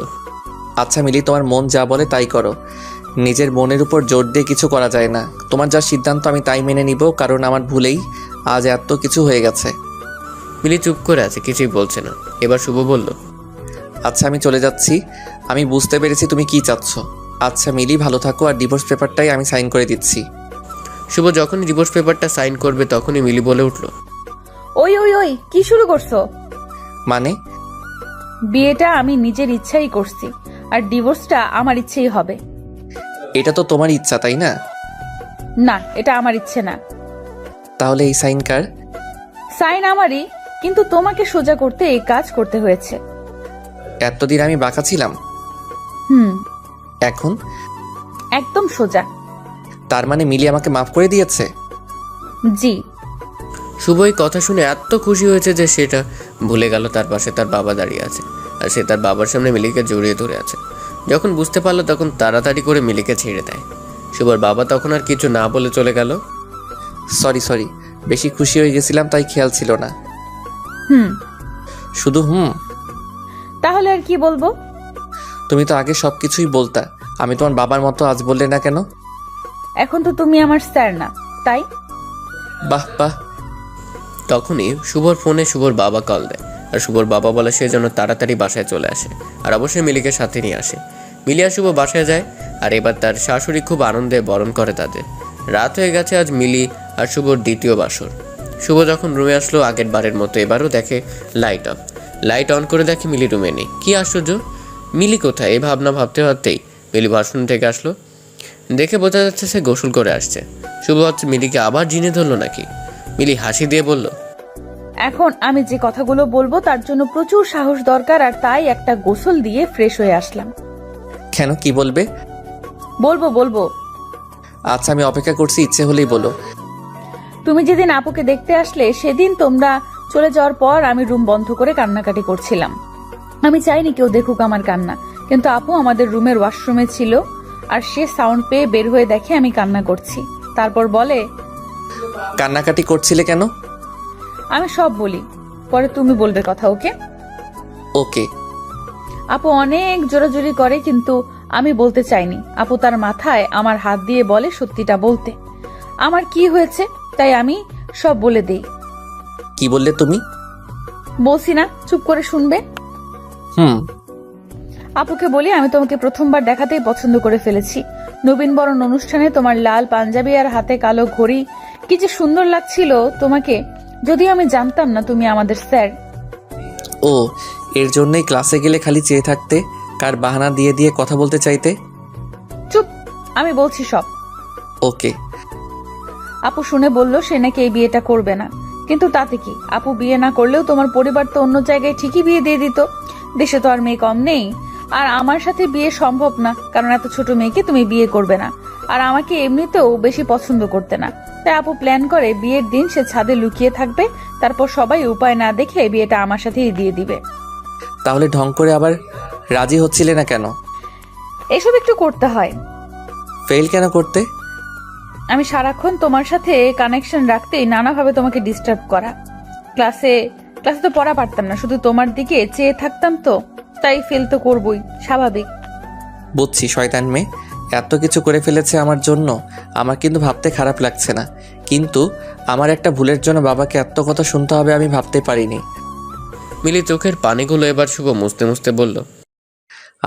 আচ্ছা মিলি, তোমার মন যা বলে তাই করো। নিজের মনের উপর জোর দিয়ে কিছু করা যায় না। তোমার যা সিদ্ধান্ত আমি তাই মেনে নিব, কারণ আমার ভুলেই আজ এত কিছু হয়ে গেছে। মিলি চুপ করে আছে, কিছুই বলছে না। এবার শুভ বলল, আচ্ছা আমি চলে যাচ্ছি, আমি বুঝতে পেরেছি তুমি কি চাচ্ছ। আচ্ছা মিলি, ভালো থাকো, আর ডিভোর্স পেপারটাই আমি সাইন করে দিচ্ছি। শুভ যখনই ডিভোর্স পেপারটা সাইন করবে তখনই মিলি বলে উঠল, ওই ওই ওই কি শুরু করছো? মানে? বিয়েটা আমি নিজের ইচ্ছাই করছি, আর ডিভোর্সটা আমার ইচ্ছেই হবে। এটা তো তোমার ইচ্ছা তাই না? না, এটা আমার ইচ্ছে না। তাহলে এই সাইন কার? সাইন আমারই, কিন্তু তোমাকে সোজা করতে এই কাজ করতে হয়েছে। এতদিন আমি বাঁকা ছিলাম, এখন একদম সোজা। তার মানে মিলি আমাকে মাফ করে দিয়েছে? জি। শুভ এই কথা শুনে এত খুশি হয়েছে যে সেটা ভুলে গেল তার পাশে তার বাবা দাঁড়িয়ে আছে, আর সে তার বাবার সামনে মিলিকে জড়িয়ে ধরে আছে। যখন বুঝতে পারলো তখন তাড়াতাড়ি করে মিলিকে ছেড়ে দেয়। শুভর বাবা তখন আর কিছু না বলে চলে গেল। সরি, বেশি খুশি হয়ে গেছিলাম তাই খেয়াল ছিল না। শুধু তাহলে আর কি বলবো? তুমি তো আগে সবকিছুই বলতা, আমি তোমার বাবার মতো আজ বললে না কেন? এখন তো তুমি আমার স্যার না, তাই। বাহ বাহ। তখনই শুভর ফোনে শুভর বাবা কল দেয়, আর শুভর বাবা বলে সে যেন তাড়াতাড়ি বাসায় চলে আসে, আর অবশ্যই মিলিকে সাথে নিয়ে আসে। মিলি আর শুভ বাসায় যায়, আর এবার তার শাশুড়ি খুব আনন্দে বরণ করে তাদের। রাত হয়ে গেছে আজ মিলি আর শুভর দ্বিতীয় বাসর। শুভ যখন রুমে আসলো আগের বারের মতো এবারও দেখে লাইট অফ। লাইট অন করে দেখে মিলি রুমে নেই। কি আশ্চর্য, মিলি কোথায়? এই ভাবনা ভাবতে ভাবতেই মিলি বাথরুম থেকে আসলো। দেখে বোঝা যাচ্ছে সে গোসল করে আসছে। শুভ হচ্ছে মিলিকে আবার জিনে ধরলো নাকি। মিলি হাসি দিয়ে বলল, এখন আমি যে কথাগুলো বলবো তার জন্য প্রচুর সাহস দরকার, আর তাই একটা গোসল দিয়ে ফ্রেশ হয়ে আসলাম। কেন, কি বলবে? বলবো। আচ্ছা আমি অপেক্ষা করছি, ইচ্ছে হলেই বলো। তুমি যেদিন আপুকে দেখতে আসলে সেদিন তোমরা চলে যাওয়ার পর আমি রুম বন্ধ করে কান্নাকাটি করছিলাম। আমি চাইনি কেউ দেখুক আমার কান্না, কিন্তু আপু আমাদের রুমের ওয়াশরুমে ছিল, আর সে সাউন্ড পেয়ে বের হয়ে দেখে আমি কান্না করছি। তারপর বলে, কান্নাকাটি করছিলে কেন? আমি সব বলি, পরে তুমি বলবে কথা। ওকে ওকে। আপু অনেক জোরাজুরি করে, কিন্তু আমি বলতে চাইনি। আপু তার মাথায় আমার হাত দিয়ে বলে সত্যিটা বলতে, আমার কি হয়েছে তাই আমি সব বলে দেই। কি বললে তুমি? বলছি না, চুপ করে শুনবে। আপুকে বলি আমি তোমাকে প্রথমবার দেখাতেই পছন্দ করে ফেলেছি। নবীন বরণ অনুষ্ঠানে তোমার লাল পাঞ্জাবি আর হাতে কালো ঘড়ি কি যে সুন্দর লাগছিল তোমাকে, যদিও আমি জানতাম না তুমি আমাদের স্যার। ও, এর জন্যই ক্লাসে গেলে খালি চেয়ে থাকতে, কার বাহানা দিয়ে দিয়ে কথা বলতে চাইতে। চুপ, আমি বলছি সব। ওকে। আপু শুনে বলল সে নাকি এই বিয়েটা করবে না, কিন্তু তাতে কি, আপু বিয়ে না করলেও তোমার পরিবার তো অন্য জায়গায় ঠিকই বিয়ে দিয়ে দিত। দেশে তো আর মেয়ে কম নেই, আর আমার সাথে বিয়ে সম্ভব না, কারণ এত ছোট মেয়েকে তুমি বিয়ে করবে না, আর আমাকে এমনিতেও বেশি পছন্দ করতে না। তাই আপু প্ল্যান করে বিয়ের দিন সে ছাদে লুকিয়ে থাকবে, তারপর সবাই উপায় না দেখে বিয়েটা আমার সাথেই দিয়ে দিবে। তাহলে ঢং করে আবার রাজি হচ্ছিলে না কেন? এসব একটু করতে হয়। ফেল কেন করতে? আমি সারাক্ষণ তোমার সাথে কানেকশন রাখতেই নানাভাবে তোমাকে ডিস্টার্ব করা। ক্লাসে তো পড়া পারতাম না, শুধু তোমার দিকে চেয়ে থাকতাম, তো তাই ফেল তো করবই, স্বাভাবিক। বুঝছি শয়তান মেয়ে এত কিছু করে ফেলেছে আমার জন্য। আমার কিন্তু ভাবতে খারাপ লাগছে না, কিন্তু আমার একটা ভুলের জন্য বাবাকে এত কথা শুনতে হবে আমি ভাবতে পারিনি। মিলি চোখের পানিগুলো এবার শুভ মুছতে মুছতে বলল,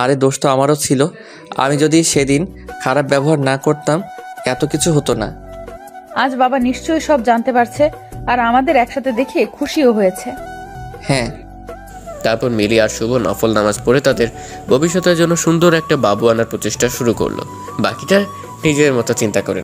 আরে দোষ তো আমারও ছিল। আমি যদি সেদিন খারাপ ব্যবহার না করতাম এত কিছু হতো না। আজ বাবা নিশ্চয়ই সব জানতে পারছে, আর আমাদের একসাথে দেখে খুশিও হয়েছে। হ্যাঁ। তারপর মিলি আর শুভ নফল নামাজ পড়ে তাদের ভবিষ্যতের জন্য সুন্দর একটা বাবু আনার প্রচেষ্টা শুরু করলো। বাকিটা নিজের মতো চিন্তা করে